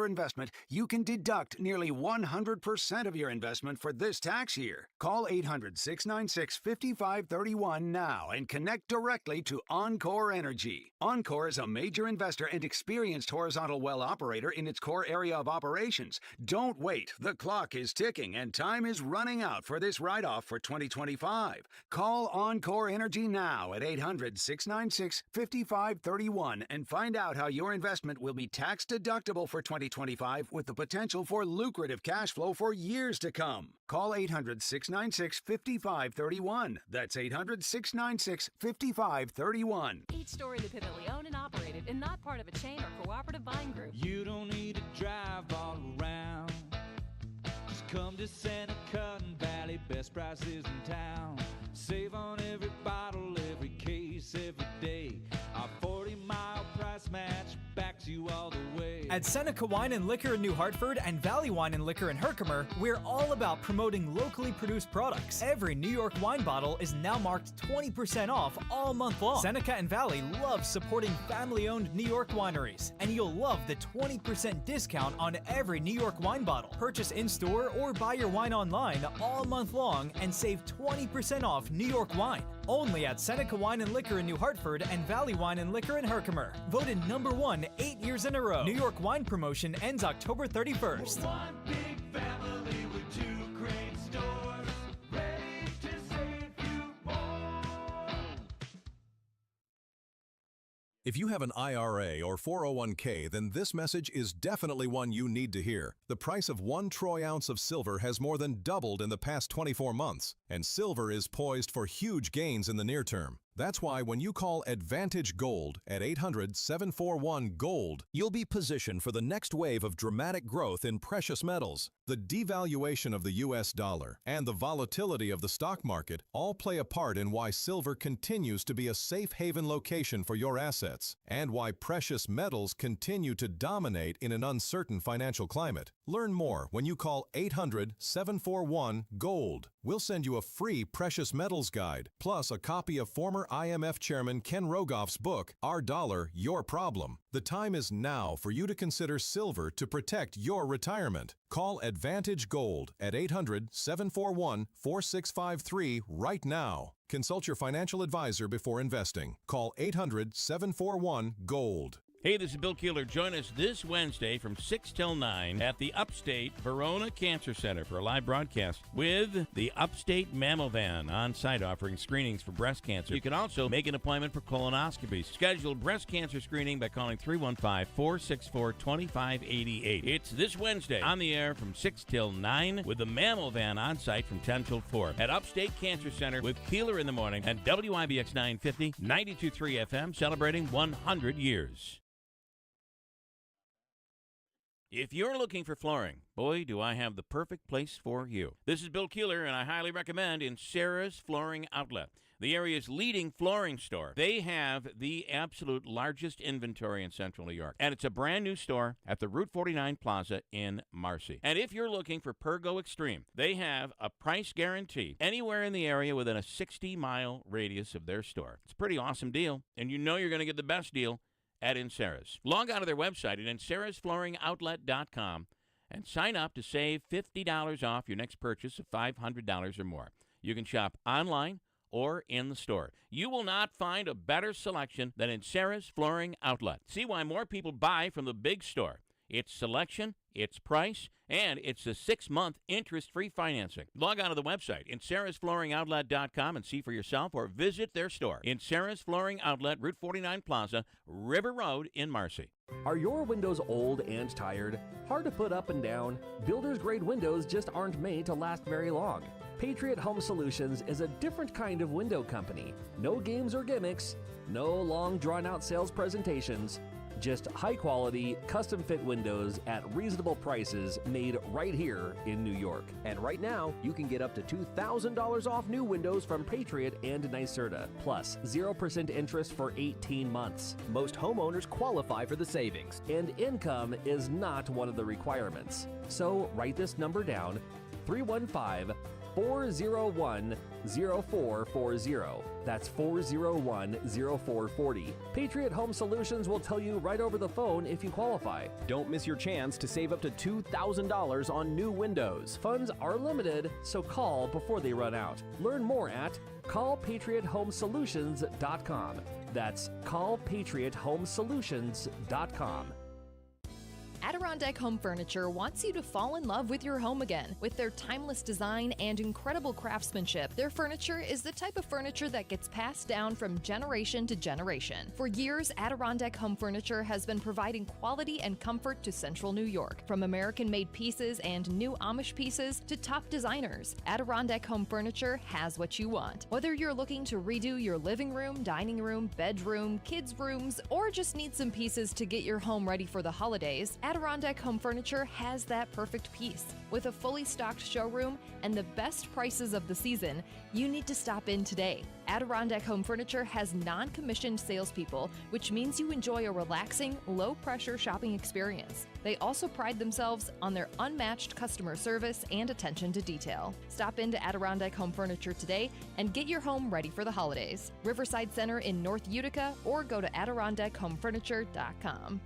investment, you can deduct nearly 100% of your investment for this tax year. Call 800-696-5531 now and connect directly to Encore Energy. Encore is a major investor and experienced horizontal well operator in its core area of operations. Don't wait. The clock is ticking and time is running out for this write-off for 2025. Call Encore Energy now at 800-696-5531 and find out how your investment will be tax deductible for 2025 with the potential for lucrative cash flow for years to come. Call 800-696-5531. That's 800-696-5531. Each store independently owned and operated and not part of a chain or cooperative buying group. You don't need to drive all around. Just come to Seneca and Valley, best prices in town. Save on every bottle, every case, every day. Our 40-mile price match backs you all the way. At Seneca Wine and Liquor in New Hartford and Valley Wine and Liquor in Herkimer, we're all about promoting locally produced products. Every New York wine bottle is now marked 20% off all month long. Seneca and Valley love supporting family-owned New York wineries, and you'll love the 20% discount on every New York wine bottle. Purchase in-store or buy your wine online all month long and save 20% off New York wine. Only at Seneca Wine and Liquor in New Hartford and Valley Wine and Liquor in Herkimer. Voted #1 8 years in a row. New York wine promotion ends October 31st. One big family with two great stores, ready to save you more. If you have an IRA or 401k, then this message is definitely one you need to hear. The price of 1 troy ounce of silver has more than doubled in the past 24 months, and silver is poised for huge gains in the near term. That's why when you call Advantage Gold at 800-741-GOLD, you'll be positioned for the next wave of dramatic growth in precious metals. The devaluation of the U.S. dollar and the volatility of the stock market all play a part in why silver continues to be a safe haven location for your assets, and why precious metals continue to dominate in an uncertain financial climate. Learn more when you call 800-741-GOLD. We'll send you a free precious metals guide, plus a copy of former IMF Chairman Ken Rogoff's book, Our Dollar, Your Problem. The time is now for you to consider silver to protect your retirement. Call Advantage Gold at 800-741-4653 right now. Consult your financial advisor before investing. Call 800-741-GOLD. Hey, this is Bill Keeler. Join us this Wednesday from 6 till 9 at the Upstate Verona Cancer Center for a live broadcast with the Upstate Mammo Van on site offering screenings for breast cancer. You can also make an appointment for colonoscopies. Schedule breast cancer screening by calling 315-464-2588. It's this Wednesday on the air from 6 till 9 with the Mammo Van on site from 10 till 4 at Upstate Cancer Center with Keeler in the morning and WIBX 950, 92.3 FM celebrating 100 years. If you're looking for flooring, boy, do I have the perfect place for you. This is Bill Keeler, and I highly recommend Sarah's Flooring Outlet, the area's leading flooring store. They have the absolute largest inventory in Central New York, and it's a brand new store at the Route 49 Plaza in Marcy. And if you're looking for Pergo Extreme, they have a price guarantee anywhere in the area within a 60-mile radius of their store. It's a pretty awesome deal, and you know you're going to get the best deal at Insera's. Log on to their website at inserasflooringoutlet.com and sign up to save $50 off your next purchase of $500 or more. You can shop online or in the store. You will not find a better selection than Insera's Flooring Outlet. See why more people buy from the big store. Its selection, its price, and it's a 6-month interest-free financing. Log on to the website, inserasflooringoutlet.com, and see for yourself or visit their store. Insera's Flooring Outlet, Route 49 Plaza, River Road in Marcy. Are your windows old and tired? Hard to put up and down? Builder's grade windows just aren't made to last very long. Patriot Home Solutions is a different kind of window company. No games or gimmicks, no long drawn-out sales presentations. Just high-quality, custom-fit windows at reasonable prices made right here in New York. And right now, you can get up to $2,000 off new windows from Patriot and NYSERDA, plus 0% interest for 18 months. Most homeowners qualify for the savings, and income is not one of the requirements. So write this number down, 315 401-0440. That's 401-0440. Patriot Home Solutions will tell you right over the phone if you qualify. Don't miss your chance to save up to $2,000 on new windows. Funds are limited, so call before they run out. Learn more at callpatriothomesolutions.com. That's callpatriothomesolutions.com. Adirondack Home Furniture wants you to fall in love with your home again. With their timeless design and incredible craftsmanship, their furniture is the type of furniture that gets passed down from generation to generation. For years, Adirondack Home Furniture has been providing quality and comfort to Central New York. From American-made pieces and new Amish pieces to top designers, Adirondack Home Furniture has what you want. Whether you're looking to redo your living room, dining room, bedroom, kids' rooms, or just need some pieces to get your home ready for the holidays, Adirondack Home Furniture has that perfect piece. With a fully stocked showroom and the best prices of the season, you need to stop in today. Adirondack Home Furniture has non-commissioned salespeople, which means you enjoy a relaxing, low-pressure shopping experience. They also pride themselves on their unmatched customer service and attention to detail. Stop into Adirondack Home Furniture today and get your home ready for the holidays. Riverside Center in North Utica, or go to AdirondackHomeFurniture.com.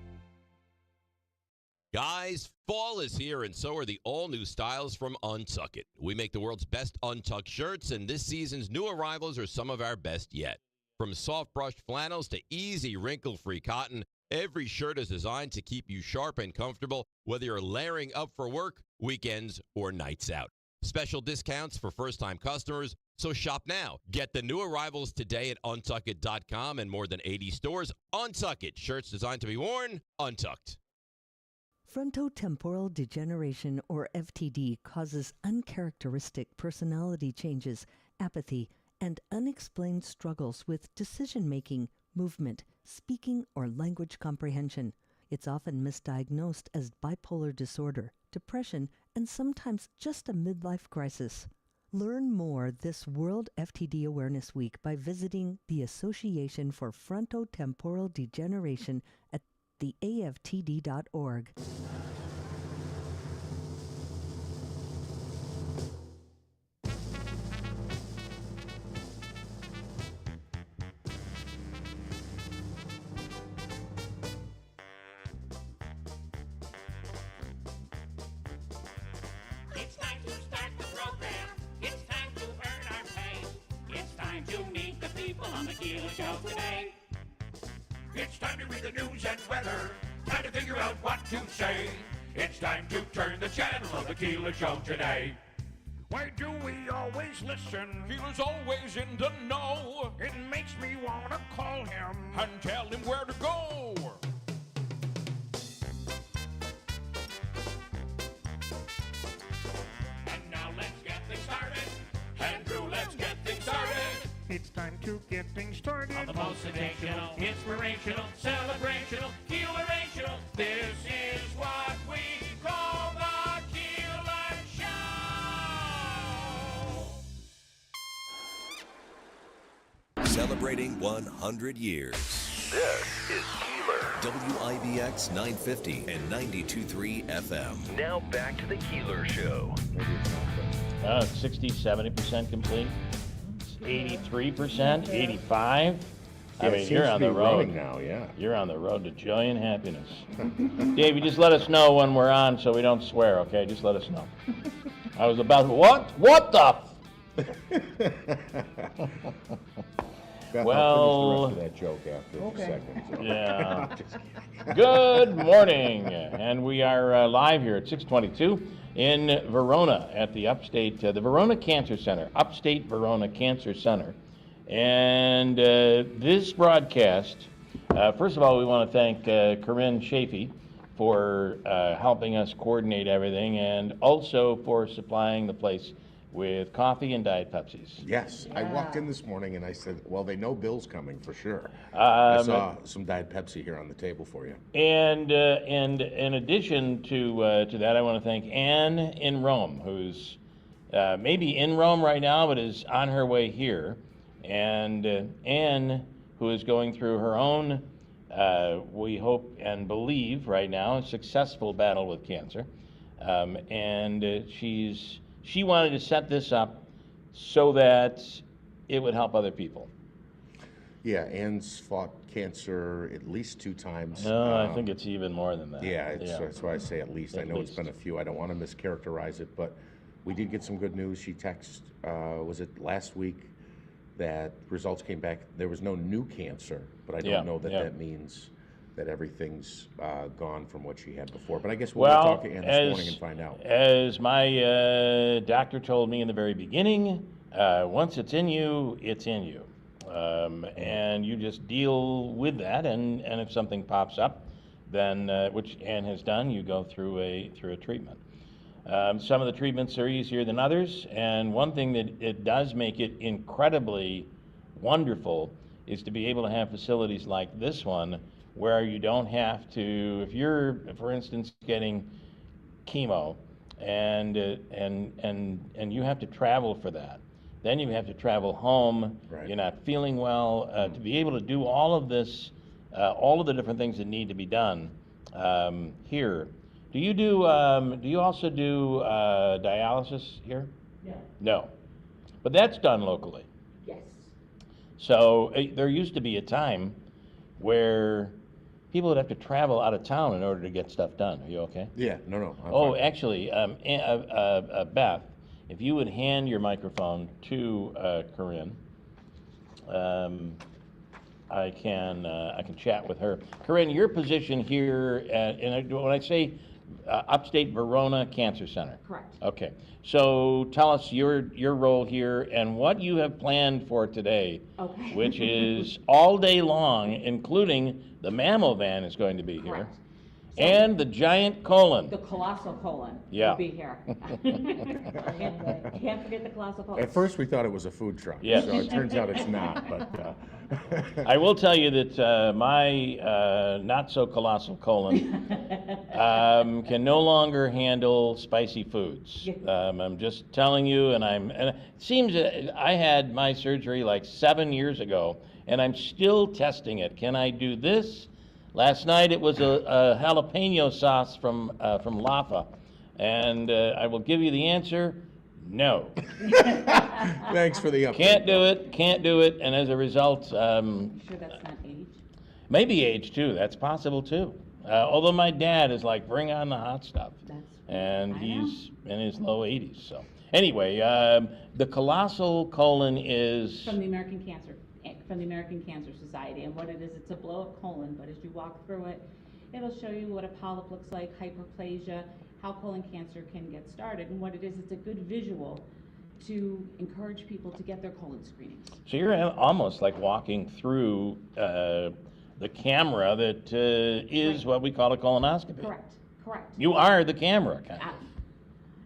Guys, fall is here, and so are the all-new styles from Untuck It. We make the world's best untucked shirts, and this season's new arrivals are some of our best yet. From soft-brushed flannels to easy wrinkle-free cotton, every shirt is designed to keep you sharp and comfortable, whether you're layering up for work, weekends, or nights out. Special discounts for first-time customers, so shop now. Get the new arrivals today at untuckit.com and more than 80 stores. Untuck It, shirts designed to be worn untucked. Frontotemporal degeneration, or FTD, causes uncharacteristic personality changes, apathy, and unexplained struggles with decision-making, movement, speaking, or language comprehension. It's often misdiagnosed as bipolar disorder, depression, and sometimes just a midlife crisis. Learn more this World FTD Awareness Week by visiting the Association for Frontotemporal Degeneration at theaftd.org. It's time to start the program. It's time to earn our pay. It's time to meet the people on the Keeler Show today. It's time to read the news and weather. Time to figure out what to say. It's time to turn the channel of the Keeler Show today. Why do we always listen? Keeler's always in the know. It makes me want to call him and tell him where to go. And now let's get things started. Andrew, let's get things started. It's time to get things started. On the most sensational, inspirational, celebrational, Keelerational. This is what we call the Keeler Show. Celebrating 100 years. This is Keeler. WIBX 950 and 92.3 FM. Now back to the Keeler Show. 60, 70% complete. 83%, 85. I mean, you're on the road now, yeah. You're on the road to joy and happiness. Dave, you just let us know when we're on so we don't swear, okay? Just let us know. I was about, what the? Beth, Well, I'll finish the rest of that joke after a second. So. Yeah. Good morning, and we are live here at 622 in Verona at the Upstate, the Verona Cancer Center, Upstate Verona Cancer Center. And this broadcast, first of all, we want to thank Corinne Chafee for helping us coordinate everything, and also for supplying the place with coffee and Diet Pepsis. Yes, Yeah. I walked in this morning and I said, well, they know Bill's coming for sure. I saw some Diet Pepsi here on the table for you. And in addition to that, I want to thank Anne in Rome, who's maybe in Rome right now, but is on her way here. And Anne, who is going through her own, we hope and believe right now, a successful battle with cancer. And she wanted to set this up so that it would help other people. Yeah, Ann's fought cancer at least 2 times. No, I think it's even more than that. Yeah, that's why I say at least. I know it's been a few. I don't want to mischaracterize it, but we did get some good news. She texted, was it last week, that results came back. There was no new cancer, but I don't know that that means that everything's gone from what she had before. But I guess we'll talk to Ann this morning and find out. As my doctor told me in the very beginning, once it's in you, it's in you. And you just deal with that, and if something pops up, then, which Ann has done, you go through a treatment. Some of the treatments are easier than others, and one thing that it does make it incredibly wonderful is to be able to have facilities like this one where you don't have to, if you're, for instance, getting chemo and you have to travel for that, then you have to travel home, you're not feeling well, to be able to do all of this, all of the different things that need to be done here. Do you also do dialysis here? No. No. But that's done locally. Yes. So there used to be a time where people would have to travel out of town in order to get stuff done. Are you okay? Yeah, no. Oh, actually, Beth, if you would hand your microphone to Corinne, I can chat with her. Corinne, your position here and when I say Upstate Verona Cancer Center. Correct. Okay. So tell us your role here and what you have planned for today, okay. which is all day long, including the mammo van is going to be here. Correct. And the giant colon. The colossal colon will be here. Can't forget the colossal colon. At first we thought it was a food truck, so it turns out it's not. But I will tell you that my not-so-colossal colon can no longer handle spicy foods. I'm just telling you, and it seems that I had my surgery like 7 years ago, and I'm still testing it. Can I do this? Last night it was a jalapeno sauce from Laffa, and I will give you the answer, no. Thanks for the update. Can't do it, and as a result... You sure that's not age? Maybe age too, that's possible too. Although my dad is like, bring on the hot stuff. And he's in his low 80s, so. Anyway, the colossal colon is... From the American Cancer Society, and what it is, it's a blow-up colon, but as you walk through it, it'll show you what a polyp looks like, hyperplasia, how colon cancer can get started, and what it is, it's a good visual to encourage people to get their colon screenings. So you're almost like walking through the camera that is what we call a colonoscopy. Correct. You are the camera, kind of.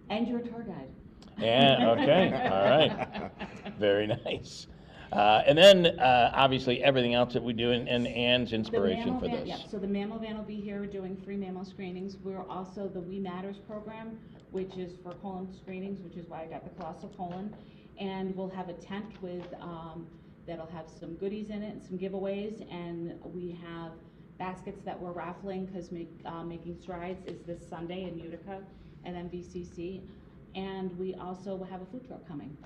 And you're a tour guide. Yeah, okay, all right. Very nice. And then, obviously, everything else that we do, and Ann's inspiration for this. Yeah, so the mammo van will be here doing 3 mammo screenings. We're also the We Matters program, which is for colon screenings, which is why I got the colossal colon. And we'll have a tent with that'll have some goodies in it and some giveaways. And we have baskets that we're raffling because Making Strides is this Sunday in Utica at MVCC. And we also will have a food truck coming.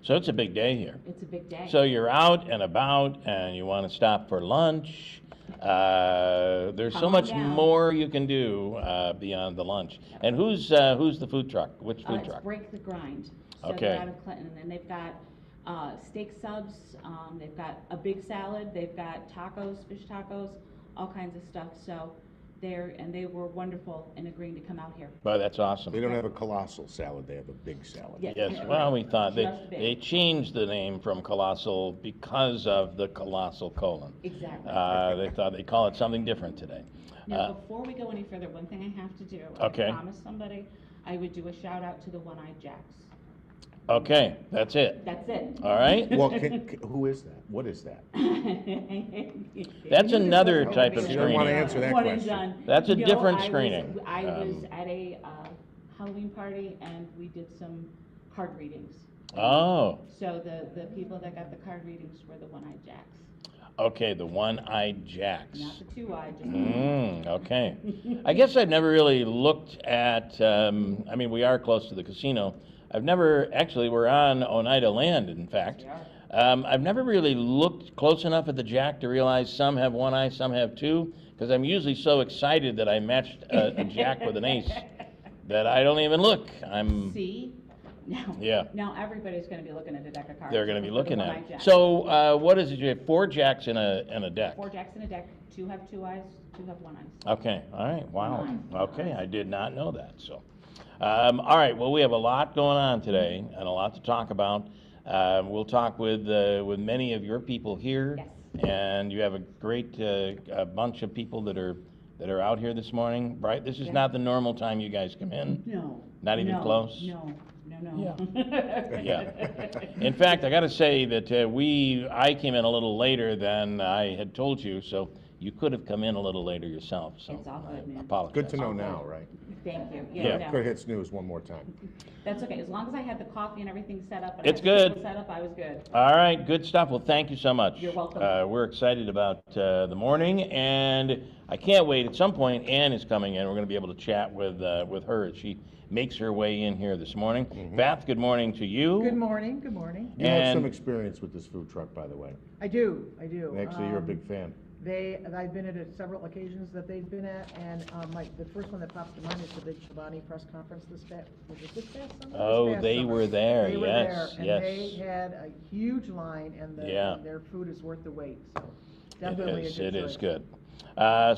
So it's a big day here. It's a big day. So you're out and about, and you want to stop for lunch. There's so much more you can do beyond the lunch. And who's the food truck? Which food truck? It's Break the Grind. So Okay. they're out of Clinton, and they've got steak subs. They've got a big salad. They've got tacos, fish tacos, all kinds of stuff. So they were wonderful in agreeing to come out here. Well, that's awesome. They don't have a colossal salad, they have a big salad. Yes, well, we thought they changed the name from colossal because of the colossal colon. Exactly. They thought they'd call it something different today. Now, before we go any further, one thing I have to do, Okay. I promised somebody I would do a shout out to the One-Eyed Jacks. Okay, that's it. That's it. All right. Well, who is that? What is that? That's another type of You don't screening. want to answer that One and question. done. That's a No, different I screening. I was at a Halloween party and we did some card readings. Oh. So the people that got the card readings were the One-Eyed Jacks. Okay, the One-Eyed Jacks. Not the Two-Eyed, just Okay. I guess I've never really looked at, I mean, we are close to the casino. I've never, actually, we're on Oneida land, in fact. I've never really looked close enough at the jack to realize some have one eye, some have two, because I'm usually so excited that I matched a jack with an ace that I don't even look. See? Now, Yeah. now everybody's going to be looking at a deck of cards. They're going to be looking at one-eyed it. jack. So what is it? You have 4 jacks in a deck. 4 jacks in a deck. 2 have 2 eyes, 2 have 1 eye. Okay, all right, wow. Okay, I did not know that, so. All right, well, we have a lot going on today and a lot to talk about. We'll talk with many of your people here. Yes. And you have a great a bunch of people that are out here this morning, right? This is Yeah. not the normal time you guys come in? No. Not even no, close? No. Yeah. In fact, I got to say that I came in a little later than I had told you, so you could have come in a little later yourself. So It's all good, man. I apologize. Good to know now, right? Thank you. Yeah. No. Could hit snooze one more time. That's okay. As long as I had the coffee and everything set up. And It's I had the good. table set up, I was good. All right, good stuff. Well, thank you so much. You're welcome. We're excited about the morning, and I can't wait. At some point, Ann is coming in. We're going to be able to chat with her as she makes her way in here this morning. Beth, good morning to you. Good morning. Good morning. You have some experience with this food truck, by the way. I do. Actually, you're a big fan. I've been at several occasions that they've been at, and the first one that pops to mind is the big Chobani press conference this past summer? Oh, they were there. They were Yes, there, yes. and they had a huge line, and their food is worth the wait. So definitely a good It choice. is good.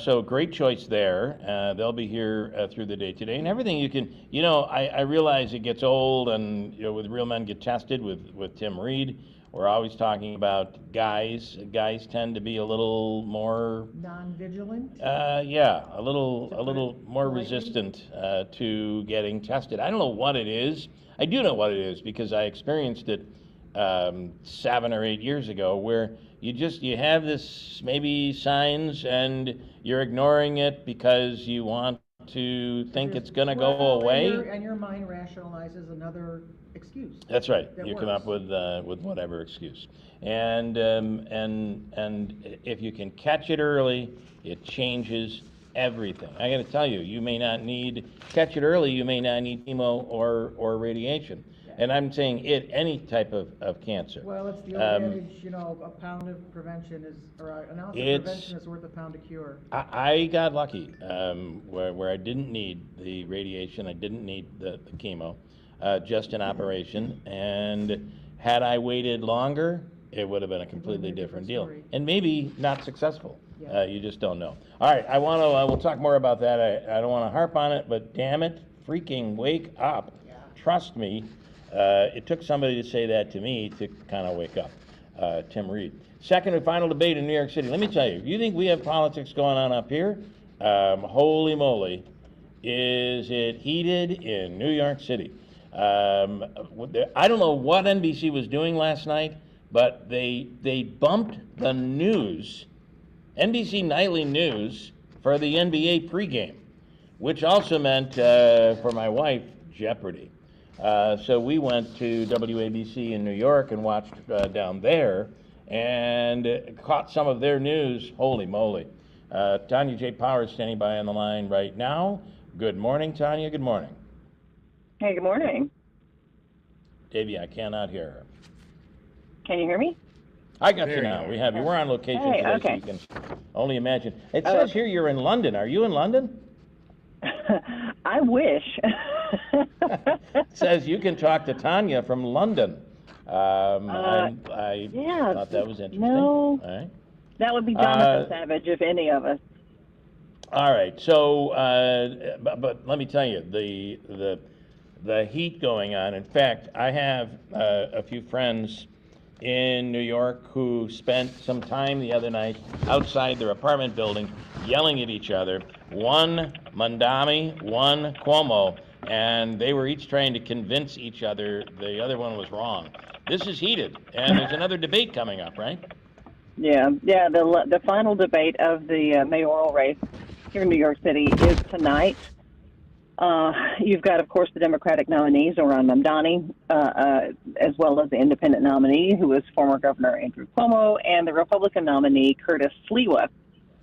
So great choice there. They'll be here through the day today, and everything you can. I realize it gets old, and with Real Men Get Tested with Tim Reed, we're always talking about guys. Guys tend to be a little more non-vigilant. Yeah, a little more resistant to getting tested. I don't know what it is. I do know what it is because I experienced it 7 or 8 years ago, where you have this maybe signs and you're ignoring it because you want to think it's going to go away. And your mind rationalizes another excuse. That's right. That You works. come up with whatever excuse, and if you can catch it early, it changes everything. I got to tell you, you may not catch it early. You may not need chemo or radiation. And I'm saying any type of cancer. Well, it's the old adage, a pound of prevention an ounce of prevention is worth a pound of cure. I got lucky where I didn't need the radiation, I didn't need the chemo, just an operation. And had I waited longer, it would have been a completely different deal. And maybe not successful. Yeah. You just don't know. All right, we'll talk more about that. I don't want to harp on it, but damn it, freaking wake up. Yeah. Trust me. It took somebody to say that to me to kind of wake up. Tim Reed. Second and final debate in New York City. Let me tell you, you think we have politics going on up here? Holy moly, is it heated in New York City? I don't know what NBC was doing last night, but they bumped the news, NBC Nightly News, for the NBA pregame, which also meant, for my wife, Jeopardy. So we went to WABC in New York and watched down there and caught some of their news. Holy moly. Tanya J. Power is standing by on the line right now. Good morning, Tanya. Good morning. Hey, good morning. Davey, I cannot hear her. Can you hear me? I got you now. We have you. We're on location Hey, today, okay. so you can only imagine. It says here you're in London. Are you in London? I wish. It says you can talk to Tanya from London. I yeah, thought that was interesting. No, All right. that would be Jonathan Savage, if any of us. All right. So, but let me tell you, the heat going on. In fact, I have a few friends in New York who spent some time the other night outside their apartment building yelling at each other. One Mandami, one Cuomo, and they were each trying to convince each other the other one was wrong. This is heated, and there's another debate coming up, right? Yeah. The final debate of the mayoral race here in New York City is tonight. You've got, of course, the Democratic nominees, Zohran Mamdani, as well as the independent nominee, who is former Governor Andrew Cuomo, and the Republican nominee, Curtis Sliwa.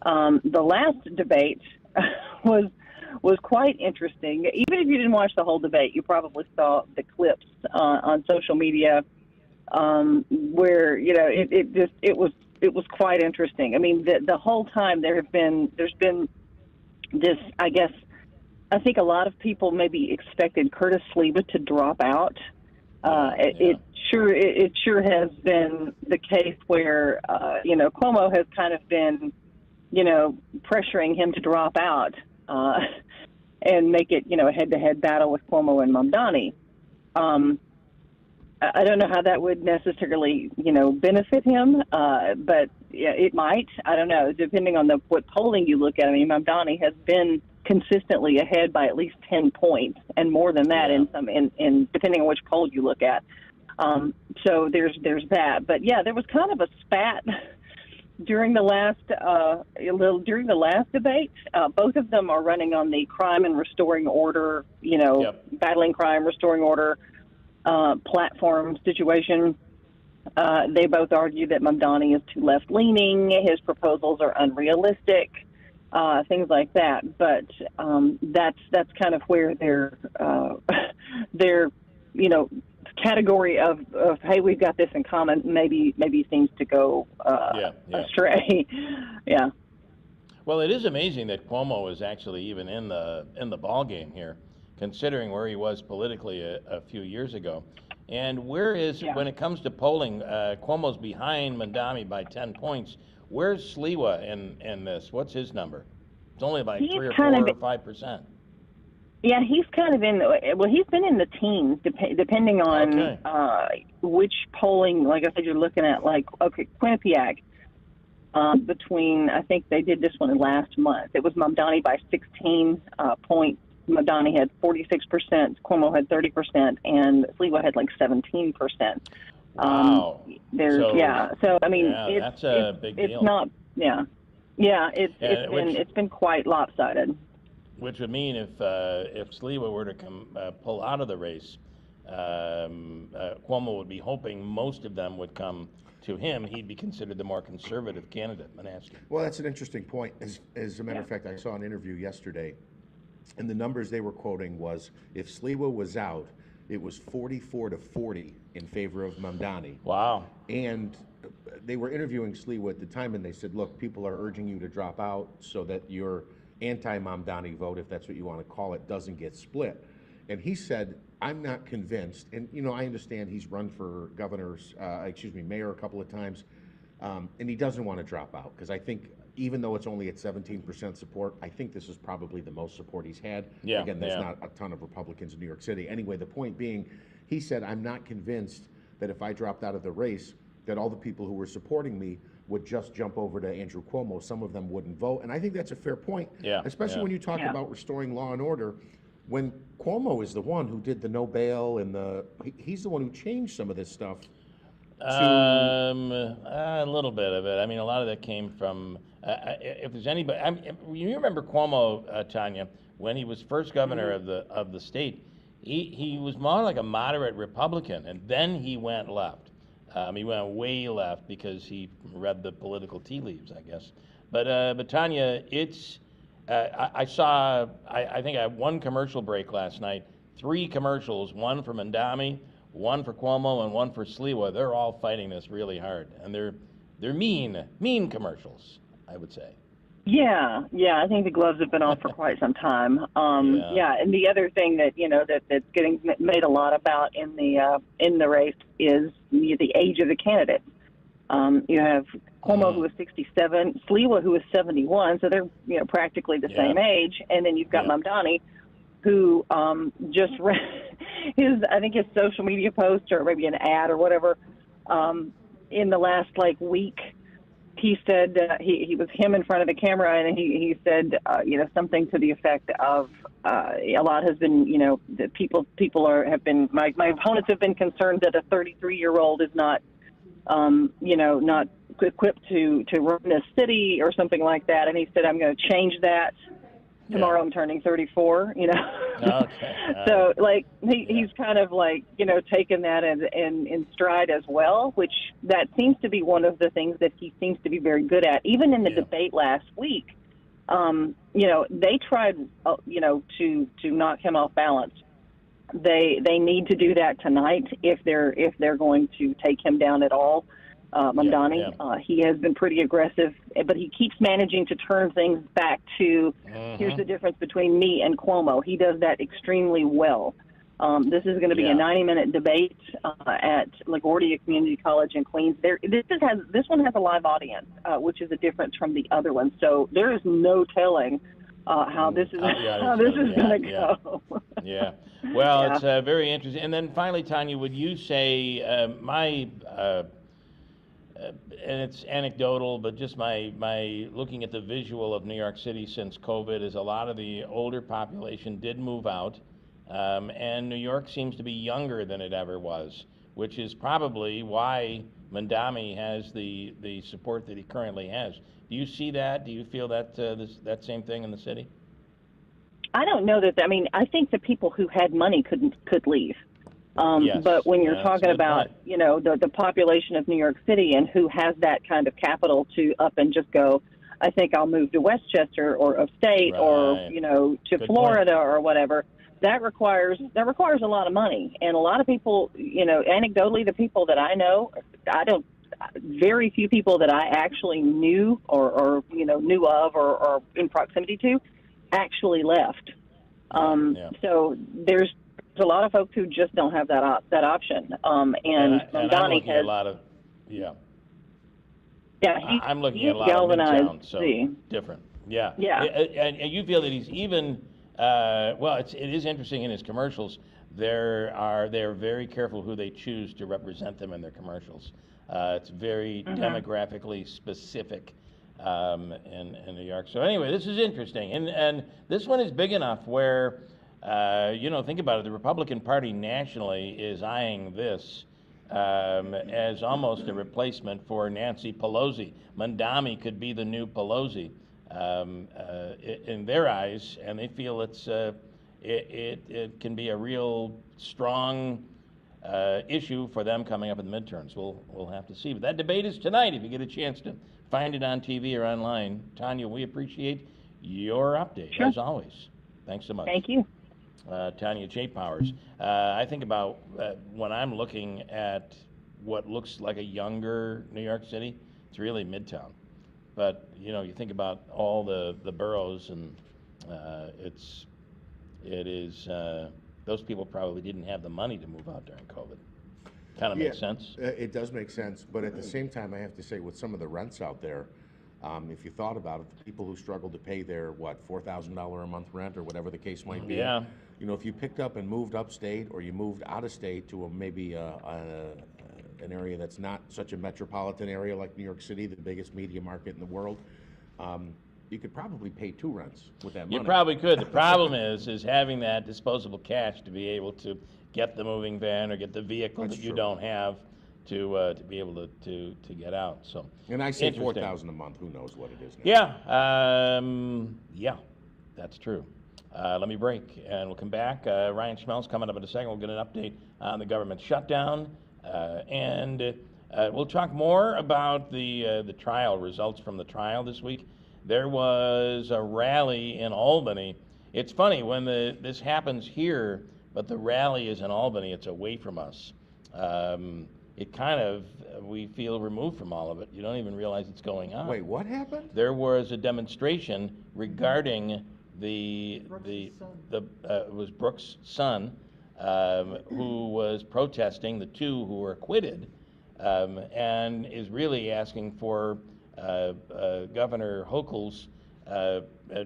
The last debate was quite interesting. Even if you didn't watch the whole debate, you probably saw the clips on social media, where it was quite interesting. I mean, the whole time there's been this, I guess. I think a lot of people maybe expected Curtis Sliwa to drop out. It sure has been the case where Cuomo has kind of been pressuring him to drop out and make it a head-to-head battle with Cuomo and Mamdani. I don't know how that would necessarily benefit him, but yeah, it might. I don't know, depending on what polling you look at. I mean, Mamdani has been consistently ahead by at least 10 points, and more than that in depending on which poll you look at. So there's that. But yeah, there was kind of a spat during the last debate. Both of them are running on the crime and restoring order, battling crime, restoring order platform situation. They both argue that Mamdani is too left-leaning, his proposals are unrealistic, things like that. But that's kind of where their category of hey, we've got this in common maybe seems to go astray. Yeah. Well, it is amazing that Cuomo is actually even in the ball game here, considering where he was politically a few years ago. And when it comes to polling, Cuomo's behind Mamdani by 10 points. Where's Sliwa in this? What's his number? It's only like 3 or 4 or 5%. Yeah, he's kind of he's been in the teens, depending on which polling, like I said, you're looking at, Quinnipiac, between, I think they did this one last month. It was Mamdani by 16 points. Mamdani had 46%, Cuomo had 30%, and Sliwa had 17%. Wow. So I mean, that's a big deal. It's not, it's been quite lopsided. Which would mean if Sliwa were to pull out of the race, Cuomo would be hoping most of them would come to him. He'd be considered the more conservative candidate. Well, that's an interesting point. As a matter of fact, I saw an interview yesterday, and the numbers they were quoting was if Sliwa was out, it was 44-40 in favor of Mamdani. Wow. And they were interviewing Sliwa at the time, and they said, look, people are urging you to drop out so that your anti-Mamdani vote, if that's what you want to call it, doesn't get split. And he said, I'm not convinced, and I understand he's run for mayor a couple of times, and he doesn't want to drop out, because I think even though it's only at 17% support, I think this is probably the most support he's had. Again, there's not a ton of Republicans in New York City. Anyway, the point being, he said, I'm not convinced that if I dropped out of the race, that all the people who were supporting me would just jump over to Andrew Cuomo. Some of them wouldn't vote. And I think that's a fair point, especially when you talk about restoring law and order, when Cuomo is the one who did the no bail and he's the one who changed some of this stuff. A little bit of it. I mean, a lot of that came from, if there's anybody, you remember Cuomo, Tanya, when he was first governor of the state, he was more like a moderate Republican, and then he went left. He went way left because he read the political tea leaves, I guess. But Tanya, it's I think I had one commercial break last night, 3 commercials, one for Mamdani, one for Cuomo, and one for Sliwa. They're all fighting this really hard, and they're mean commercials, I would say. Yeah, I think the gloves have been on for quite some time. And the other thing that that's getting made a lot about in the race is the age of the candidate. You have Cuomo, who is 67, Sliwa, who is 71, so they're practically the same age, and then you've got Mamdani, who just read his social media post or maybe an ad or whatever in the last week. He said he was him in front of the camera, and he said something to the effect of a lot has been that people have been my opponents have been concerned that a 33-year-old is not not equipped to run this city or something like that, and he said, I'm going to change that. Tomorrow I'm turning 34, So he's kind of taken that in stride as well, which that seems to be one of the things that he seems to be very good at. Even in the debate last week, they tried, to knock him off balance They need to do that tonight if they're going to take him down at all. Mamdani, he has been pretty aggressive, but he keeps managing to turn things back to here's the difference between me and Cuomo. He does that extremely well. This is going to be a 90-minute debate at LaGuardia Community College in Queens. This one has a live audience, which is a difference from the other one. So there is no telling how this is going to go. Yeah. Well, it's very interesting. And then finally, Tanya, would you say and it's anecdotal, but just my looking at the visual of New York City since COVID is a lot of the older population did move out, and New York seems to be younger than it ever was, which is probably why Mamdani has the support that he currently has. Do you see that? Do you feel that that same thing in the city? I don't know that. I mean, I think the people who had money could leave. Yes. But when you're talking about, the population of New York City and who has that kind of capital to up and just go, I think I'll move to Westchester or upstate or, to Florida or whatever, that requires a lot of money. And a lot of people, anecdotally, the people that I know, very few people that I actually knew or knew of or in proximity to actually left. So there's a lot of folks who just don't have that option. And Mamdani has a lot of, I'm looking he's at a lot of Midtown, so see. different. Yeah. And you feel that he's even, it is interesting in his commercials. They're very careful who they choose to represent them in their commercials. It's very demographically specific in New York. So anyway, this is interesting. And this one is big enough where, think about it, the Republican Party nationally is eyeing this as almost a replacement for Nancy Pelosi. Mamdani could be the new Pelosi in their eyes, and they feel it can be a real strong issue for them coming up in the midterms. We'll have to see. But that debate is tonight if you get a chance to find it on TV or online. Tanya, we appreciate your update, as always. Thanks so much. Thank you. Tanya J. Powers. I think about when I'm looking at what looks like a younger New York City, it's really Midtown. But, you think about all the boroughs, and those people probably didn't have the money to move out during COVID. Kind of makes sense. It does make sense, but at the same time, I have to say, with some of the rents out there, if you thought about it, the people who struggle to pay their, $4,000 a month rent or whatever the case might be. Yeah. If you picked up and moved upstate or you moved out of state to maybe an area that's not such a metropolitan area like New York City, the biggest media market in the world, you could probably pay 2 rents with that money. You probably could. The problem is having that disposable cash to be able to get the moving van or get the vehicle that you don't have to be able to get out. So. And I say $4,000 a month. Who knows what it is now? Yeah, that's true. Let me break, and we'll come back. Ryan Schmelz coming up in a second. We'll get an update on the government shutdown, and we'll talk more about the trial results from the trial this week. There was a rally in Albany. It's funny when this happens here, but the rally is in Albany. It's away from us. It kind of, we feel removed from all of it. You don't even realize it's going on. Wait, what happened? There was a demonstration regarding it was Brooks' son, who was protesting the 2 who were acquitted, and is really asking for Governor Hochul's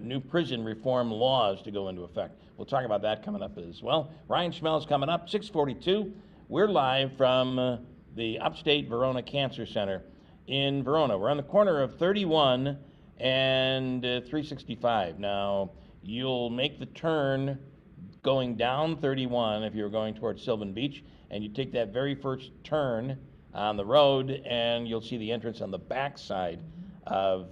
new prison reform laws to go into effect. We'll talk about that coming up as well. Ryan Schmelz coming up, 6:42. We're live from the Upstate Verona Cancer Center in Verona. We're on the corner of 31 and 365. Now, you'll make the turn going down 31 if you're going towards Sylvan Beach, and you take that very first turn on the road, and you'll see the entrance on the back side of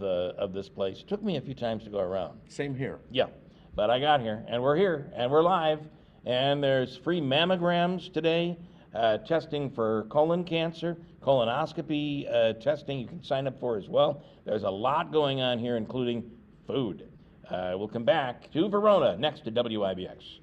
this place. It took me a few times to go around. Same here. Yeah, but I got here, and we're here, and we're live, and there's free mammograms today, testing for colon cancer, colonoscopy testing you can sign up for as well. There's a lot going on here, including food. We'll come back to Verona next to WIBX.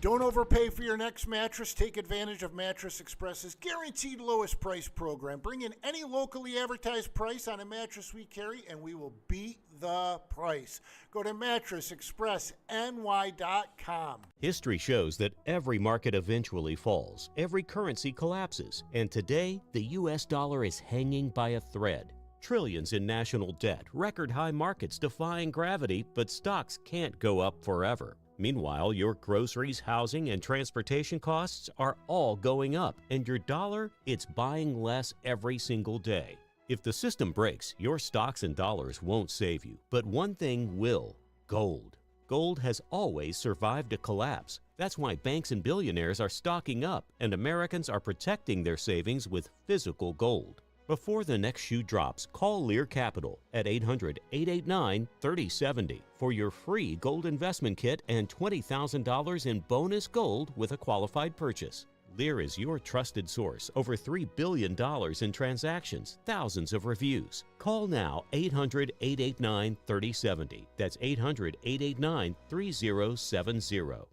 Don't overpay for your next mattress. Take advantage of Mattress Express's guaranteed lowest price program. Bring in any locally advertised price on a mattress we carry, and we will beat the price. Go to mattressexpressny.com. History shows that every market eventually falls, every currency collapses, and today the U.S. dollar is hanging by a thread. Trillions in national debt, record high markets defying gravity, but stocks can't go up forever. Meanwhile, your groceries, housing, and transportation costs are all going up, and your dollar, it's buying less every single day. If the system breaks, your stocks and dollars won't save you, but one thing will: gold. Gold has always survived a collapse. That's why banks and billionaires are stocking up, and Americans are protecting their savings with physical gold. Before the next shoe drops, call Lear Capital at 800-889-3070 for your free gold investment kit and $20,000 in bonus gold with a qualified purchase. Lear is your trusted source. Over $3 billion in transactions, thousands of reviews. Call now, 800-889-3070. That's 800-889-3070.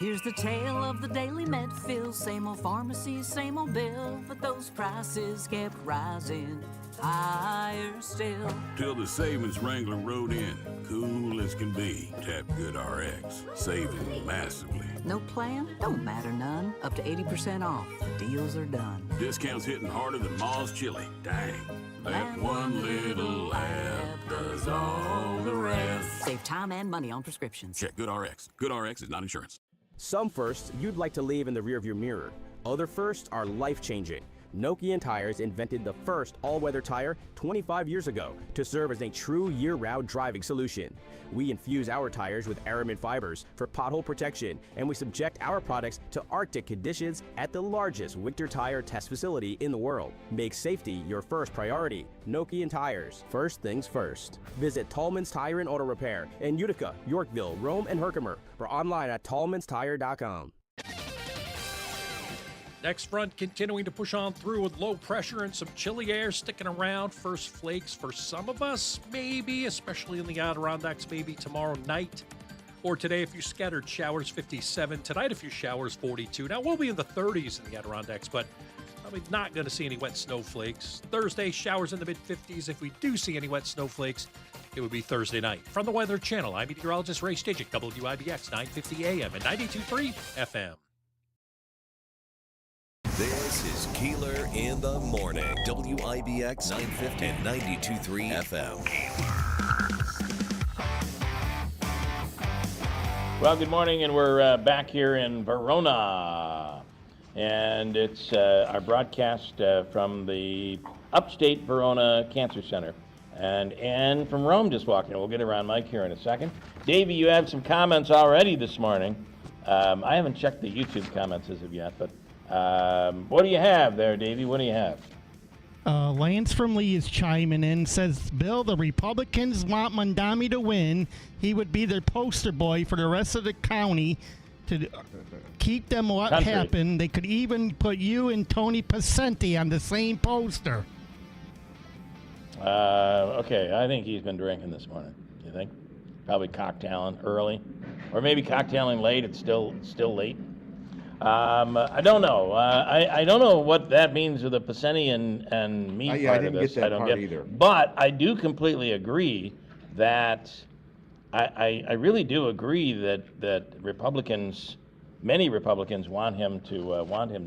Here's the tale of the daily med fill. Same old pharmacy, same old bill, but those prices kept rising higher still. Till the savings wrangler rode in, cool as can be. Tap GoodRx, saving massively. No plan? Don't matter none. Up to 80% off. The deals are done. Discounts hitting harder than Ma's chili. Dang. That one little app does all the rest. Save time and money on prescriptions. Check GoodRx. GoodRx is not insurance. Some firsts you'd like to leave in the rearview mirror. Other firsts are life-changing. Nokian Tires invented the first all-weather tire 25 years ago to serve as a true year-round driving solution. We infuse our tires with aramid fibers for pothole protection, and we subject our products to Arctic conditions at the largest winter tire test facility in the world. Make safety your first priority. Nokian Tires. First things first. Visit Tallman's Tire and Auto Repair in Utica, Yorkville, Rome, and Herkimer, or online at tallmanstire.com. Next front continuing to push on through with low pressure and some chilly air sticking around. First flakes for some of us, maybe, especially in the Adirondacks, maybe tomorrow night. Or today, a few scattered showers, 57. Tonight, a few showers, 42. Now, we'll be in the 30s in the Adirondacks, but probably not going to see any wet snowflakes. Thursday, showers in the mid-50s. If we do see any wet snowflakes, it would be Thursday night. From the Weather Channel, I'm meteorologist Ray Stidgick, WIBX 950 AM and 92.3 FM. This is Keeler in the Morning. WIBX 950 and 92.3 FM. Well, good morning, and we're back here in Verona. And it's our broadcast from the Upstate Verona Cancer Center. And Ann from Rome just walked in. We'll get around Mike here in a second. Davey, you had some comments already this morning. I haven't checked the YouTube comments as of yet, but what do you have there, Davey? What do you have? Lance from Lee is chiming in, says, Bill, the Republicans want Mondami to win. He would be their poster boy for the rest of the county to keep them what happened. They could even put you and Tony Pacenti on the same poster. Okay, I think he's been drinking this morning. You think? Probably cocktailing early, or maybe cocktailing late. It's still late. I don't know. I don't know what that means with the Paceni and me Yeah, part I didn't of this. get that I don't part get either. But I do completely agree that I really do agree that Republicans, many Republicans, want him to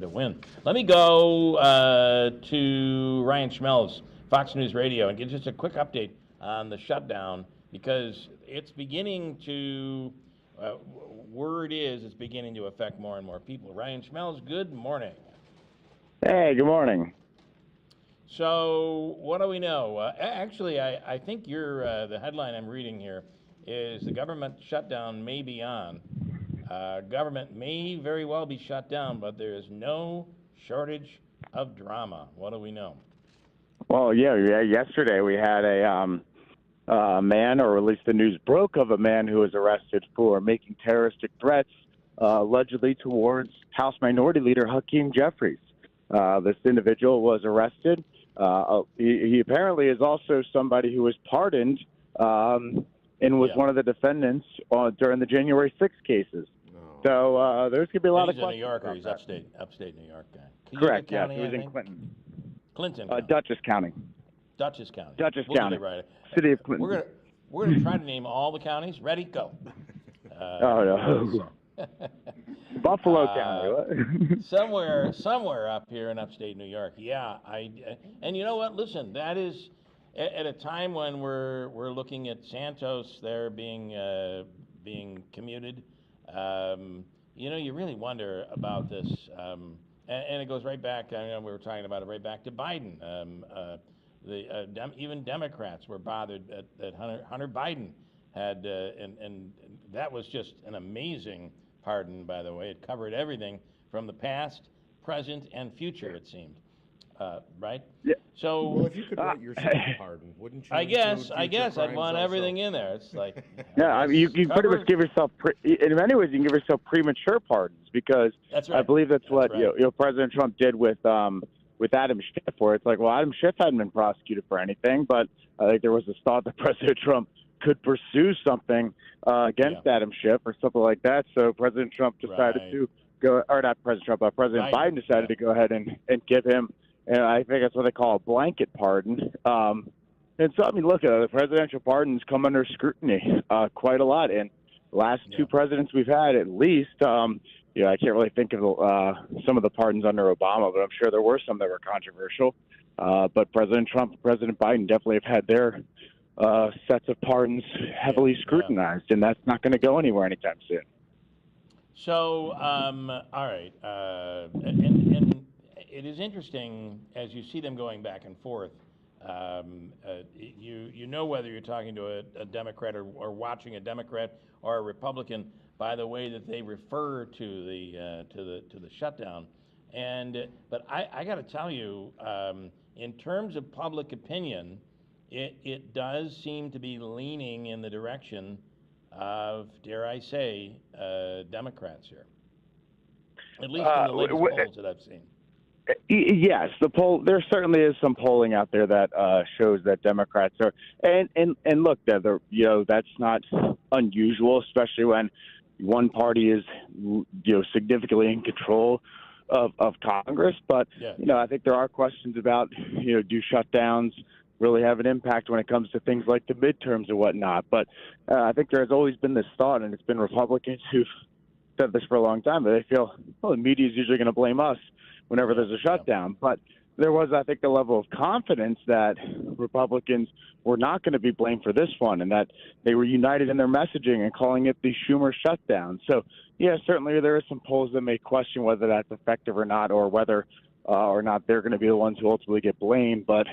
win. Let me go to Ryan Schmelz, Fox News Radio, and get just a quick update on the shutdown, because it's beginning to. Word is it's beginning to affect more and more people. Ryan Schmelz, good morning. Hey, good morning. So what do we know? Actually, I think the headline I'm reading here is the government shutdown may be on. Government may very well be shut down, but there is no shortage of drama. What do we know? Well, yeah. Yesterday we had a man, or at least the news broke of a man who was arrested for making terroristic threats, allegedly towards House Minority Leader Hakeem Jeffries. This individual was arrested. He apparently is also somebody who was pardoned and was one of the defendants during the January 6th cases. So there's going to be a lot of He's a New questions. Yorker. about He's that. upstate New York guy. Correct. Keeler Yes, County, it was I in think? Clinton. Clinton. Dutchess County. Dutchess County. Dutchess We'll County. Get it right. City of Clinton. We're gonna try to name all the counties. Ready? Go. Oh no. Buffalo County. somewhere up here in upstate New York. Yeah, and you know what? Listen, that is at a time when we're looking at Santos there being commuted. You really wonder about this, and it goes right back. I know we were talking about it right back to Biden. Even Democrats were bothered that Hunter Biden had, and that was just an amazing pardon, by the way. It covered everything from the past, present, and future, it seemed. Right? Yeah. So, well, if you could write yourself a pardon, wouldn't you? I guess I'd want everything in there. It's like, yeah, I mean, you pretty much give yourself, in many ways, you can give yourself premature pardons because that's right. I believe that's what right. President Trump did with Adam Schiff, where it's like, well, Adam Schiff hadn't been prosecuted for anything, but I think there was this thought that President Trump could pursue something against Adam Schiff or something like that. So President Trump decided to go, or not President Trump, but President Biden decided to go ahead and give him, and I think that's what they call a blanket pardon. And so, I mean, look, the presidential pardons come under scrutiny quite a lot. And the last two presidents we've had, at least, I can't really think of some of the pardons under Obama, but I'm sure there were some that were controversial. But President Trump and President Biden definitely have had their sets of pardons heavily scrutinized, and that's not going to go anywhere anytime soon. So, all right, and it is interesting as you see them going back and forth. You know whether you're talking to a Democrat or watching a Democrat or a Republican by the way that they refer to the shutdown. But I got to tell you, in terms of public opinion, it does seem to be leaning in the direction of, dare I say, Democrats here. At least in the latest polls that I've seen. Yes, there certainly is some polling out there that shows that Democrats are, and look, that's not unusual, especially when one party is significantly in control of Congress. But I think there are questions about do shutdowns really have an impact when it comes to things like the midterms and whatnot. But I think there has always been this thought, and it's been Republicans who've said this for a long time, that they feel, the media is usually going to blame us whenever there's a shutdown. But there was, I think, a level of confidence that Republicans were not going to be blamed for this one, and that they were united in their messaging and calling it the Schumer shutdown. So, certainly there are some polls that may question whether that's effective or not, or whether or not they're going to be the ones who ultimately get blamed. But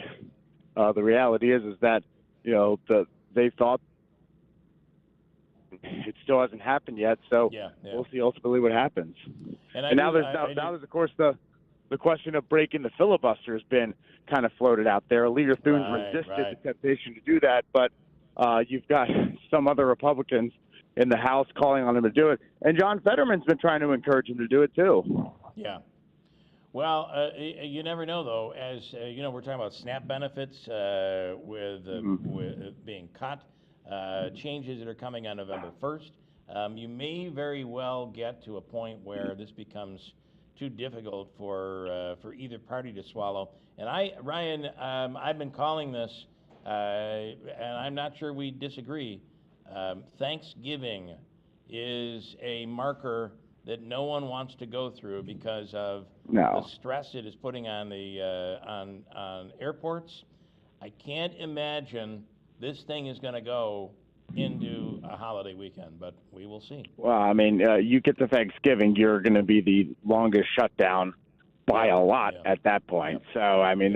the reality is that, they thought it still hasn't happened yet. So we'll see ultimately what happens. And now there's of course the question of breaking the filibuster has been kind of floated out there. Leader Thune resisted the temptation to do that, but you've got some other Republicans in the House calling on him to do it, and John Fetterman's been trying to encourage him to do it too. Yeah. Well, you never know, though. As we're talking about SNAP benefits with being cut, changes that are coming on November 1st. You may very well get to a point where this becomes too difficult for either party to swallow. And Ryan, I've been calling this, and I'm not sure we disagree. Thanksgiving is a marker that no one wants to go through because of the stress it is putting on the on airports. I can't imagine this thing is going to go into a holiday weekend, but we will see. Well, I mean, you get to Thanksgiving, you're going to be the longest shutdown by a lot at that point. So, I mean,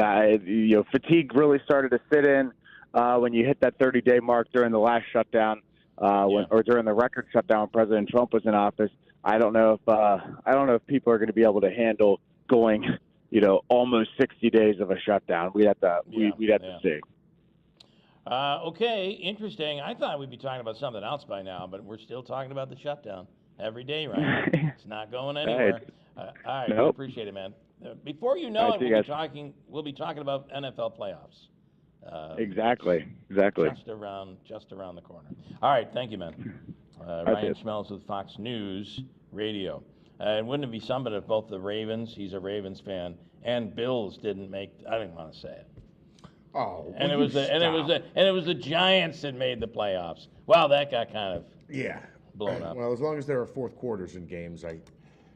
fatigue really started to sit in when you hit that 30-day mark during the last shutdown, or during the record shutdown when President Trump was in office. I don't know if people are going to be able to handle going, almost 60 days of a shutdown. We'd have to see. Okay, interesting. I thought we'd be talking about something else by now, but we're still talking about the shutdown every day, right? It's not going anywhere. All right, I appreciate it, man. Before you know it, we'll be talking about NFL playoffs. Exactly. Just around the corner. All right, thank you, man. Ryan Schmelz with Fox News. radio. And wouldn't it be something if both the Ravens, he's a Ravens fan, and Bills didn't make, I didn't want to say it. Oh, And it was the Giants that made the playoffs. Well, that got kind of blown up. Well, as long as there are fourth quarters in games, I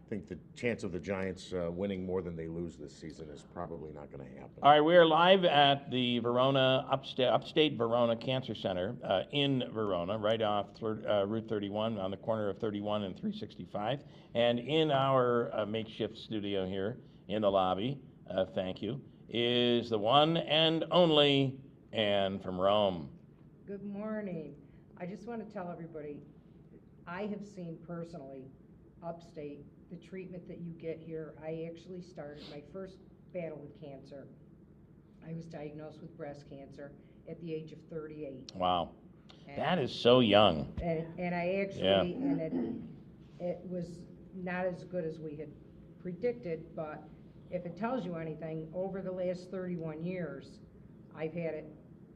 think the chance of the Giants winning more than they lose this season is probably not going to happen. All right, we're live at the Verona, upstate Verona Cancer Center in Verona, right off Route 31 on the corner of 31 and 365. And in our makeshift studio here in the lobby, thank you, is the one and only Ann from Rome. Good morning. I just want to tell everybody, I have seen personally upstate the treatment that you get here. I actually started my first battle with cancer. I was diagnosed with breast cancer at the age of 38. Wow. That is so young. And I actually, and it was not as good as we had predicted, but if it tells you anything, over the last 31 years, I've had it.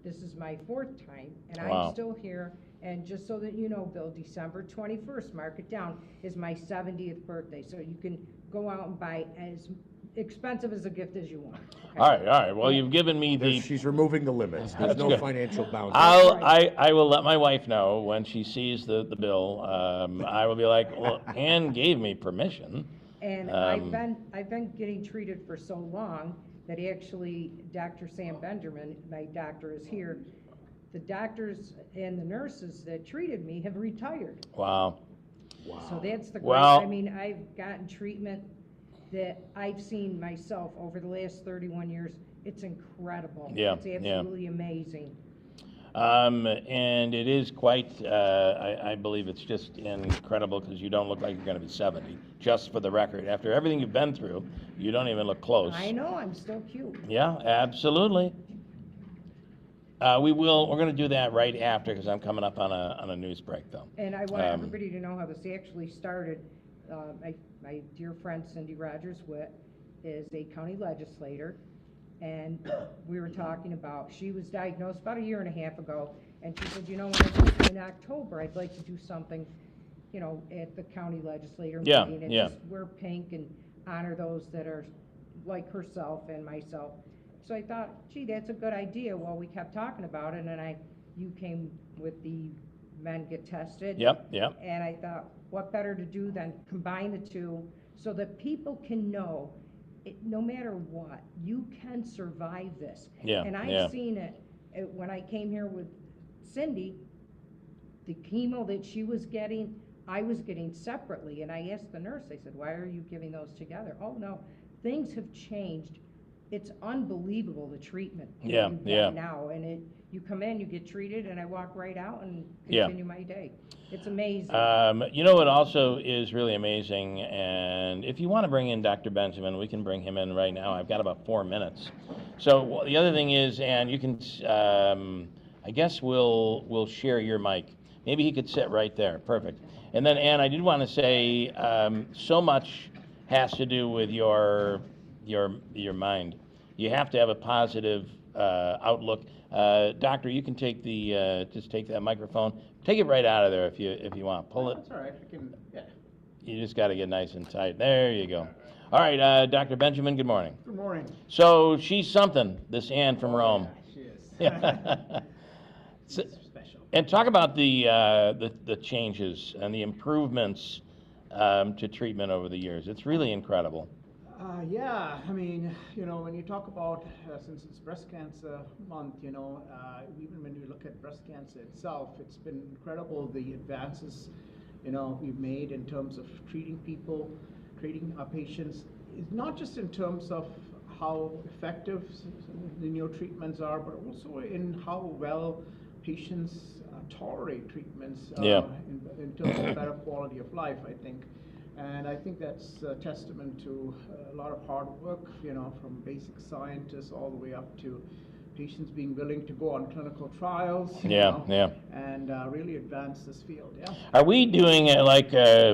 This is my 4th time, and I'm still here. And just so that you know, Bill, December 21st, mark it down, is my 70th birthday. So you can go out and buy as expensive as a gift as you want. Okay? All right. Well, you've given me the... She's removing the limits. There's no financial boundaries. I will let my wife know when she sees the bill. I will be like, well, Ann gave me permission. And I've been getting treated for so long that actually Dr. Sam Benjamin, my doctor, is here. The doctors and the nurses that treated me have retired. Wow. So that's the great, I mean, I've gotten treatment that I've seen myself over the last 31 years. It's incredible. Yeah, it's absolutely amazing. And it is quite, I believe it's just incredible because you don't look like you're going to be 70, just for the record. After everything you've been through, you don't even look close. I know, I'm still cute. Yeah, absolutely. We're going to do that right after because I'm coming up on a news break, though. And I want everybody to know how this actually started. My dear friend Cindy Rogers-Witt is a county legislator, and we were talking about, she was diagnosed about 1.5 years ago, and she said, you know, in October, I'd like to do something, you know, at the county legislator meeting, and just wear pink and honor those that are like herself and myself. So I thought, gee, that's a good idea. Well, we kept talking about it, and you came with the men get tested. Yep. And I thought, what better to do than combine the two so that people can know, no matter what, you can survive this. Yeah. And I've seen it when I came here with Cindy, the chemo that she was getting, I was getting separately. And I asked the nurse, I said, why are you giving those together? Oh, no, things have changed. It's unbelievable, the treatment you get now, and you come in, you get treated, and I walk right out and continue my day. It's amazing. You know what also is really amazing, and if you want to bring in Dr. Benjamin, we can bring him in right now. I've got about 4 minutes. So the other thing is, and you can, I guess we'll share your mic. Maybe he could sit right there. Perfect. And then, Ann, I did want to say, so much has to do with your mind. You have to have a positive outlook. Doctor, you can take just take that microphone. Take it right out of there if you want. Pull it. That's all right. I can. Yeah. You just got to get nice and tight. There you go. All right, Dr. Benjamin. Good morning. Good morning. So she's something. This Ann from Rome. Yeah, she is. Special. And talk about the changes and the improvements to treatment over the years. It's really incredible. Yeah, I mean, you know, when you talk about, since it's breast cancer month, you know, even when you look at breast cancer itself, it's been incredible, the advances, you know, we've made in terms of treating people, treating our patients, not just in terms of how effective the new treatments are, but also in how well patients tolerate treatments in terms of better quality of life, I think. And I think that's a testament to a lot of hard work, you know, from basic scientists all the way up to patients being willing to go on clinical trials, and really advance this field. Yeah. Are we doing it like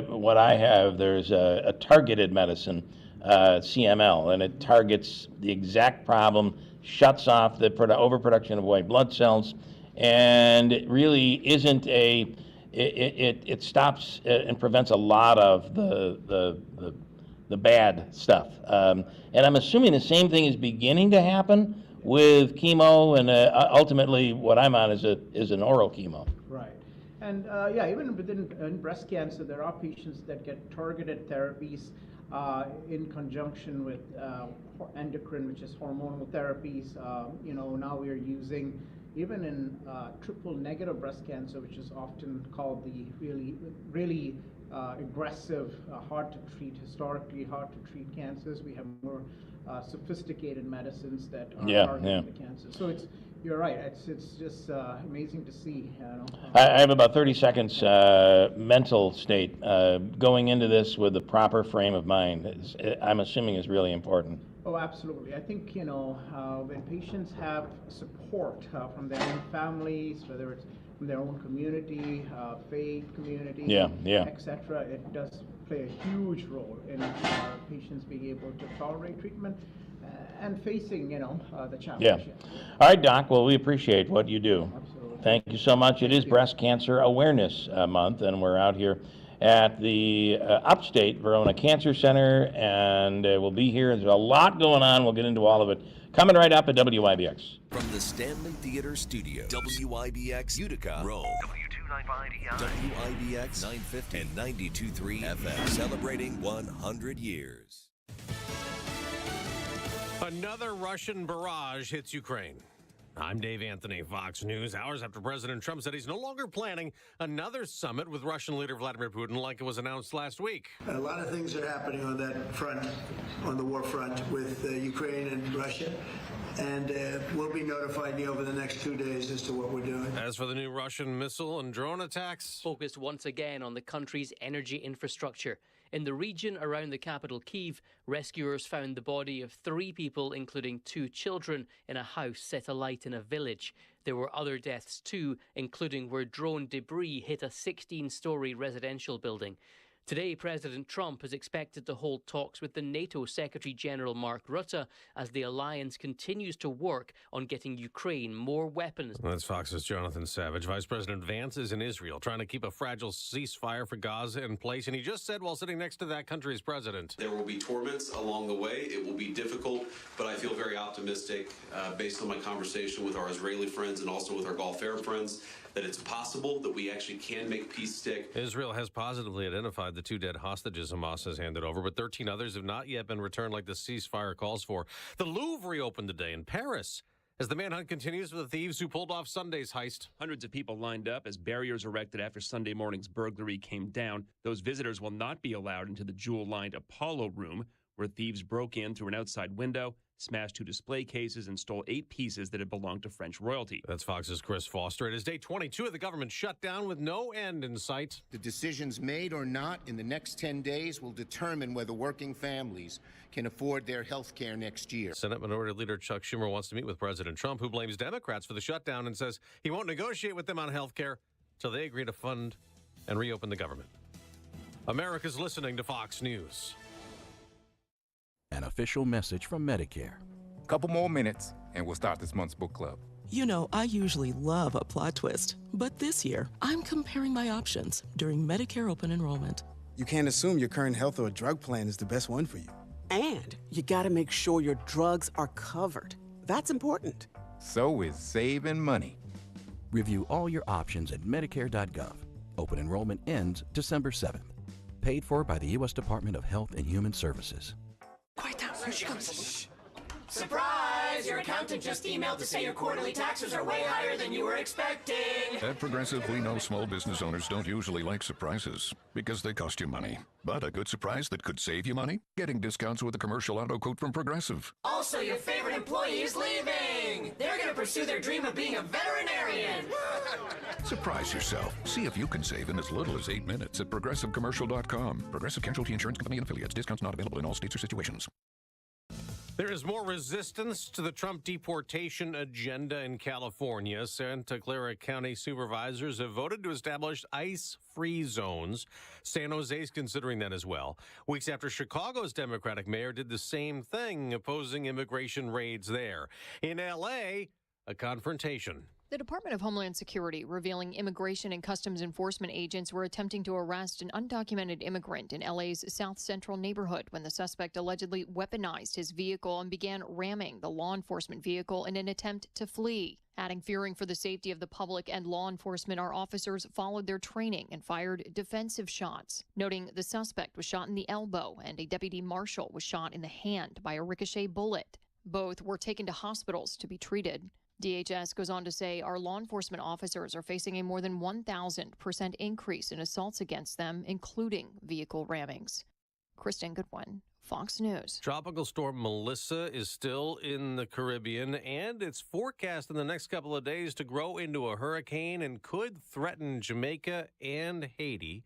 what I have? There's a targeted medicine, CML, and it targets the exact problem, shuts off the overproduction of white blood cells, and it really isn't it stops and prevents a lot of the bad stuff. And I'm assuming the same thing is beginning to happen with chemo, and ultimately what I'm on is an oral chemo. Right. And even in breast cancer, there are patients that get targeted therapies in conjunction with endocrine, which is hormonal therapies. Now we are using, even in triple negative breast cancer, which is often called the really aggressive, historically hard to treat cancers. We have more sophisticated medicines that are targeting the cancer. So you're right. It's just amazing to see. I have about 30 seconds mental state going into this with the proper frame of mind. I'm assuming is really important. Oh, absolutely. I think, when patients have support from their own families, whether it's from their own community, faith community, etc., it does play a huge role in patients being able to tolerate treatment and facing, the challenge. Yeah. All right, Doc. Well, we appreciate what you do. Absolutely. Thank you so much. It is Breast Cancer Awareness Month, and we're out here at the Upstate Verona Cancer Center, and we'll be here. There's a lot going on. We'll get into all of it coming right up at WIBX. From the Stanley Theater Studio, WIBX Utica, Rome, WIBX 950 and 92.3 FM, celebrating 100 years. Another Russian barrage hits Ukraine. I'm Dave Anthony, Fox News. Hours after President Trump said he's no longer planning another summit with Russian leader Vladimir Putin like it was announced last week. A lot of things are happening on that front, on the war front with Ukraine and Russia. And we'll be notifying you over the next 2 days as to what we're doing. As for the new Russian missile and drone attacks, focused once again on the country's energy infrastructure. In the region around the capital, Kyiv, rescuers found the body of 3 people, including 2 children, in a house set alight in a village. There were other deaths too, including where drone debris hit a 16-story residential building. Today, President Trump is expected to hold talks with the NATO Secretary-General Mark Rutte as the alliance continues to work on getting Ukraine more weapons. That's Fox's Jonathan Savage. Vice President Vance is in Israel trying to keep a fragile ceasefire for Gaza in place, and he just said while sitting next to that country's president, there will be torments along the way. It will be difficult, but I feel very optimistic based on my conversation with our Israeli friends and also with our Gulf Arab friends that it's possible that we actually can make peace stick. Israel has positively identified the 2 dead hostages Hamas has handed over, but 13 others have not yet been returned like the ceasefire calls for. The Louvre reopened today in Paris as the manhunt continues for the thieves who pulled off Sunday's heist. Hundreds of people lined up as barriers erected after Sunday morning's burglary came down. Those visitors will not be allowed into the jewel-lined Apollo room, where thieves broke in through an outside window, smashed 2 display cases, and stole 8 pieces that had belonged to French royalty. That's Fox's Chris Foster. It is day 22 of the government shutdown with no end in sight. The decisions made or not in the next 10 days will determine whether working families can afford their health care next year. Senate Minority Leader Chuck Schumer wants to meet with President Trump, who blames Democrats for the shutdown and says he won't negotiate with them on health care till they agree to fund and reopen the government. America's listening to Fox News. An official message from Medicare. Couple more minutes, and we'll start this month's book club. You know, I usually love a plot twist, but this year, I'm comparing my options during Medicare open enrollment. You can't assume your current health or drug plan is the best one for you. And you gotta make sure your drugs are covered. That's important. So is saving money. Review all your options at Medicare.gov. Open enrollment ends December 7th. Paid for by the U.S. Department of Health and Human Services. Quiet down, here she comes. Surprise! Your accountant just emailed to say your quarterly taxes are way higher than you were expecting. At Progressive, we know small business owners don't usually like surprises because they cost you money. But a good surprise that could save you money? Getting discounts with a commercial auto quote from Progressive. Also, your favorite employee is leaving. They're going to pursue their dream of being a veterinarian. Surprise yourself. See if you can save in as little as 8 minutes at ProgressiveCommercial.com. Progressive Casualty Insurance Company and Affiliates. Discounts not available in all states or situations. There is more resistance to the Trump deportation agenda in California. Santa Clara County supervisors have voted to establish ICE-free zones. San Jose is considering that as well. Weeks after Chicago's Democratic mayor did the same thing, opposing immigration raids there. In L.A., a confrontation The Department of Homeland Security revealing Immigration and Customs Enforcement agents were attempting to arrest an undocumented immigrant in LA's South Central neighborhood when the suspect allegedly weaponized his vehicle and began ramming the law enforcement vehicle in an attempt to flee. Adding fearing for the safety of the public and law enforcement, our officers followed their training and fired defensive shots, noting the suspect was shot in the elbow and a deputy marshal was shot in the hand by a ricochet bullet. Both were taken to hospitals to be treated. DHS goes on to say our law enforcement officers are facing a more than 1,000% increase in assaults against them, including vehicle rammings. Kristen Goodwin, Fox News. Tropical storm Melissa is still in the Caribbean, and it's forecast in the next couple of days to grow into a hurricane and could threaten Jamaica and Haiti.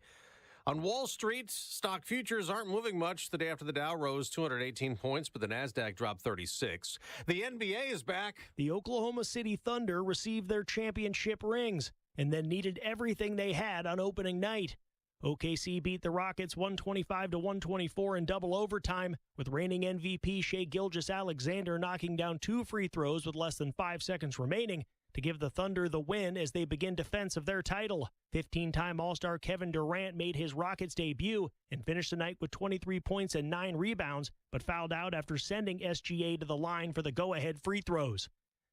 On Wall Street, stock futures aren't moving much. The day after the Dow rose 218 points, but the Nasdaq dropped 36. The NBA is back. The Oklahoma City Thunder received their championship rings and then needed everything they had on opening night. OKC beat the Rockets 125-124 in double overtime, with reigning MVP Shai Gilgeous-Alexander knocking down 2 free throws with less than 5 seconds remaining to give the Thunder the win as they begin defense of their title. 15-time All-Star Kevin Durant made his Rockets debut and finished the night with 23 points and 9 rebounds, but fouled out after sending SGA to the line for the go-ahead free throws.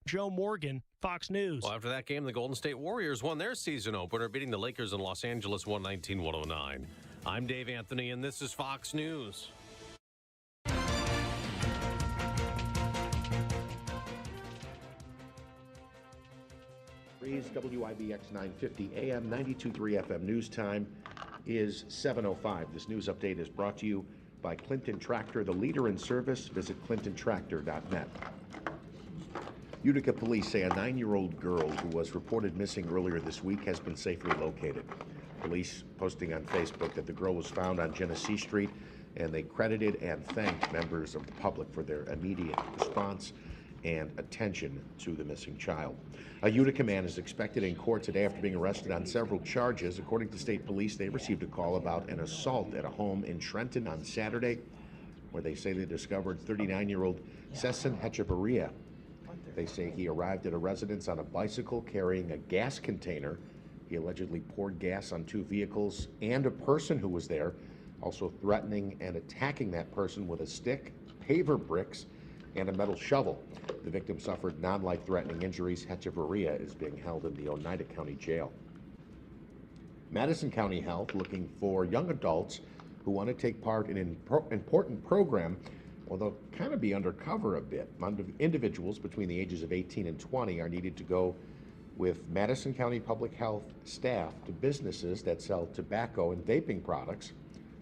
Joe Morgan, Fox News. Well, after that game, the Golden State Warriors won their season opener, beating the Lakers in Los Angeles 119-109. I'm Dave Anthony, and this is Fox News. WIBX 950 AM 92.3 FM news time is 7:05. This news update is brought to you by Clinton Tractor, the leader in service. Visit clintontractor.net. Utica police say a 9-year-old girl who was reported missing earlier this week has been safely located. Police posting on Facebook that the girl was found on Genesee Street, and they credited and thanked members of the public for their immediate response and attention to the missing child. A Utica man is expected in court today after being arrested on several charges. According to state police, they received a call about an assault at a home in Trenton on Saturday, where they say they discovered 39-year-old Sesson Hechavarria. They say he arrived at a residence on a bicycle carrying a gas container. He allegedly poured gas on 2 vehicles and a person who was there, also threatening and attacking that person with a stick, paver bricks, and a metal shovel. The victim suffered non-life-threatening injuries. Hechavarria is being held in the Oneida County Jail. Madison County Health looking for young adults who want to take part in an important program, although kind of be undercover a bit. Individuals between the ages of 18 and 20 are needed to go with Madison County Public Health staff to businesses that sell tobacco and vaping products.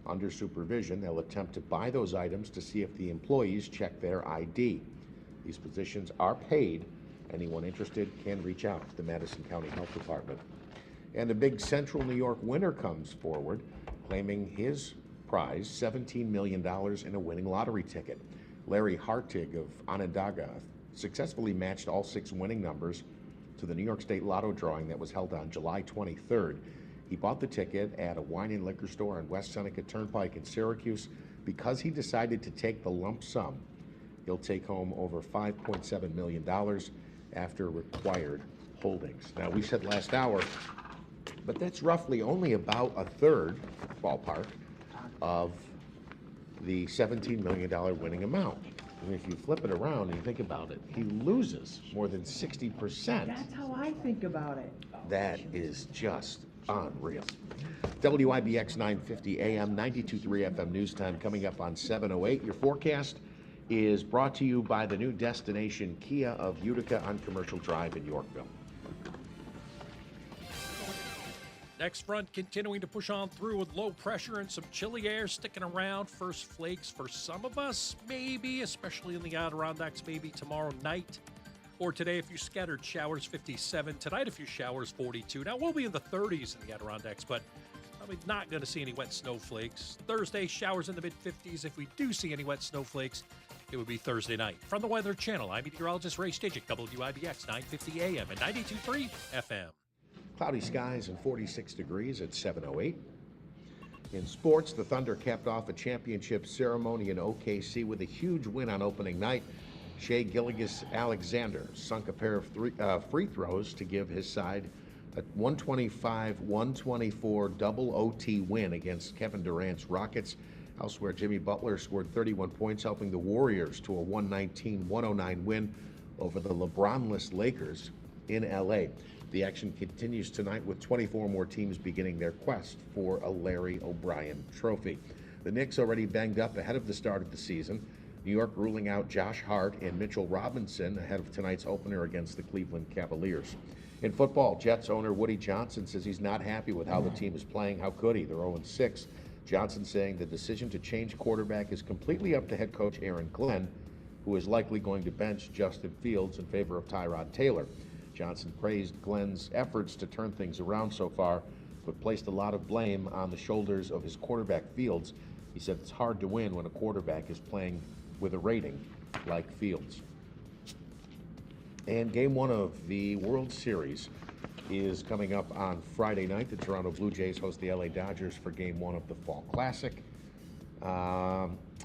Under supervision, they'll attempt to buy those items to see if the employees check their ID. These positions are paid. Anyone interested can reach out to the Madison County Health Department. And a big Central New York winner comes forward, claiming his prize, $17 million in a winning lottery ticket. Larry Hartig of Onondaga successfully matched all 6 winning numbers to the New York State Lotto drawing that was held on July 23rd. He bought the ticket at a wine and liquor store on West Seneca Turnpike in Syracuse. Because he decided to take the lump sum, he'll take home over $5.7 million after required holdings. Now, we said last hour, but that's roughly only about a third, ballpark, of the $17 million winning amount. And if you flip it around and you think about it, he loses more than 60%. That's how I think about it. That is just unreal. WIBX 950 AM, 92.3 FM news time coming up on 7:08. Your forecast is brought to you by the new destination Kia of Utica on Commercial Drive in Yorkville. Next front continuing to push on through with low pressure and some chilly air sticking around. First flakes for some of us, maybe, especially in the Adirondacks, maybe tomorrow night. Or today, a few scattered showers, 57. Tonight, a few showers, 42. Now, we'll be in the 30s in the Adirondacks, but probably not going to see any wet snowflakes. Thursday, showers in the mid-50s. If we do see any wet snowflakes, it would be Thursday night. From the Weather Channel, I'm meteorologist Ray Stijik, WIBX 950 AM and 92.3 FM. Cloudy skies and 46 degrees at 7:08. In sports, the Thunder capped off a championship ceremony in OKC with a huge win on opening night. Shea Gilgeous-Alexander sunk a pair of free throws to give his side a 125-124 double OT win against Kevin Durant's Rockets. Elsewhere, Jimmy Butler scored 31 points, helping the Warriors to a 119-109 win over the LeBron-less Lakers in LA. The action continues tonight with 24 more teams beginning their quest for a Larry O'Brien trophy. The Knicks already banged up ahead of the start of the season. New York ruling out Josh Hart and Mitchell Robinson ahead of tonight's opener against the Cleveland Cavaliers. In football, Jets owner Woody Johnson says he's not happy with how the team is playing. How could he? They're 0-6. Johnson saying the decision to change quarterback is completely up to head coach Aaron Glenn, who is likely going to bench Justin Fields in favor of Tyrod Taylor. Johnson praised Glenn's efforts to turn things around so far, but placed a lot of blame on the shoulders of his quarterback Fields. He said it's hard to win when a quarterback is playing with a rating like Fields. And game one of the World Series is coming up on Friday night. The Toronto Blue Jays host the LA Dodgers for game one of the Fall Classic.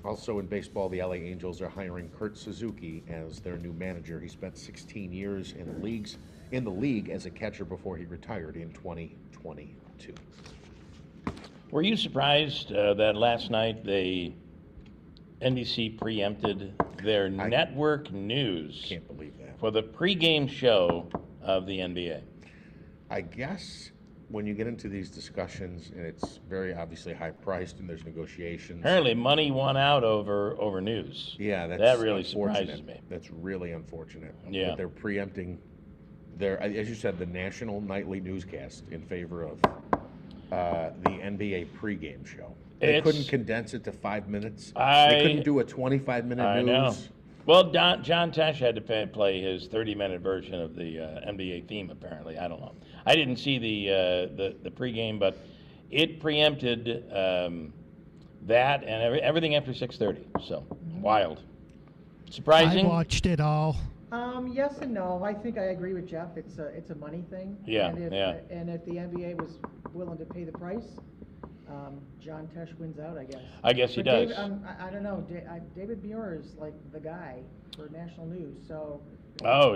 Also in baseball, the LA Angels are hiring Kurt Suzuki as their new manager. He spent 16 years in the league as a catcher before he retired in 2022. Were you surprised that last night NBC preempted their network news? Can't believe that. For the pregame show of the NBA. I guess when you get into these discussions, and it's very obviously high-priced, and there's negotiations. Apparently, money won out over news. Yeah, that really surprises me. That's really unfortunate. Yeah, that they're preempting their, as you said, the national nightly newscast in favor of the NBA pregame show. They couldn't condense it to 5 minutes. They couldn't do a 25-minute news. I know. Well, John Tesh had to play his 30-minute version of the NBA theme, apparently. I don't know. I didn't see the pregame, but it preempted that and everything after 6:30. So, wild. Surprising? I watched it all. Yes and no. I think I agree with Jeff. It's a money thing. Yeah, and if the NBA was willing to pay the price, John Tesh wins out, I guess. I guess he does. I don't know. David Muir is like the guy for national news. So. Oh,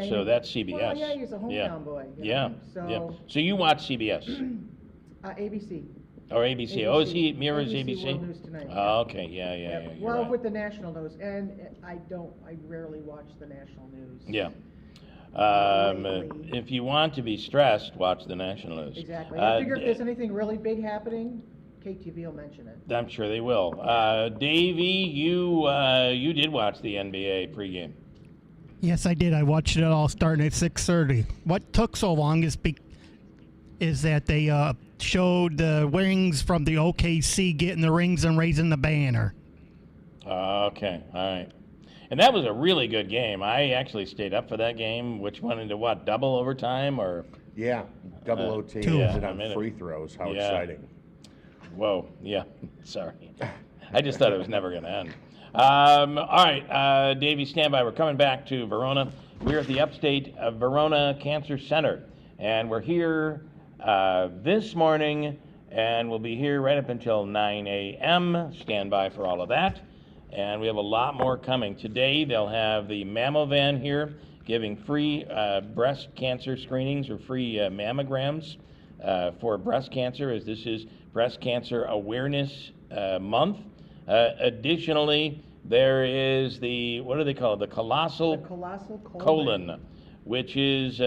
so that's CBS. Well, yeah, he's a hometown boy. So you watch CBS? ABC. Or ABC. Oh, is he Muir's ABC? ABC? World News Tonight. Oh, okay. Yeah. Well, right. with the national news, and I rarely watch the national news. Yeah. If you want to be stressed, watch the national news. Exactly. I figure if there's anything really big happening, KTV will mention it. I'm sure they will. Davey, you did watch the NBA pregame. Yes, I did. I watched it all starting at 6:30. What took so long is that they showed the rings from the OKC getting the rings and raising the banner. Okay, all right. And that was a really good game. I actually stayed up for that game, which went into what, double overtime or? Yeah, double OT. Yeah, on free throws. How exciting. Whoa, yeah, sorry. I just thought it was never going to end. All right, Davey, stand by. We're coming back to Verona. We're at the Upstate Verona Cancer Center, and we're here this morning, and we'll be here right up until 9 a.m. Stand by for all of that. And we have a lot more coming. Today, they'll have the Mammo Van here giving free breast cancer screenings or free mammograms for breast cancer, as this is Breast Cancer Awareness Month. Additionally, there is what do they call it? The colossal colon, which is,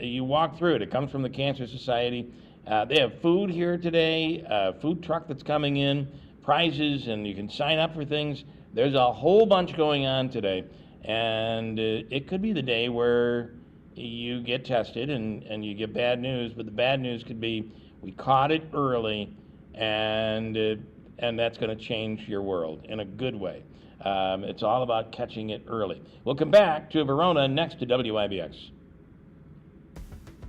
you walk through it. It comes from the Cancer Society. They have food here today, food truck that's coming in, prizes, and you can sign up for things. There's a whole bunch going on today, and it could be the day where you get tested and you get bad news, but the bad news could be we caught it early, and that's going to change your world in a good way. It's all about catching it early. We'll come back to Verona next to WIBX.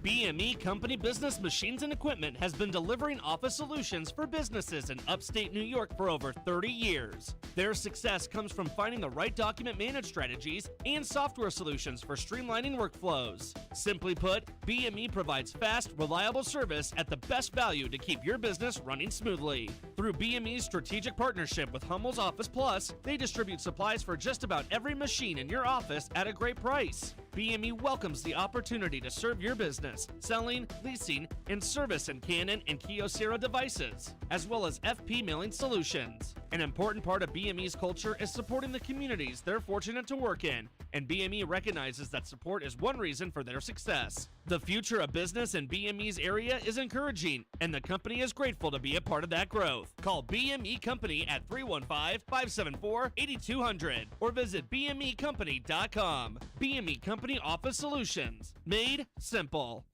BME Company Business Machines and Equipment has been delivering office solutions for businesses in upstate New York for over 30 years. Their success comes from finding the right document management strategies and software solutions for streamlining workflows. Simply put, BME provides fast, reliable service at the best value to keep your business running smoothly. Through BME's strategic partnership with Hummel's Office Plus, they distribute supplies for just about every machine in your office at a great price. BME welcomes the opportunity to serve your business, selling, leasing, and service in Canon and Kyocera devices, as well as FP mailing solutions. An important part of BME's culture is supporting the communities they're fortunate to work in, and BME recognizes that support is one reason for their success. The future of business in BME's area is encouraging, and the company is grateful to be a part of that growth. Call BME Company at 315-574-8200 or visit BMEcompany.com. BME Company Office Solutions. Made simple.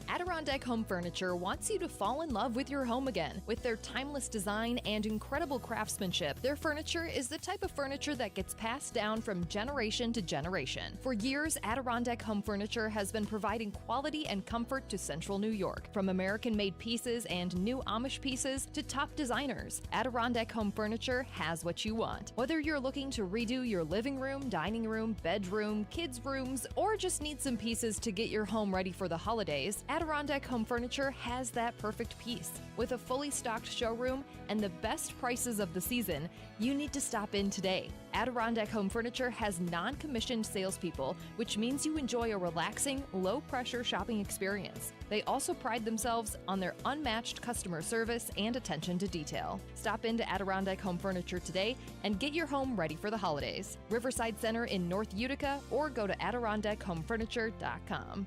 Adirondack Home Furniture wants you to fall in love with your home again. With their timeless design and incredible craftsmanship, their furniture is the type of furniture that gets passed down from generation to generation. For years, Adirondack Home Furniture has been providing quality and comfort to Central New York. From American-made pieces and new Amish pieces to top designers, Adirondack Home Furniture has what you want. Whether you're looking to redo your living room, dining room, bedroom, kids' rooms, or just need some pieces to get your home ready for the holidays, Adirondack Home Furniture has that perfect piece. With a fully stocked showroom and the best prices of the season, you need to stop in today. Adirondack Home Furniture has non-commissioned salespeople, which means you enjoy a relaxing, low-pressure shopping experience. They also pride themselves on their unmatched customer service and attention to detail. Stop into Adirondack Home Furniture today and get your home ready for the holidays. Riverside Center in North Utica, or go to AdirondackHomeFurniture.com.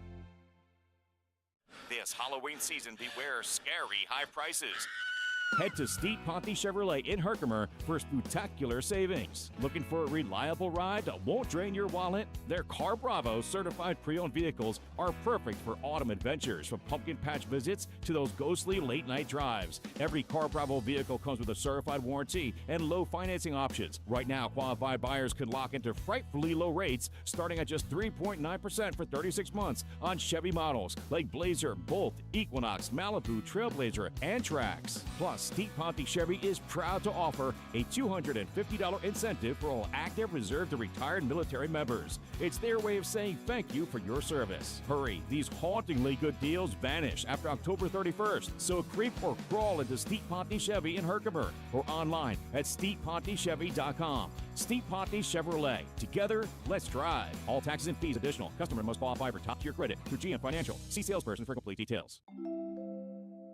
This Halloween season, beware scary high prices. Head to Steve Ponte Chevrolet in Herkimer for spectacular savings. Looking for a reliable ride that won't drain your wallet? Their Car Bravo certified pre-owned vehicles are perfect for autumn adventures, from pumpkin patch visits to those ghostly late-night drives. Every Car Bravo vehicle comes with a certified warranty and low financing options. Right now, qualified buyers can lock into frightfully low rates starting at just 3.9% for 36 months on Chevy models like Blazer, Bolt, Equinox, Malibu, Trailblazer, and Trax. Plus, Steve Ponte Chevy is proud to offer a $250 incentive for all active, reserve, and retired military members. It's their way of saying thank you for your service. Hurry, these hauntingly good deals vanish after October 31st, so creep or crawl into Steve Ponte Chevy in Herkimer or online at StevePonteChevy.com. Steve Ponte Chevrolet. Together, let's drive. All taxes and fees additional. Customer must qualify for top-tier credit through GM Financial. See salesperson for complete details.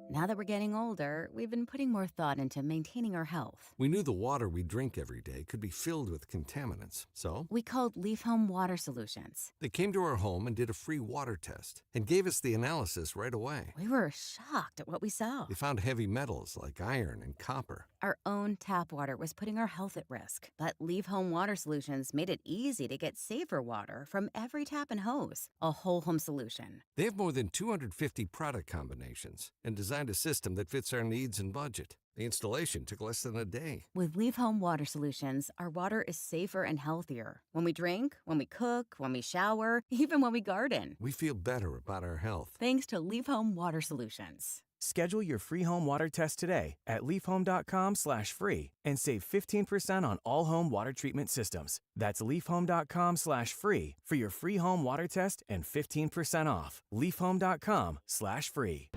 Now that we're getting older, we've been putting more thought into maintaining our health. We knew the water we drink every day could be filled with contaminants, so We called Leaf Home Water Solutions. they came to our home and did a free water test and gave us the analysis right away. We were shocked at what we saw. They found heavy metals like iron and copper. Our own tap water was putting our health at risk, but Leaf Home Water Solutions made it easy to get safer water from every tap and hose. A whole home solution. They have more than 250 product combinations and designed a system that fits our needs and budget. The installation took less than a day. With Leaf Home Water Solutions, our water is safer and healthier. When we drink, when we cook, when we shower, even when we garden. We feel better about our health. Thanks to Leaf Home Water Solutions. Schedule your free home water test today at leafhome.com/free and save 15% on all home water treatment systems. That's leafhome.com/free for your free home water test and 15% off. leafhome.com/free.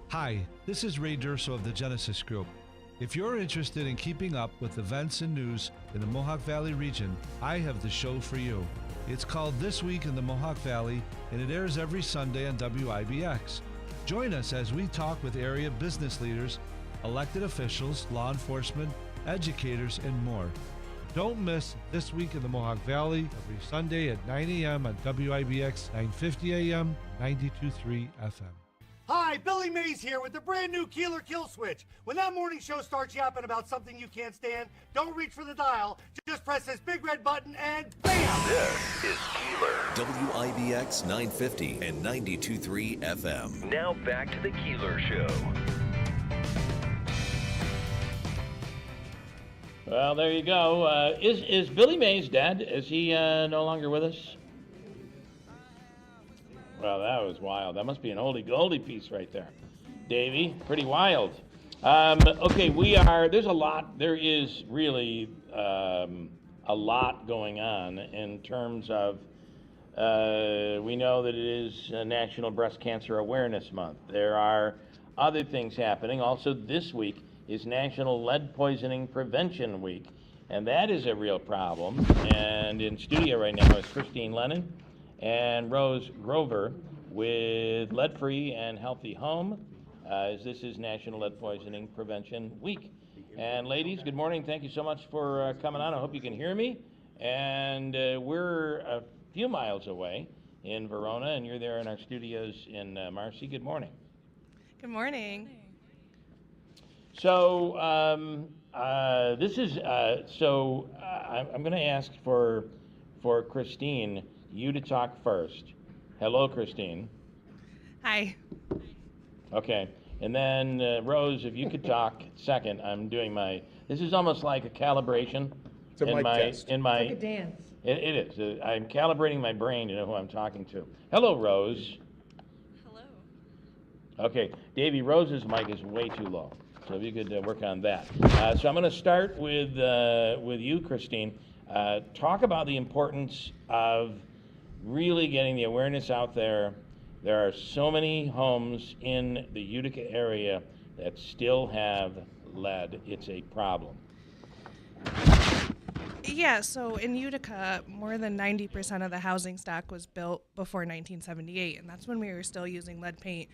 Hi, this is Ray Durso of the Genesis Group. If you're interested in keeping up with events and news in the Mohawk Valley region, I have the show for you. It's called This Week in the Mohawk Valley, and it airs every Sunday on WIBX. Join us as we talk with area business leaders, elected officials, law enforcement, educators, and more. Don't miss This Week in the Mohawk Valley every Sunday at 9 a.m. on WIBX 950 a.m. 92.3 FM. Hi, Billy Mays here with the brand new Keeler Kill Switch. When that morning show starts yapping about something you can't stand, don't reach for the dial. Just press this big red button and BAM! This is Keeler. WIBX 950 and 92.3 FM. Now back to the Keeler Show. Well, there you go. Is Billy Mays dead? Is he no longer with us? Well, that was wild. That must be an oldie goldie piece right there. Davey, pretty wild. Okay, there is really a lot going on in terms of, we know that it is National Breast Cancer Awareness Month. There are other things happening. Also, this week is National Lead Poisoning Prevention Week, and that is a real problem. And in studio right now is Christine Lennon and Rose Grover with Lead Free and Healthy Home, as this is National Lead Poisoning Prevention Week. And ladies, good morning. Thank you so much for coming on. I hope you can hear me. And we're a few miles away in Verona, and you're there in our studios in Marcy. Good morning. Good morning. So I'm going to ask for Christine, you to talk first. Hello, Christine. Hi. Okay, and then Rose, if you could talk second. I'm doing this is almost like a calibration. It's a mic test. It's like a dance. It is. I'm calibrating my brain to know who I'm talking to. Hello, Rose. Hello. Okay, Davey, Rose's mic is way too low, so if you could work on that. So I'm going to start with you, Christine. Talk about the importance of really getting the awareness out there. There are so many homes in the Utica area that still have lead. It's a problem. Yeah, so in Utica, more than 90% of the housing stock was built before 1978, and that's when we were still using lead paint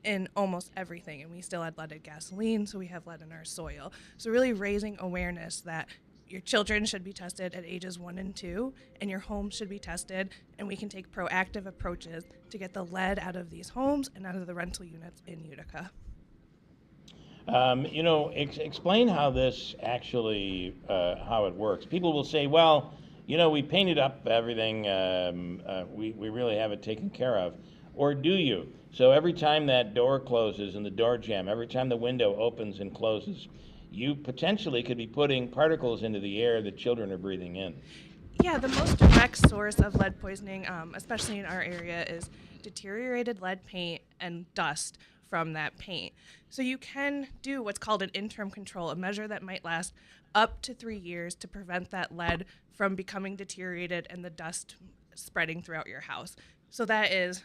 in almost everything, and we still had leaded gasoline, so we have lead in our soil. So really raising awareness that your children should be tested at ages 1 and 2, and your home should be tested, and we can take proactive approaches to get the lead out of these homes and out of the rental units in Utica. Explain how this actually, how it works. People will say, well, we painted up everything, we really have it taken care of. Or do you? So every time that door closes and the door jamb, every time the window opens and closes, you potentially could be putting particles into the air that children are breathing in. Yeah, the most direct source of lead poisoning, especially in our area, is deteriorated lead paint and dust from that paint. So you can do what's called an interim control, a measure that might last up to 3 years to prevent that lead from becoming deteriorated and the dust spreading throughout your house. So that is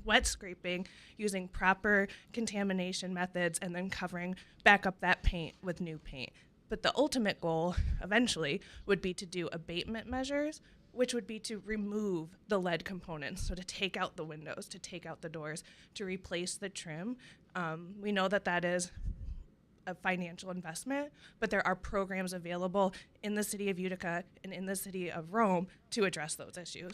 wet scraping, using proper contamination methods, and then covering back up that paint with new paint. But the ultimate goal, eventually, would be to do abatement measures, which would be to remove the lead components, so to take out the windows, to take out the doors, to replace the trim. We know that that is a financial investment, but there are programs available in the city of Utica and in the city of Rome to address those issues.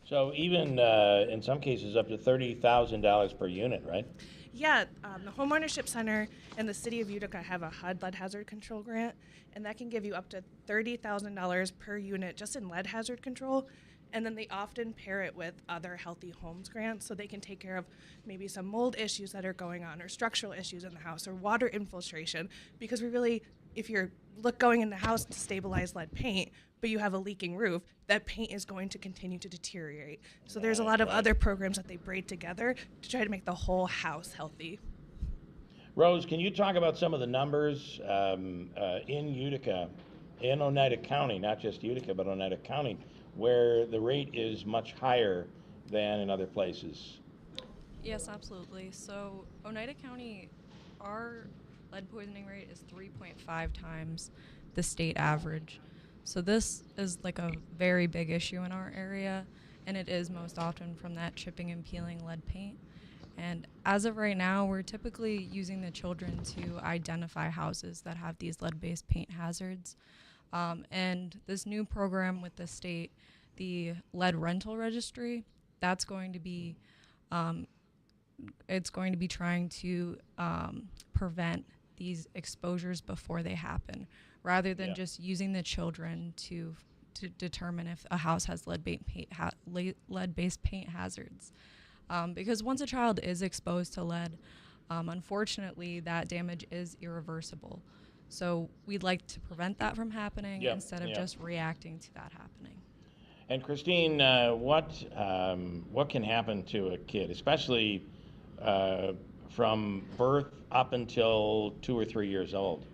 So even in some cases up to $30,000 per unit, right? Yeah, the Homeownership Center and the City of Utica have a HUD lead hazard control grant, and that can give you up to $30,000 per unit just in lead hazard control. And then they often pair it with other healthy homes grants, so they can take care of maybe some mold issues that are going on, or structural issues in the house, or water infiltration. Because we really, if you're going in the house to stabilize lead paint, but you have a leaking roof, that paint is going to continue to deteriorate. So there's a lot of other programs that they braid together to try to make the whole house healthy. Rose, can you talk about some of the numbers in Utica, in Oneida County, not just Utica, but Oneida County, where the rate is much higher than in other places? Yes, absolutely. So Oneida County, our lead poisoning rate is 3.5 times the state average. So this is like a very big issue in our area, and it is most often from that chipping and peeling lead paint. And as of right now, we're typically using the children to identify houses that have these lead-based paint hazards. And this new program with the state, the lead rental registry, that's going to be, it's going to be trying to prevent these exposures before they happen, rather than just using the children to determine if a house has lead-based paint hazards. Because once a child is exposed to lead, unfortunately, that damage is irreversible. So we'd like to prevent that from happening instead of just reacting to that happening. And Christine, what can happen to a kid, especially from birth up until 2 or 3 years old?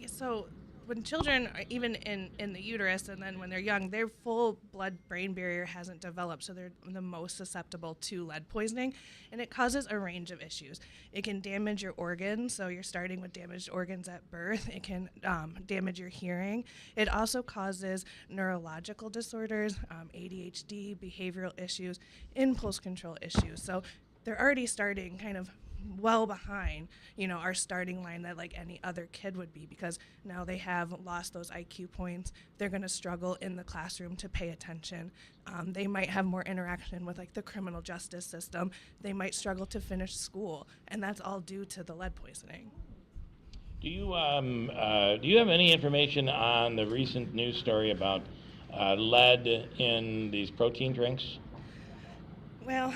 So when children are even in the uterus and then when they're young, their full blood-brain barrier hasn't developed, so they're the most susceptible to lead poisoning, and it causes a range of issues. It can damage your organs, so you're starting with damaged organs at birth. It can damage your hearing. It also causes neurological disorders, ADHD, behavioral issues, impulse control issues. So they're already starting kind of well behind, our starting line that like any other kid would be, because now they have lost those IQ points. They're going to struggle in the classroom to pay attention. They might have more interaction with like the criminal justice system. They might struggle to finish school, and that's all due to the lead poisoning. Do you have any information on the recent news story about lead in these protein drinks? Well,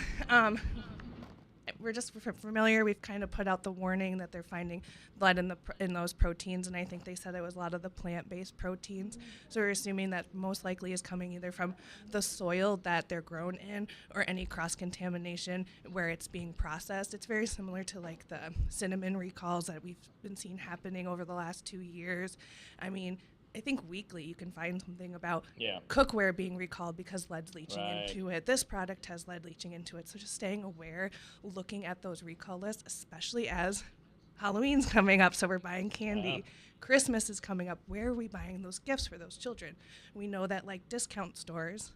we're just familiar. We've kind of put out the warning that they're finding lead in those proteins, and I think they said it was a lot of the plant-based proteins. So we're assuming that most likely is coming either from the soil that they're grown in or any cross-contamination where it's being processed. It's very similar to like the cinnamon recalls that we've been seeing happening over the last 2 years. I mean, I think weekly you can find something about cookware being recalled because lead's leaching into it. This product has lead leaching into it. So just staying aware, looking at those recall lists, especially as Halloween's coming up, so we're buying candy. Christmas is coming up. Where are we buying those gifts for those children? We know that like discount stores,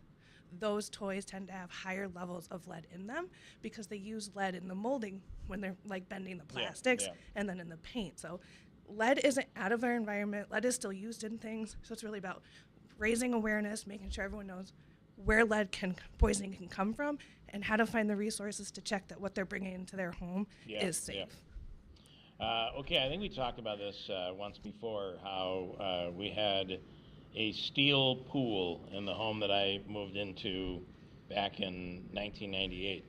those toys tend to have higher levels of lead in them because they use lead in the molding when they're like bending the plastics and then in the paint. So lead isn't out of our environment. Lead is still used in things. So it's really about raising awareness, making sure everyone knows where poisoning can come from and how to find the resources to check that what they're bringing into their home is safe. Okay, I think we talked about this once before, how we had a steel pool in the home that I moved into back in 1998.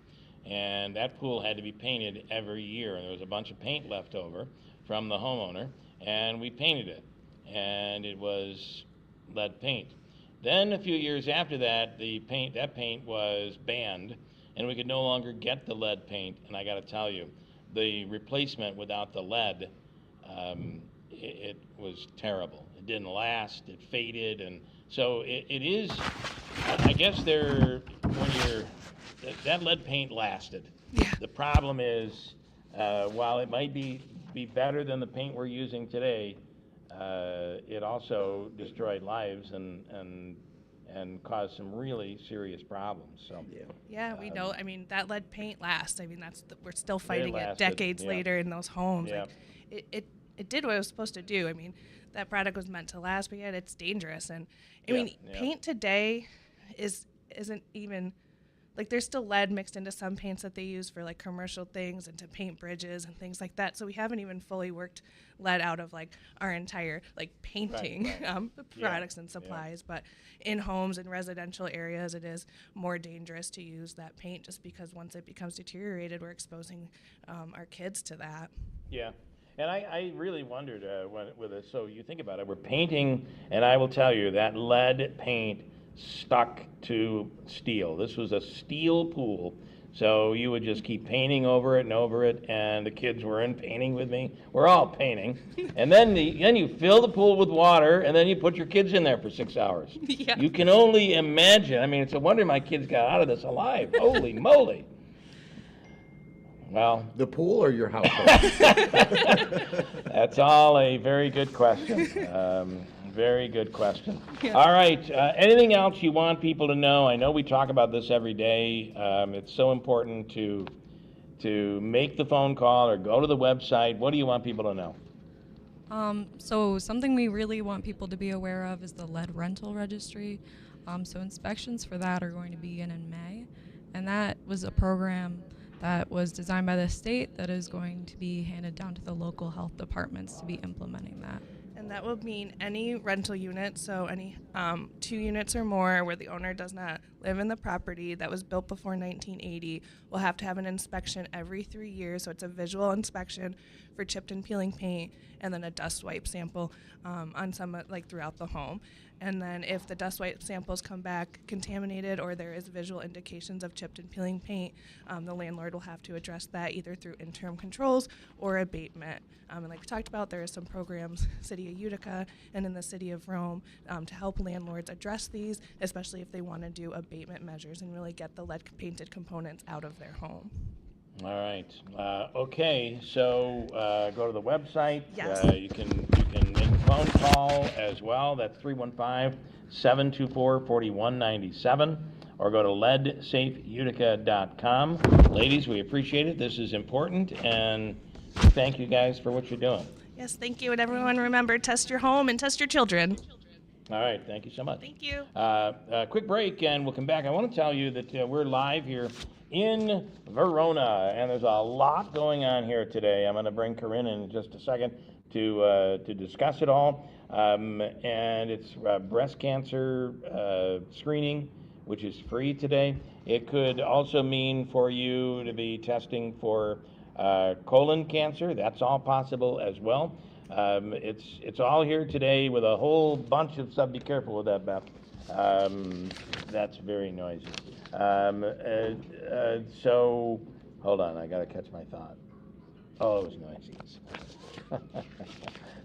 And that pool had to be painted every year, and there was a bunch of paint left over from the homeowner, and we painted it, and it was lead paint. Then a few years after that, that paint was banned, and we could no longer get the lead paint. And I got to tell you, the replacement without the lead, it was terrible. It didn't last. It faded, and so it is. I guess that lead paint lasted. The problem is, while it might be better than the paint we're using today, it also destroyed lives and caused some really serious problems. So we know. I mean, that lead paint lasts. I mean, we're still fighting it decades later in those homes. Like, it did what it was supposed to do. I mean, that product was meant to last, but yet it's dangerous. And I mean, paint today isn't even. Like, there's still lead mixed into some paints that they use for like commercial things and to paint bridges and things like that. So we haven't even fully worked lead out of like our entire like painting products and supplies. But in homes and residential areas, it is more dangerous to use that paint just because once it becomes deteriorated, we're exposing our kids to that. Yeah. And I really wondered with it. So you think about it, we're painting, and I will tell you that lead paint stuck to steel. This was a steel pool, so you would just keep painting over it, and the kids were in painting with me. We're all painting, and then you fill the pool with water, and then you put your kids in there for 6 hours. You can only imagine. I mean, it's a wonder my kids got out of this alive. Holy moly! Well, the pool or your household? That's all a very good question. Very good question. All right. Anything else you want people to know? I know we talk about this every day. It's so important to make the phone call or go to the website. What do you want people to know? So something we really want people to be aware of is the lead rental registry. So inspections for that are going to begin in May, and that was a program that was designed by the state that is going to be handed down to the local health departments to be implementing that. And that will mean any rental unit, so any 2 units or more where the owner does not live in the property that was built before 1980 will have to have an inspection every 3 years. So it's a visual inspection for chipped and peeling paint, and then a dust wipe sample on some throughout the home. And then if the dust wipe samples come back contaminated or there is visual indications of chipped and peeling paint, the landlord will have to address that either through interim controls or abatement. And like we talked about, there are some programs, City of Utica and in the City of Rome, to help landlords address these, especially if they want to do abatement measures and really get the lead painted components out of their home. All right. Okay. So go to the website. Yes. You can make a phone call as well. That's 315-724-4197, or go to leadsafeutica.com. Ladies, we appreciate it. This is important, and thank you guys for what you're doing. Yes, thank you. And everyone, remember, test your home and test your children. All right. Thank you so much. Thank you. Quick break, and we'll come back. I want to tell you that we're live here in Verona, and there's a lot going on here today. I'm going to bring Corinne in just a second to discuss it all. And it's breast cancer screening, which is free today. It could also mean for you to be testing for colon cancer. That's all possible as well. It's all here today with a whole bunch of stuff. Be careful with that, Beth. That's very noisy. So, hold on, I gotta catch my thought. Oh, it was noisy.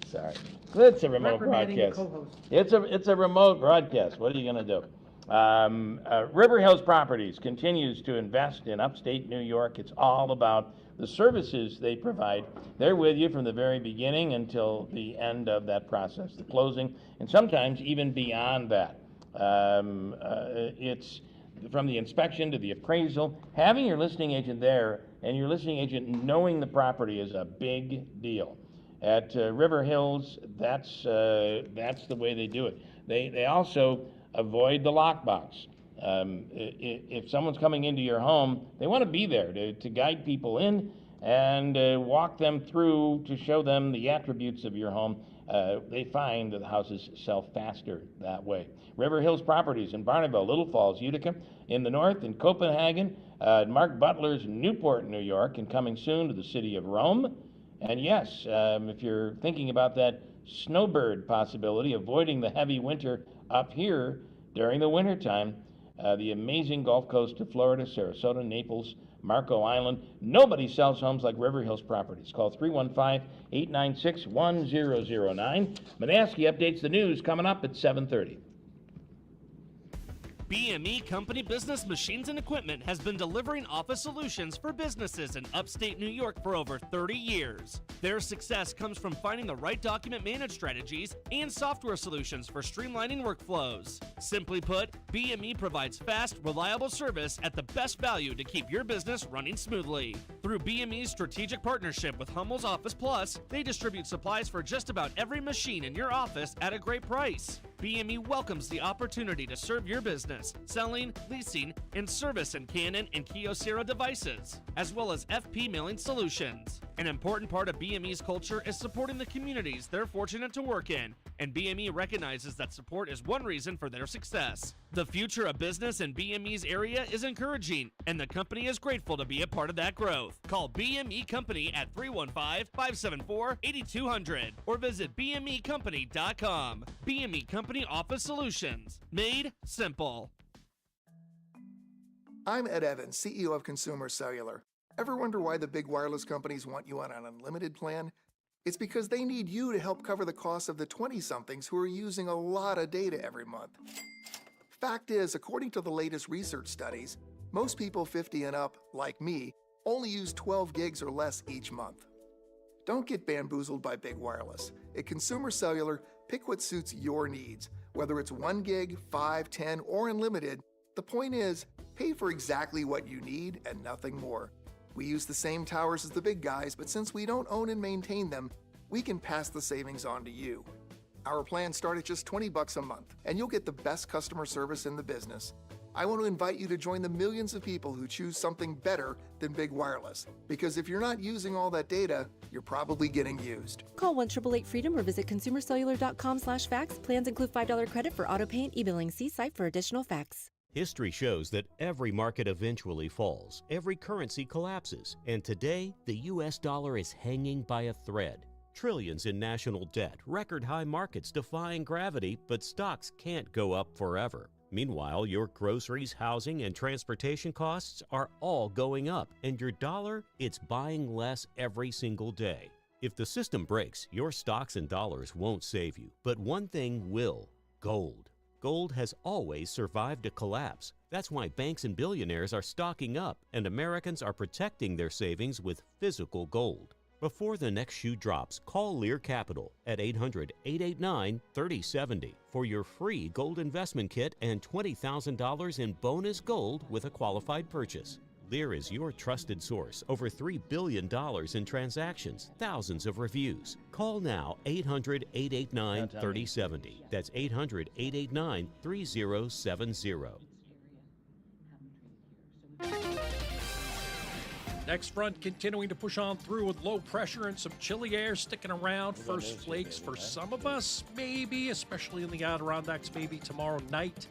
Sorry. It's a remote broadcast. It's a remote broadcast. What are you gonna do? River Hills Properties continues to invest in upstate New York. It's all about the services they provide. They're with you from the very beginning until the end of that process, the closing, and sometimes even beyond that. It's from the inspection to the appraisal. Having your listing agent there and your listing agent knowing the property is a big deal. At River Hills, that's the way they do it. They also avoid the lockbox. If someone's coming into your home, they want to be there to guide people in and walk them through to show them the attributes of your home. They find that the houses sell faster that way. River Hills Properties in Barneville, Little Falls, Utica, in the north, in Copenhagen, Mark Butler's Newport, New York, and coming soon to the City of Rome. And yes, if you're thinking about that snowbird possibility, avoiding the heavy winter up here during the wintertime, the amazing Gulf Coast of Florida, Sarasota, Naples, Marco Island. Nobody sells homes like River Hills Properties. Call 315-896-1009. Manaski updates the news coming up at 7:30. BME Company Business Machines and Equipment has been delivering office solutions for businesses in upstate New York for over 30 years. Their success comes from finding the right document management strategies and software solutions for streamlining workflows. Simply put, BME provides fast, reliable service at the best value to keep your business running smoothly. Through BME's strategic partnership with Hummel's Office Plus, they distribute supplies for just about every machine in your office at a great price. BME welcomes the opportunity to serve your business, selling, leasing, and service in Canon and Kyocera devices, as well as FP mailing solutions. An important part of BME's culture is supporting the communities they're fortunate to work in, and BME recognizes that support is one reason for their success. The future of business in BME's area is encouraging, and the company is grateful to be a part of that growth. Call BME Company at 315-574-8200 or visit BMEcompany.com. BME Company Office Solutions. Made simple. I'm Ed Evans, CEO of Consumer Cellular. Ever wonder why the big wireless companies want you on an unlimited plan? It's because they need you to help cover the cost of the 20-somethings who are using a lot of data every month. Fact is, according to the latest research studies, most people 50 and up, like me, only use 12 gigs or less each month. Don't get bamboozled by big wireless. At Consumer Cellular, pick what suits your needs. Whether it's 1 gig, 5, 10, or unlimited, the point is, pay for exactly what you need and nothing more. We use the same towers as the big guys, but since we don't own and maintain them, we can pass the savings on to you. Our plans start at just $20 a month, and you'll get the best customer service in the business. I want to invite you to join the millions of people who choose something better than big wireless. Because if you're not using all that data, you're probably getting used. Call 1-888-FREEDOM or visit consumercellular.com/facts. Plans include $5 credit for auto pay and e-billing. See site for additional facts. History shows that every market eventually falls, every currency collapses, and today the US dollar is hanging by a thread. Trillions in national debt, record high markets defying gravity, but stocks can't go up forever. Meanwhile, your groceries, housing, and transportation costs are all going up, and your dollar, it's buying less every single day. If the system breaks, your stocks and dollars won't save you, but one thing will: gold. Gold has always survived a collapse. That's why banks and billionaires are stocking up, and Americans are protecting their savings with physical gold. Before the next shoe drops, call Lear Capital at 800-889-3070 for your free gold investment kit and $20,000 in bonus gold with a qualified purchase. Lear is your trusted source. Over $3 billion in transactions, thousands of reviews. Call now, 800-889-3070. That's 800-889-3070. Next front continuing to push on through with low pressure and some chilly air sticking around. First flakes for some of us, maybe, especially in the Adirondacks, maybe tomorrow night.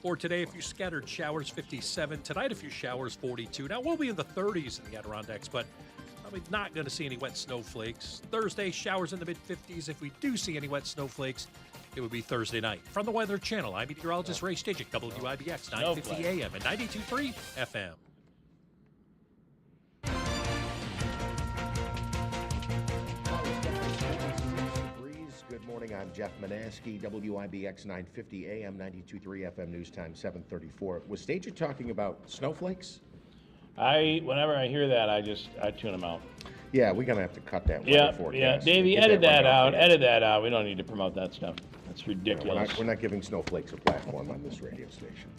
Or today, a few scattered showers, 57. Tonight, a few showers, 42. Now, we'll be in the 30s in the Adirondacks, but probably not going to see any wet snowflakes. Thursday, showers in the mid-50s. If we do see any wet snowflakes, it would be Thursday night. From the Weather Channel, I'm meteorologist Ray Stajic, WIBX 950 AM and 92.3 FM. Good morning, I'm Jeff Manaski, WIBX 950 AM, 92.3 FM, news time 7:34. Was Stajic talking about snowflakes? Whenever I hear that, I tune them out. Yeah, we're going to have to cut that Yeah, weather forecast. Davey, edit that out. Edit that out. We don't need to promote that stuff. That's ridiculous. We're not giving snowflakes a platform on this radio station.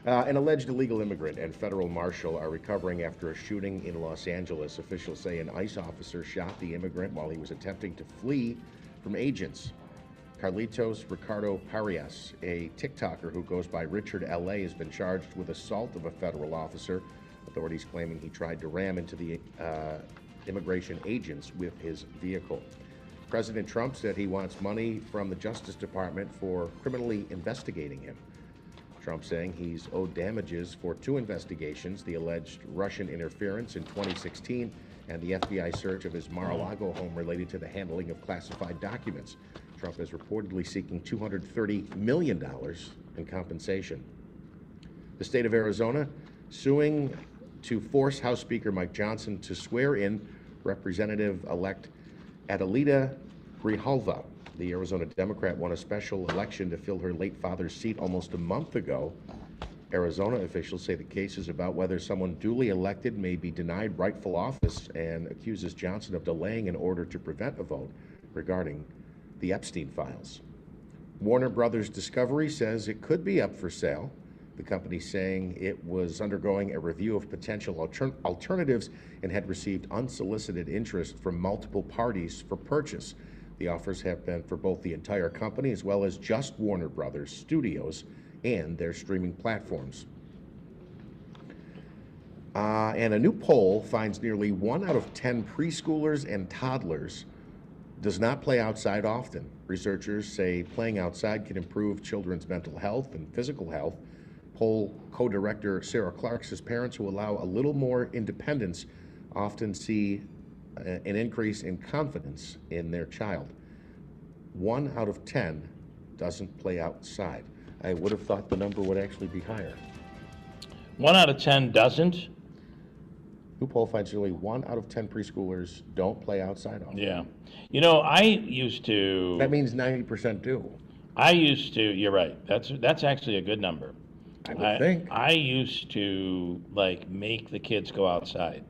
An alleged illegal immigrant and federal marshal are recovering after a shooting in Los Angeles. Officials say an ICE officer shot the immigrant while he was attempting to flee from agents. Carlitos Ricardo Parias, a TikToker who goes by Richard L.A., has been charged with assault of a federal officer. Authorities claiming he tried to ram into the immigration agents with his vehicle. President Trump said he wants money from the Justice Department for criminally investigating him. Trump saying he's owed damages for 2 investigations, the alleged Russian interference in 2016 and the FBI search of his Mar-a-Lago home related to the handling of classified documents. Trump is reportedly seeking $230 million in compensation. The state of Arizona suing to force House Speaker Mike Johnson to swear in Representative-elect Adelita Grijalva. The Arizona Democrat won a special election to fill her late father's seat almost a month ago. Arizona officials say the case is about whether someone duly elected may be denied rightful office and accuses Johnson of delaying an order to prevent a vote regarding the Epstein files. Warner Brothers Discovery says it could be up for sale. The company saying it was undergoing a review of potential alternatives and had received unsolicited interest from multiple parties for purchase. The offers have been for both the entire company as well as just Warner Brothers Studios and their streaming platforms. And a new poll finds nearly 1 out of 10 preschoolers and toddlers does not play outside often. Researchers say playing outside can improve children's mental health and physical health. Poll co-director Sarah Clark says parents who allow a little more independence often see an increase in confidence in their child. 1 out of 10 doesn't play outside. I would have thought the number would actually be higher. 1 out of 10 doesn't? New poll finds nearly 1 out of 10 preschoolers don't play outside often. Yeah. You know, I used to... That means 90% do. I used to... You're right. That's actually a good number. I would think. I used to, make the kids go outside.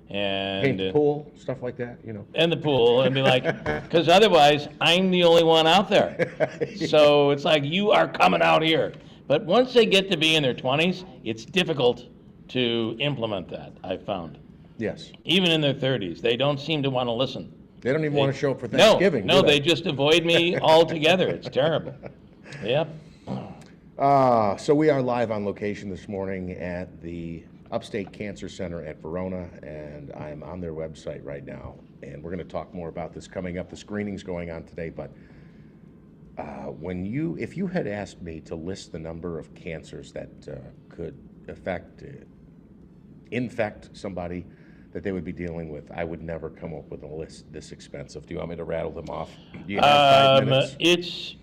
And paint the pool, stuff like that, you know. And the pool, and be like, because otherwise I'm the only one out there. So it's like, you are coming out here. But once they get to be in their 20s, it's difficult to implement that, I've found. Yes. Even in their 30s, they don't seem to want to listen. They don't even want to show up for Thanksgiving. No, they just avoid me altogether. It's terrible. Yep. So we are live on location this morning at the Upstate Cancer Center at Verona, and I'm on their website right now. And we're going to talk more about this coming up. The screening's going on today, but If you had asked me to list the number of cancers that could infect somebody that they would be dealing with, I would never come up with a list this expensive. Do you want me to rattle them off? Do you have 5 minutes?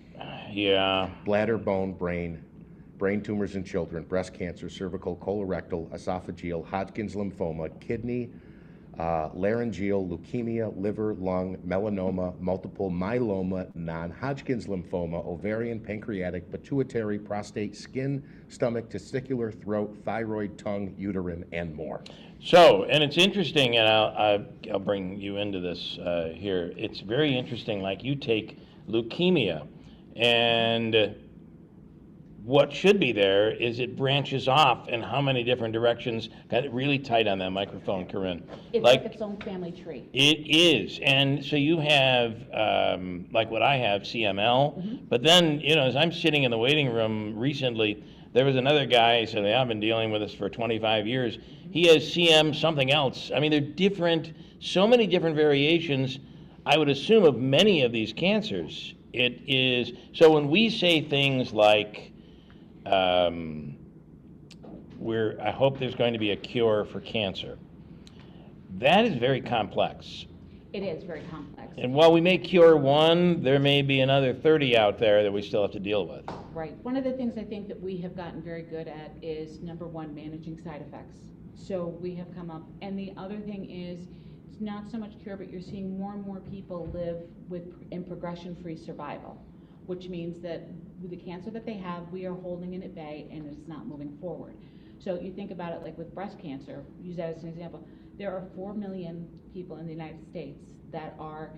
Bladder, bone, brain tumors in children, breast cancer, cervical, colorectal, esophageal, Hodgkin's lymphoma, kidney, laryngeal, leukemia, liver, lung, melanoma, multiple myeloma, non-Hodgkin's lymphoma, ovarian, pancreatic, pituitary, prostate, skin, stomach, testicular, throat, thyroid, tongue, uterine, and more. So, and it's interesting, and I'll bring you into this here. It's very interesting, like you take leukemia, and what should be there is it branches off in how many different directions. Got it really tight on that microphone, Corinne. It's like its own family tree. It is, and so you have, like what I have, CML, but then, as I'm sitting in the waiting room recently, there was another guy, he said, I've been dealing with this for 25 years. He has CM something else. I mean, they're different, so many different variations, I would assume, of many of these cancers. It is, so when we say things like, I hope there's going to be a cure for cancer, that is very complex. It is very complex. And while we may cure one, there may be another 30 out there that we still have to deal with. Right. One of the things I think that we have gotten very good at is, number one, managing side effects. So we have come up, and the other thing is, it's not so much cure, but you're seeing more and more people live in progression-free survival, which means that with the cancer that they have, we are holding it at bay and it's not moving forward. So you think about it like with breast cancer, use that as an example. There are 4 million people in the United States that are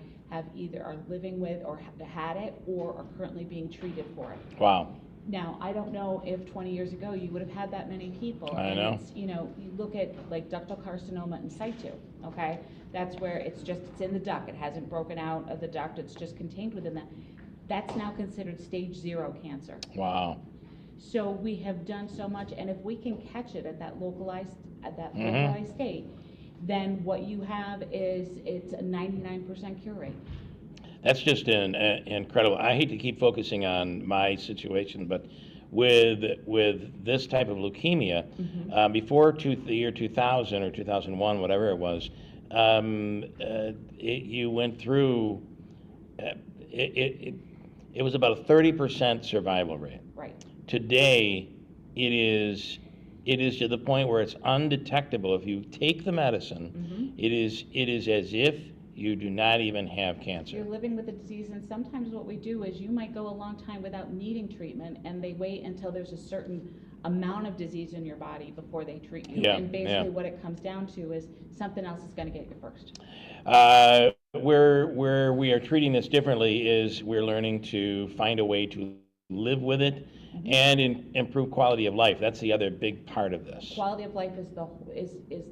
living with or have had it or are currently being treated for it. Wow. Now, I don't know if 20 years ago you would have had that many people. I know. It's, you look at like ductal carcinoma in situ, okay? That's where it's in the duct. It hasn't broken out of the duct. It's just contained within that. That's now considered stage 0 cancer. Wow. So we have done so much, and if we can catch it at that localized state, then what you have is it's a 99% cure rate. That's just incredible. I hate to keep focusing on my situation, but with this type of leukemia, before the year 2000 or 2001, whatever it was, you went through. It was about a 30% survival rate. Right. Today, it is to the point where it's undetectable. If you take the medicine, it is as if you do not even have cancer. You're living with the disease, and sometimes what we do is you might go a long time without needing treatment, and they wait until there's a certain amount of disease in your body before they treat you. Yeah, and basically what it comes down to is something else is going to get you first. Where we are treating this differently is we're learning to find a way to live with it and improve quality of life. That's the other big part of this. Quality of life is the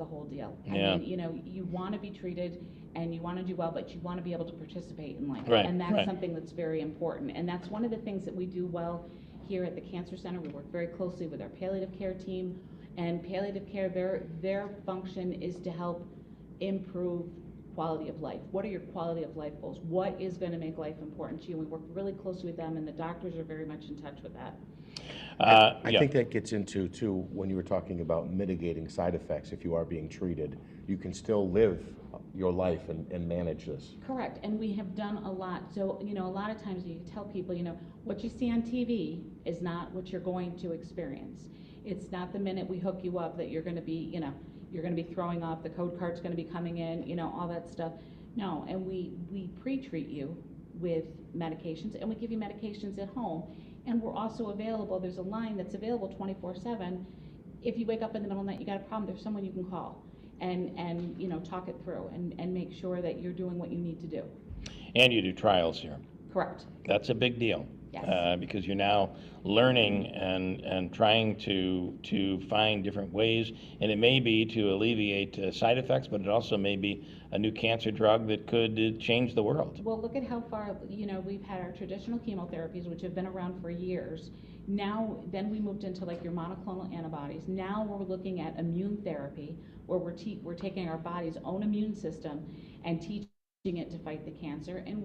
whole deal. Yeah. I mean, you want to be treated and you want to do well, but you want to be able to participate in life. Right, And that's right. something that's very important. And that's one of the things that we do well here at the Cancer Center. We work very closely with our palliative care team. And palliative care, their function is to help improve quality of life. What are your quality of life goals? What is going to make life important to you? We work really closely with them, and the doctors are very much in touch with that. I think that gets into, too, when you were talking about mitigating side effects. If you are being treated, you can still live your life and manage this. Correct, and we have done a lot. So, a lot of times you tell people, what you see on TV is not what you're going to experience. It's not the minute we hook you up that you're going to be, you're going to be throwing up, the code card's going to be coming in, all that stuff. No, and we pre-treat you with medications, and we give you medications at home. And we're also available, there's a line that's available 24/7. If you wake up in the middle of the night, you got a problem, there's someone you can call and talk it through and make sure that you're doing what you need to do. And you do trials here. Correct. That's a big deal. Yes. Because you're now learning and trying to find different ways, and it may be to alleviate side effects, but it also may be a new cancer drug that could change the world. Well, look at how far, we've had our traditional chemotherapies, which have been around for years. Now, then we moved into like your monoclonal antibodies. Now we're looking at immune therapy, where we're taking our body's own immune system and teaching using it to fight the cancer, and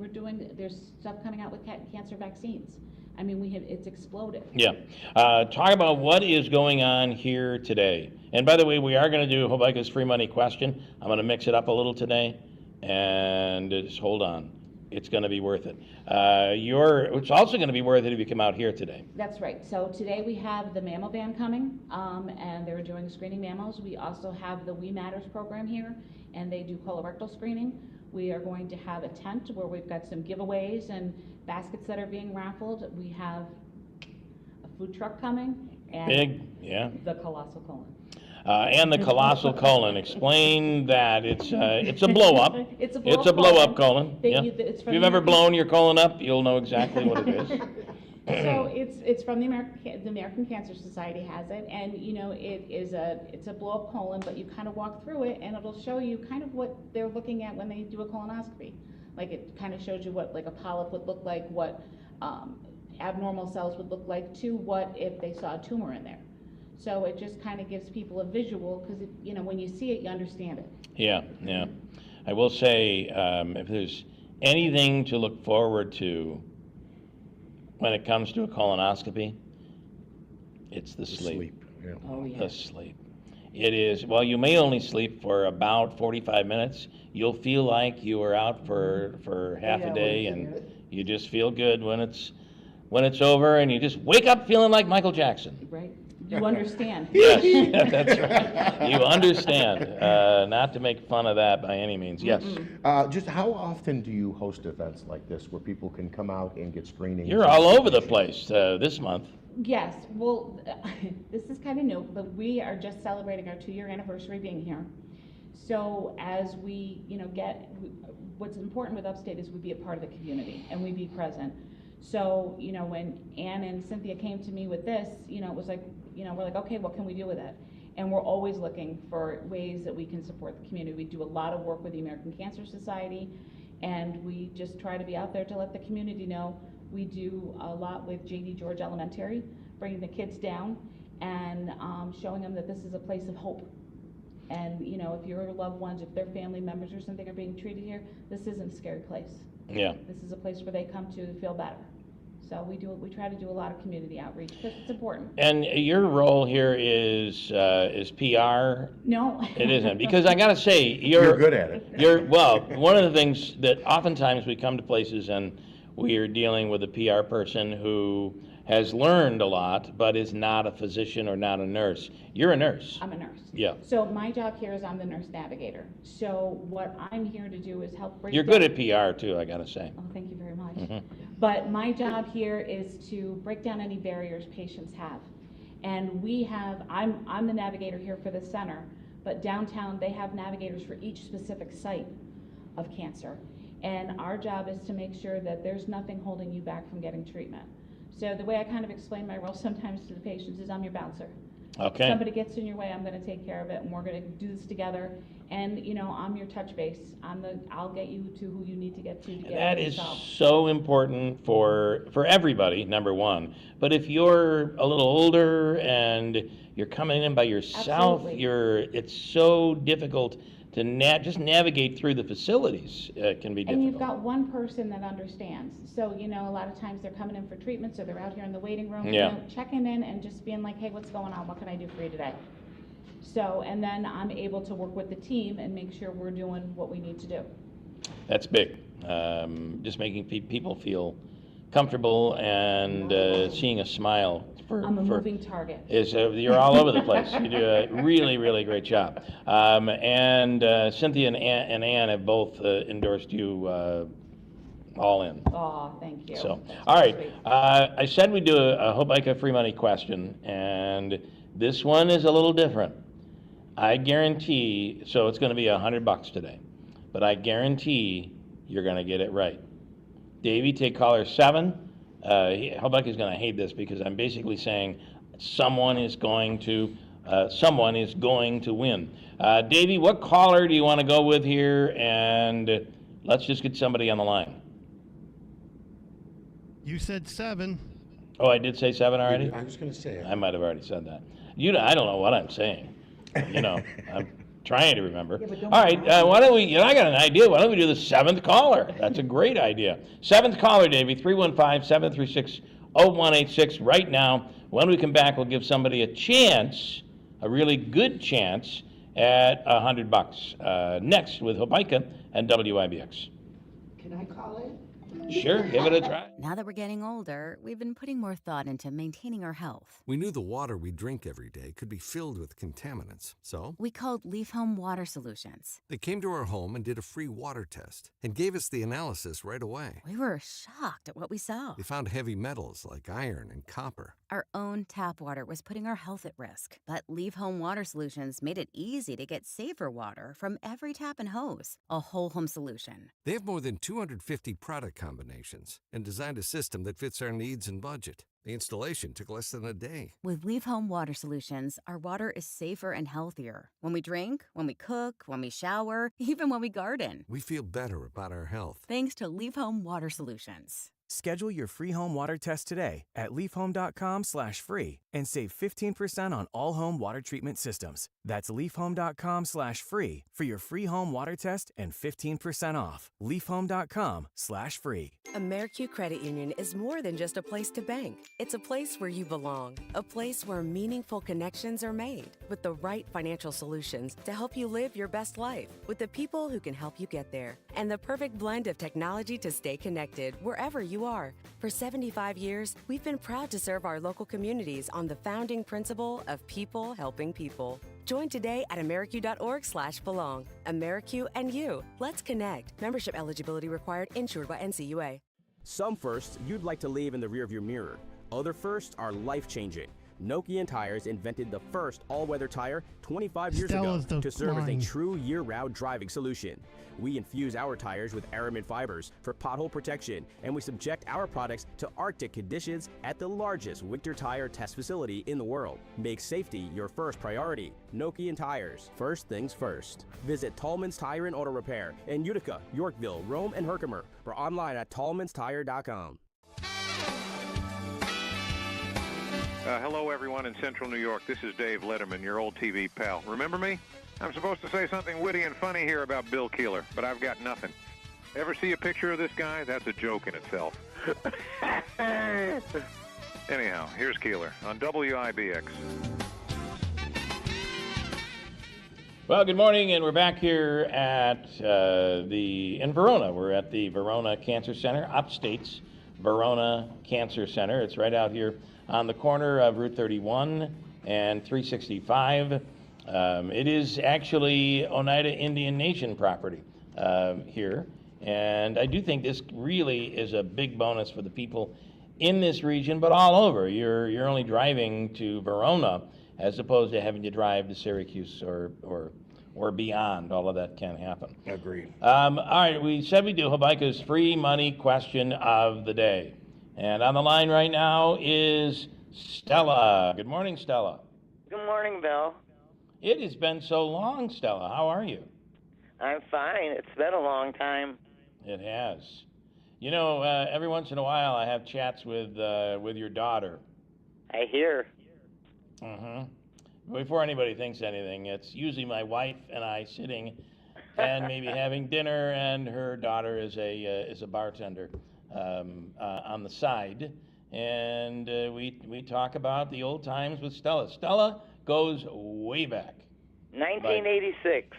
there's stuff coming out with cancer vaccines. I mean, it's exploded. Yeah. Talk about what is going on here today. And by the way, we are going to do Hobica's free money question. I'm going to mix it up a little today, and just hold on. It's going to be worth it. It's also going to be worth it if you come out here today. That's right. So today we have the mammo van coming, and they're doing screening mammals. We also have the We Matters program here, and they do colorectal screening. We are going to have a tent where we've got some giveaways and baskets that are being raffled. We have a food truck coming, and Big, yeah. the colossal colon. And the colossal colon. Explain that. It's a blow up. It's a blow up colon. Yeah. It's If from you've the ever American- blown your colon up, you'll know exactly what it is. So it's from the American Cancer Society has it, and it's a blow up colon, but you kind of walk through it and it'll show you kind of what they're looking at when they do a colonoscopy. Like it kind of shows you what like a polyp would look like, what abnormal cells would look like, to what if they saw a tumor in there. So it just kind of gives people a visual, because when you see it, you understand it. Yeah, yeah. I will say, if there's anything to look forward to when it comes to a colonoscopy, it's the sleep. Yeah. Oh, yeah. The sleep. It is, well, you may only sleep for about 45 minutes. You'll feel like you were out for half a day, and you just feel good when it's over, and you just wake up feeling like Michael Jackson. Right. You understand. Yes, that's right. You understand. Not to make fun of that by any means. Yes. Just how often do you host events like this where people can come out and get screenings? You're all over the place this month. Yes, well, this is kind of new, but we are just celebrating our 2-year anniversary being here. So as we, what's important with Upstate is we be a part of the community and we be present. So, when Ann and Cynthia came to me with this, it was like, we're like, okay, what can we do with it? And we're always looking for ways that we can support the community. We do a lot of work with the American Cancer Society, and we just try to be out there to let the community know. We do a lot with J.D. George Elementary, bringing the kids down and showing them that this is a place of hope. And, if your loved ones, if their family members or something are being treated here, this isn't a scary place. Yeah. This is a place where they come to feel better. So we try to do a lot of community outreach because it's important. And your role here is PR? No. It isn't, because I gotta say, You're good at it. Well, one of the things that oftentimes we come to places and we are dealing with a PR person who has learned a lot, but is not a physician or not a nurse. You're a nurse. I'm a nurse. Yeah. So my job here is I'm the nurse navigator. So what I'm here to do is help break You're down. good at PR too, I gotta say. Oh, thank you very much. Mhm. But my job here is to break down any barriers patients have. And I'm the navigator here for the center, but downtown they have navigators for each specific site of cancer. And our job is to make sure that there's nothing holding you back from getting treatment. So the way I kind of explain my role sometimes to the patients is I'm your bouncer. Okay. If somebody gets in your way, I'm going to take care of it, and we're going to do this together. And I'm your touch base. I'll get you to who you need to get to get That it is solved. so important for everybody, number one. But if you're a little older and you're coming in by yourself, Absolutely. it's so difficult to just navigate through the facilities. It can be difficult. And you've got one person that understands. So, a lot of times they're coming in for treatments or they're out here in the waiting room, Yeah. checking in and just being like, hey, what's going on? What can I do for you today? So, and then I'm able to work with the team and make sure we're doing what we need to do. That's big. Just making people feel comfortable and seeing a smile. I'm a moving target. You're all over the place. You do a really, really great job. And Cynthia and Ann have both endorsed you all in. Oh, thank you. So, That's all right. sweet. I said we'd do a Hobica free money question, and this one is a little different. I guarantee, so it's going to be $100 today, but I guarantee you're going to get it right. Davey, take caller 7. Hobica's going to hate this because I'm basically saying someone is going to win. Davey, what caller do you want to go with here? And let's just get somebody on the line. You said 7. Oh, I did say 7 already? I was going to say. I might have already said that. I don't know what I'm saying. I'm Trying to remember. Yeah, but don't All right, we all? why don't we, I got an idea. Why don't we do the seventh caller? That's a great idea. Seventh caller, Davey, 315-736-0186 right now. When we come back, we'll give somebody a chance, a really good chance, at $100. Next with Hobica and WIBX. Can I call it? Sure, give it a try. Now that we're getting older, we've been putting more thought into maintaining our health. We knew the water we drink every day could be filled with contaminants, so We called Leaf Home Water Solutions. they came to our home and did a free water test and gave us the analysis right away. We were shocked at what we saw. They found heavy metals like iron and copper. Our own tap water was putting our health at risk, but Leaf Home Water Solutions made it easy to get safer water from every tap and hose. A whole home solution. They have more than 250 product combinations and designed a system that fits our needs and budget. The installation took less than a day. With Leaf Home Water Solutions, our water is safer and healthier. When we drink, when we cook, when we shower, even when we garden. We feel better about our health. Thanks to Leaf Home Water Solutions. Schedule your free home water test today at leafhome.com/free and save 15% on all home water treatment systems. That's leafhome.com/free for your free home water test and 15% off. leafhome.com/free. AmeriQ Credit Union is more than just a place to bank. It's a place where you belong, a place where meaningful connections are made with the right financial solutions to help you live your best life, with the people who can help you get there, and the perfect blend of technology to stay connected wherever you are. For 75 years, we've been proud to serve our local communities on the founding principle of people helping people. Join today at ameriq.org/belong. AmeriQ and you. Let's connect. Membership eligibility required. Insured by NCUA. Some firsts you'd like to leave in the rearview mirror. Other firsts are life-changing. Nokian Tires invented the first all-weather tire 25 years ago to serve as a true year-round driving solution. We infuse our tires with aramid fibers for pothole protection, and we subject our products to Arctic conditions at the largest winter tire test facility in the world. Make safety your first priority. Nokian Tires. First things first. Visit Tallman's Tire and Auto Repair in Utica, Yorkville, Rome, and Herkimer, or online at tallmanstire.com. Hello, everyone in Central New York. This is Dave Letterman, your old TV pal. Remember me? I'm supposed to say something witty and funny here about Bill Keeler, but I've got nothing. Ever see a picture of this guy? That's a joke in itself. Anyhow, here's Keeler on WIBX. Well, good morning, and we're back here at in Verona. We're at the Verona Cancer Center, Upstate's Verona Cancer Center. It's right out here on the corner of Route 31 and 365. It is actually Oneida Indian Nation property here, and I do think this really is a big bonus for the people in this region, but all over. You're only driving to Verona as opposed to having to drive to Syracuse or beyond. All of that can happen. Agreed. All right, we said we do Habaika's free money question of the day. And on the line right now is Stella. Good morning, Stella. Good morning, Bill. It has been so long, Stella. How are you? I'm fine. It's been a long time. It has. You know, every once in a while I have chats with your daughter. I hear. Mm-hmm. Before anybody thinks anything, it's usually my wife and I sitting and maybe having dinner, and her daughter is a bartender on the side, and we talk about the old times with Stella. Stella goes way back. 1986.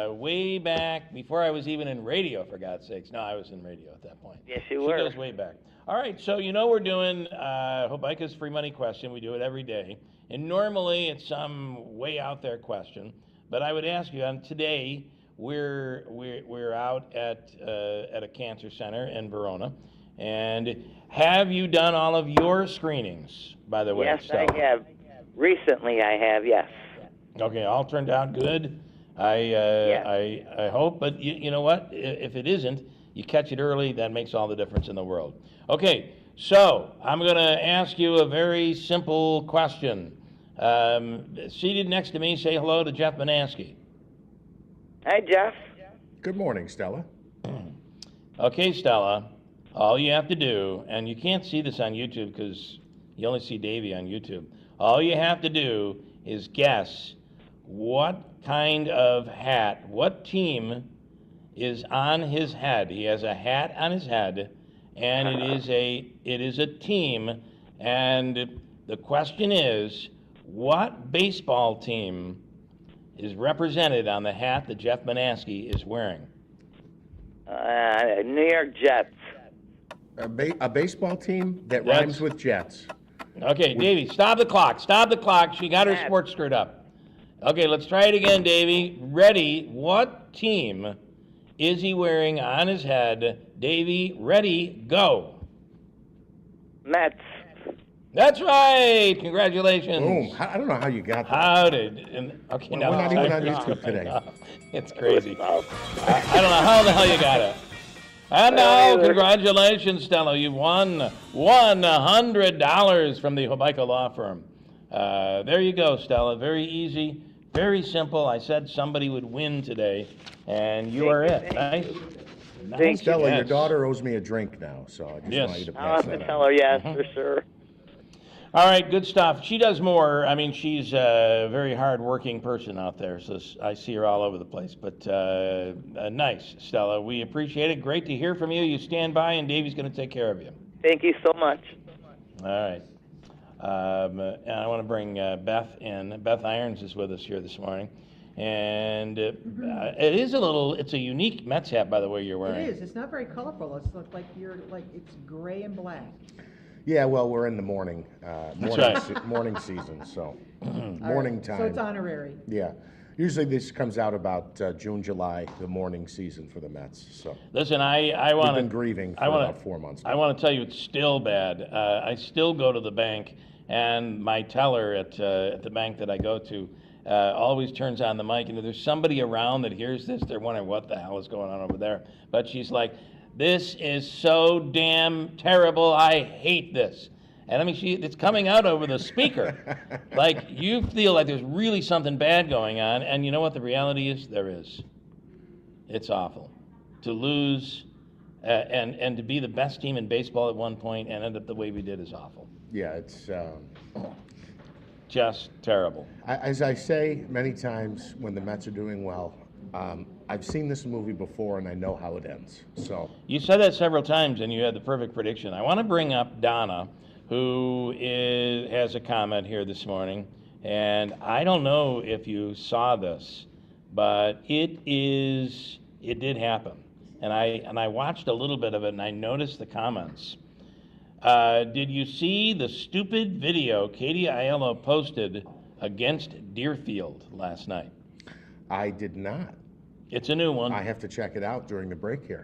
Way back before I was even in radio, for God's sakes. No, I was in radio at that point. Yes, you were. She goes way back. All right, so you know we're doing Hobica's free money question. We do it every day, and normally it's some way out there question. But I would ask you, today we're out at a cancer center in Verona, and have you done all of your screenings? By the way, Yes, Stella? I have. Recently, I have. Yes. Okay, all turned out good. I hope, but you know what? If it isn't, you catch it early. That makes all the difference in the world. Okay, so I'm going to ask you a very simple question. Seated next to me, say hello to Jeff Manansky. Hi, Jeff. Good morning, Stella. Okay, Stella, all you have to do, and you can't see this on YouTube because you only see Davey on YouTube. All you have to do is guess what kind of hat, what team is on his head. He has a hat on his head, and it is a team, and the question is, what baseball team is represented on the hat that Jeff Manaski is wearing? New York Jets. A baseball team that rhymes with Jets. Okay, Davey, stop the clock. Stop the clock. She got her sports screwed up. Okay, let's try it again, Davey. Ready? What team is he wearing on his head? Davey, ready, go. Mets. That's right. Congratulations. Boom. I don't know how you got that. How did? Okay, We're now not it's even time on for you YouTube to today. hang up. It's crazy. I don't know how the hell you got it. And now, congratulations, Stella. You've won $100 from the Hobico Law Firm. There you go, Stella. Very easy, very simple. I said somebody would win today, and you are it. Nice. Nice. Stella, Yes. your daughter owes me a drink now, so I just want you to I'll pass have to that tell on. her yes, for sure. All right, good stuff. She does more. I mean, she's a very hard-working person out there, so I see her all over the place. But nice, Stella. We appreciate it. Great to hear from you. You stand by, and Davey's going to take care of you. Thank you so much. All right. And I want to bring Beth in. Beth Irons is with us here this morning. And it's a unique Mets hat, by the way, you're wearing. It is. It's not very colorful. It's like it's gray and black. Yeah, well, we're in the morning season, so morning Right. time. So it's honorary. Yeah. Usually this comes out about June, July, the morning season for the Mets. So Listen, I want to. We've been grieving for about 4 months now. I want to tell you, it's still bad. I still go to the bank, and my teller at the bank that I go to always turns on the mic, and if there's somebody around that hears this, they're wondering what the hell is going on over there. But she's like, "This is so damn terrible. I hate this." And I mean, it's coming out over the speaker. Like, you feel like there's really something bad going on, and you know what the reality is? There is. It's awful. To lose and to be the best team in baseball at one point and end up the way we did is awful. Yeah, it's just terrible. As I say many times when the Mets are doing well, I've seen this movie before and I know how it ends. So You said that several times and you had the perfect prediction. I want to bring up Donna, who has a comment here this morning, and I don't know if you saw this, but it did happen. And I watched a little bit of it and I noticed the comments. Did you see the stupid video Katie Aiello posted against Deerfield last night? I did not. It's a new one. I have to check it out during the break here.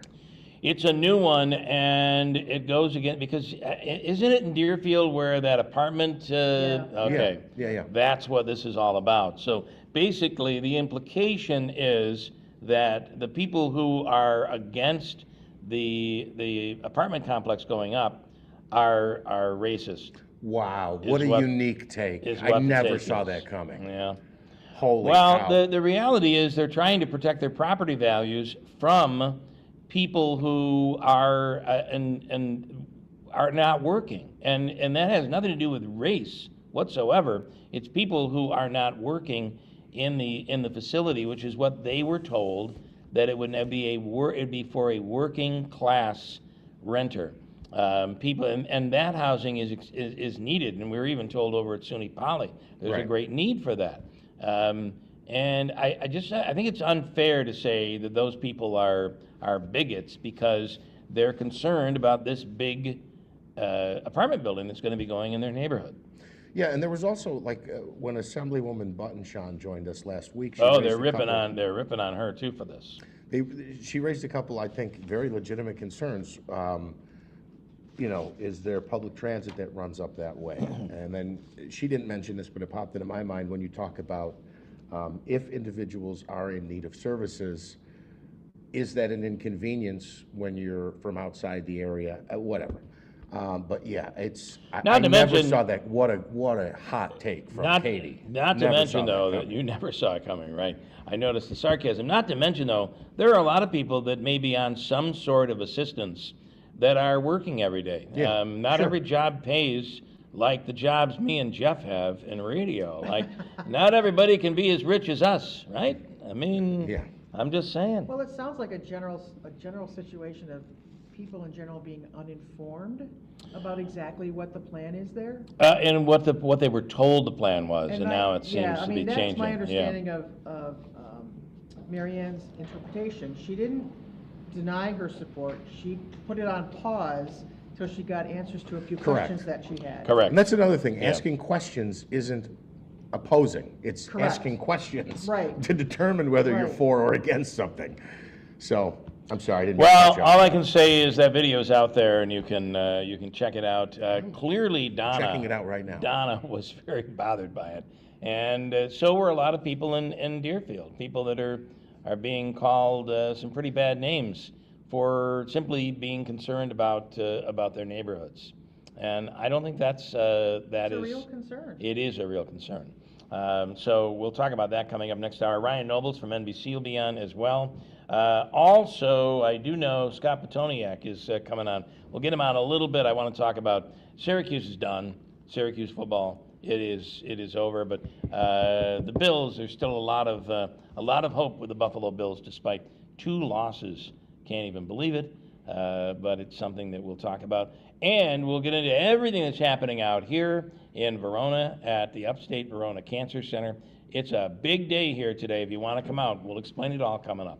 It's a new one, and it goes again, because isn't it in Deerfield where that apartment? Okay. Yeah. That's what this is all about. So basically, the implication is that the people who are against the apartment complex going up are racist. Wow, what a unique take. I never saw that coming. Yeah. Holy cow. Well, the reality is they're trying to protect their property values from people who are and are not working, and that has nothing to do with race whatsoever. It's people who are not working in the facility, which is what they were told, that it would be it'd be for a working class renter. People and that housing is needed, and we were even told over at SUNY Poly there's a great need for that. And I think it's unfair to say that those people are bigots because they're concerned about this big apartment building that's going to be going in their neighborhood. Yeah, and there was also when Assemblywoman Buttonshaw joined us last week. They're ripping on her too for this. She raised a couple, I think, very legitimate concerns. Is there public transit that runs up that way? And then she didn't mention this, but it popped into my mind when you talk about if individuals are in need of services, is that an inconvenience when you're from outside the area? Whatever. But yeah, I never saw that. What a hot take from Katie. Not to mention, though, that you never saw it coming, right? I noticed the sarcasm. Not to mention, though, there are a lot of people that may be on some sort of assistance that are working every day. Yeah, Not every job pays like the jobs me and Jeff have in radio. Like, not everybody can be as rich as us, right? I mean, I'm just saying. Well, it sounds like a general situation of people in general being uninformed about exactly what the plan is there. And what they were told the plan was, and now it seems to be changing. That's my understanding of Mary Ann's interpretation. She didn't deny her support. She put it on pause till she got answers to a few questions that she had. Correct. And that's another thing. Asking questions isn't opposing. It's asking questions to determine whether you're for or against something. So, I'm sorry, I didn't. Well, all I can say is that video's out there, and you can check it out. Clearly, Donna. Checking it out right now. Donna was very bothered by it, and so were a lot of people in Deerfield. People that are being called some pretty bad names for simply being concerned about their neighborhoods, and I don't think that's a real concern. It is a real concern. So we'll talk about that coming up next hour. Ryan Nobles from NBC will be on as well. Also, I do know Scott Petoniak is coming on. We'll get him on a little bit. I want to talk about Syracuse is done. Syracuse football, it is over. But the Bills, there's still a lot of hope with the Buffalo Bills, despite 2 losses. Can't even believe it. But it's something that we'll talk about. And we'll get into everything that's happening out here in Verona at the Upstate Verona Cancer Center. It's a big day here today. If you want to come out, we'll explain it all coming up.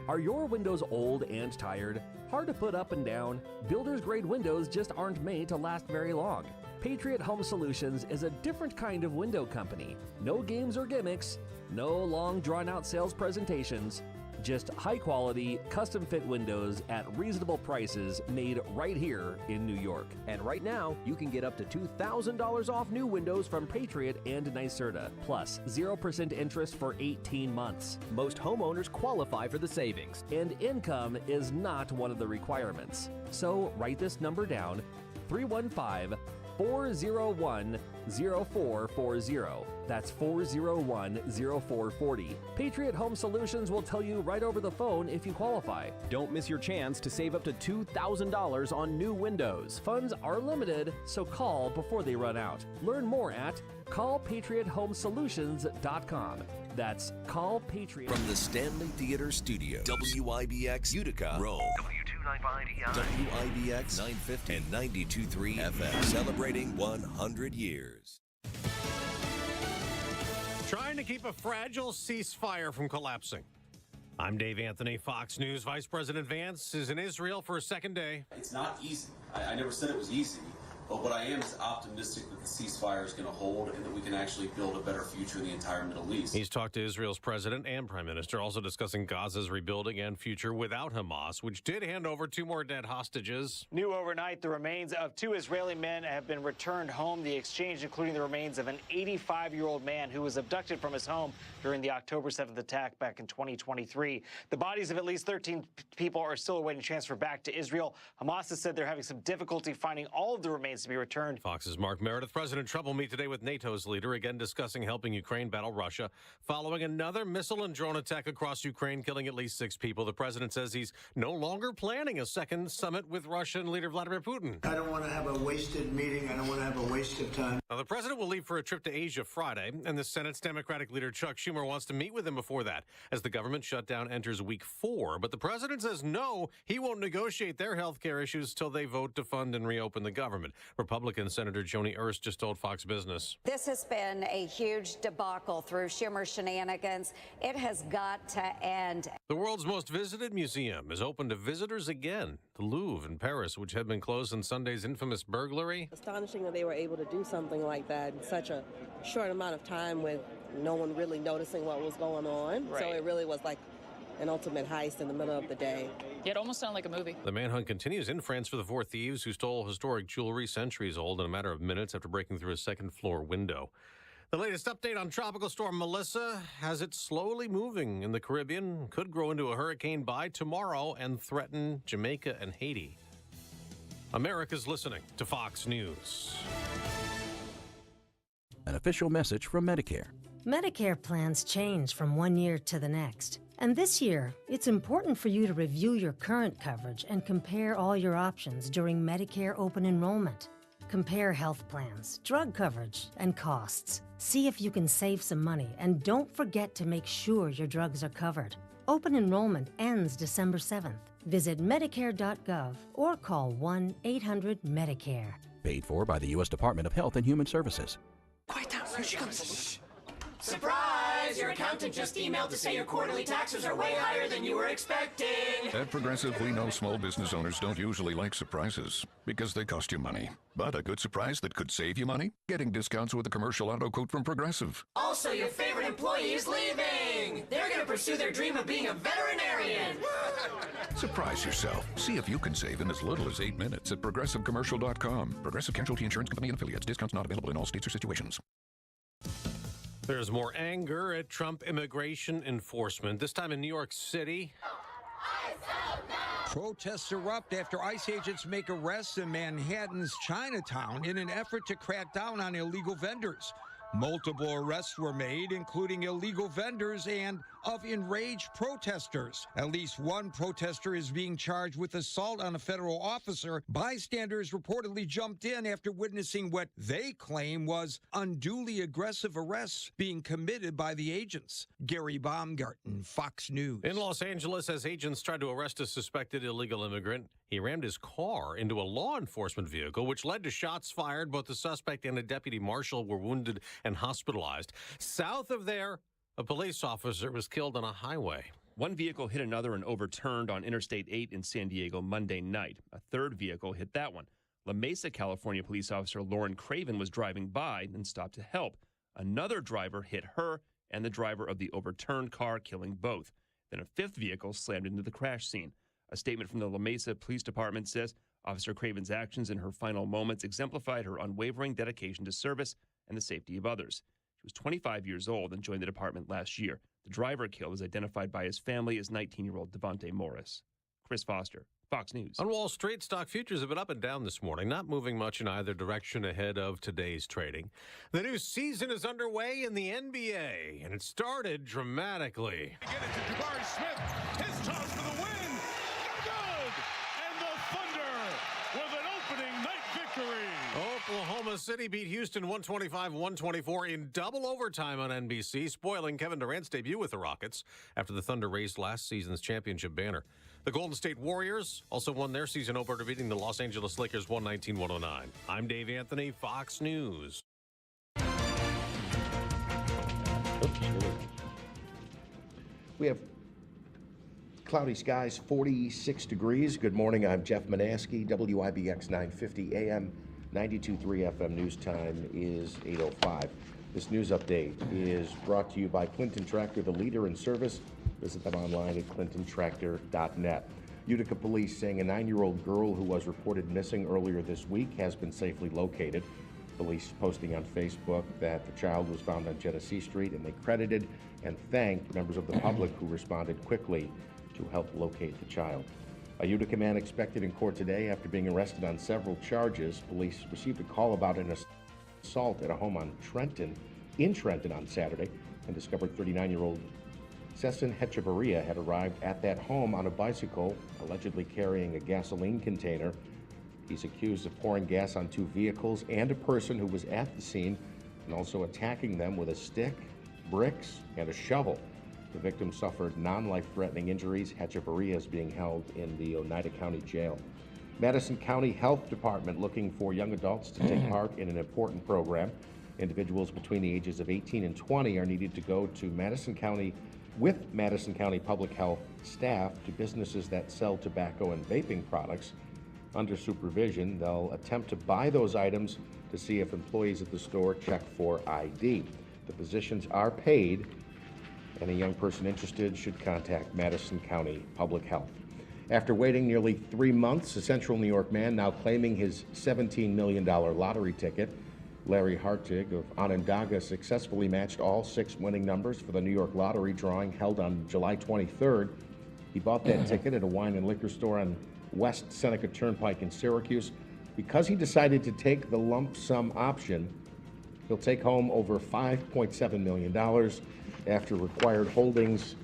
Are your windows old and tired? Hard to put up and down? Builder's grade windows just aren't made to last very long. Patriot Home Solutions is a different kind of window company. No games or gimmicks, no long drawn out sales presentations, just high quality, custom fit windows at reasonable prices made right here in New York. And right now, you can get up to $2,000 off new windows from Patriot and NYSERDA, plus 0% interest for 18 months. Most homeowners qualify for the savings, and income is not one of the requirements. So write this number down, 315-401-0440. That's 401-0440. Patriot Home Solutions will tell you right over the phone if you qualify. Don't miss your chance to save up to $2,000 on new windows. Funds are limited, so call before they run out. Learn more at callpatriothomesolutions.com. That's Call Patriot. From the Stanley Theater Studio, WIBX Utica, Rome. WIBX 950 and 92.3 FM, celebrating 100 years. Trying to keep a fragile ceasefire from collapsing. I'm Dave Anthony, Fox News. Vice President Vance is in Israel for a second day. It's not easy. I never said it was easy. But what I am is optimistic that the ceasefire is going to hold and that we can actually build a better future in the entire Middle East. He's talked to Israel's president and prime minister, also discussing Gaza's rebuilding and future without Hamas, which did hand over 2 more dead hostages. New overnight, the remains of 2 Israeli men have been returned home. The exchange including the remains of an 85-year-old man who was abducted from his home during the October 7th attack back in 2023. The bodies of at least 13 people are still awaiting transfer back to Israel. Hamas has said they're having some difficulty finding all of the remains to be returned. Fox's Mark Meredith. President Trump will meet today with NATO's leader, again discussing helping Ukraine battle Russia, following another missile and drone attack across Ukraine, killing at least 6 people. The president says he's no longer planning a second summit with Russian leader Vladimir Putin. I don't want to have a wasted meeting. I don't want to have a waste of time. Now, the president will leave for a trip to Asia Friday, and the Senate's Democratic leader Chuck Schumer wants to meet with him before that, as the government shutdown enters week 4. But the president says no, he won't negotiate their health care issues till they vote to fund and reopen the government. Republican Senator Joni Ernst just told Fox Business. This has been a huge debacle through Schumer shenanigans. It has got to end. The world's most visited museum is open to visitors again. The Louvre in Paris, which had been closed since Sunday's infamous burglary. Astonishing that they were able to do something like that in such a short amount of time with no one really noticing what was going on. Right. So it really was like an ultimate heist in the middle of the day. It almost sounded like a movie. The manhunt continues in France for the 4 thieves who stole historic jewelry centuries old in a matter of minutes after breaking through a second-floor window. The latest update on Tropical Storm Melissa has it slowly moving in the Caribbean, could grow into a hurricane by tomorrow and threaten Jamaica and Haiti. America's listening to Fox News. An official message from Medicare. Medicare plans change from one year to the next. And this year, it's important for you to review your current coverage and compare all your options during Medicare open enrollment. Compare health plans, drug coverage, and costs. See if you can save some money, and don't forget to make sure your drugs are covered. Open enrollment ends December 7th. Visit Medicare.gov or call 1-800-MEDICARE. Paid for by the U.S. Department of Health and Human Services. Quiet down, here she comes. Surprise! Your accountant just emailed to say your quarterly taxes are way higher than you were expecting. At Progressive, we know small business owners don't usually like surprises because they cost you money. But a good surprise that could save you money? Getting discounts with a commercial auto quote from Progressive. Also, your favorite employee is leaving. They're going to pursue their dream of being a veterinarian. Surprise yourself. See if you can save in as little as 8 minutes at ProgressiveCommercial.com. Progressive Casualty Insurance Company and Affiliates. Discounts not available in all states or situations. There's more anger at Trump immigration enforcement, this time in New York City. Protests erupt after ICE agents make arrests in Manhattan's Chinatown in an effort to crack down on illegal vendors. Multiple arrests were made, including illegal vendors and of enraged protesters. At least one protester is being charged with assault on a federal officer. Bystanders reportedly jumped in after witnessing what they claim was unduly aggressive arrests being committed by the agents. Gary Baumgarten, Fox News. In Los Angeles, as agents tried to arrest a suspected illegal immigrant, he rammed his car into a law enforcement vehicle, which led to shots fired. Both the suspect and a deputy marshal were wounded and hospitalized. South of there, a police officer was killed on a highway. One vehicle hit another and overturned on Interstate 8 in San Diego Monday night. A third vehicle hit that one. La Mesa, California police officer Lauren Craven was driving by and stopped to help. Another driver hit her and the driver of the overturned car, killing both. Then a fifth vehicle slammed into the crash scene. A statement from the La Mesa Police Department says Officer Craven's actions in her final moments exemplified her unwavering dedication to service and the safety of others. She was 25 years old and joined the department last year. The driver killed was identified by his family as 19-year-old Devontae Morris. Chris Foster, Fox News. On Wall Street, stock futures have been up and down this morning, not moving much in either direction ahead of today's trading. The new season is underway in the NBA, and it started dramatically. Get it to Jabari Smith. His toss for the win. Good! And the Thunder with an opening night victory. Oklahoma City beat Houston 125-124 in double overtime on NBC, spoiling Kevin Durant's debut with the Rockets after the Thunder raised last season's championship banner. The Golden State Warriors also won their season opener, beating the Los Angeles Lakers 119-109. I'm Dave Anthony, Fox News. We have cloudy skies, 46 degrees. Good morning, I'm Jeff Manaski, WIBX 950 AM, 92.3 FM. News time is 8:05. This news update is brought to you by Clinton Tractor, the leader in service. Visit them online at clintontractor.net. Utica police saying a 9-year-old girl who was reported missing earlier this week has been safely located. Police posting on Facebook that the child was found on Genesee Street, and they credited and thanked members of the public who responded quickly to help locate the child. A Utica man expected in court today after being arrested on several charges. Police received a call about an assault at a home in Trenton on Saturday and discovered 39-year-old Sesson Hechavarria had arrived at that home on a bicycle, allegedly carrying a gasoline container. He's accused of pouring gas on 2 vehicles and a person who was at the scene, and also attacking them with a stick, bricks, and a shovel. The victim suffered non-life-threatening injuries. Hechavarria is being held in the Oneida County Jail. Madison County Health Department looking for young adults to take part in an important program. Individuals between the ages of 18 and 20 are needed to go to Madison County Public Health staff to businesses that sell tobacco and vaping products. Under supervision, they'll attempt to buy those items to see if employees at the store check for ID. The positions are paid. Any young person interested should contact Madison County Public Health. After waiting nearly 3 months, a Central New York man now claiming his $17 million lottery ticket. Larry Hartig of Onondaga successfully matched all 6 winning numbers for the New York Lottery drawing held on July 23rd. He bought that ticket at a wine and liquor store on West Seneca Turnpike in Syracuse. Because he decided to take the lump sum option, he'll take home over $5.7 million after required holdings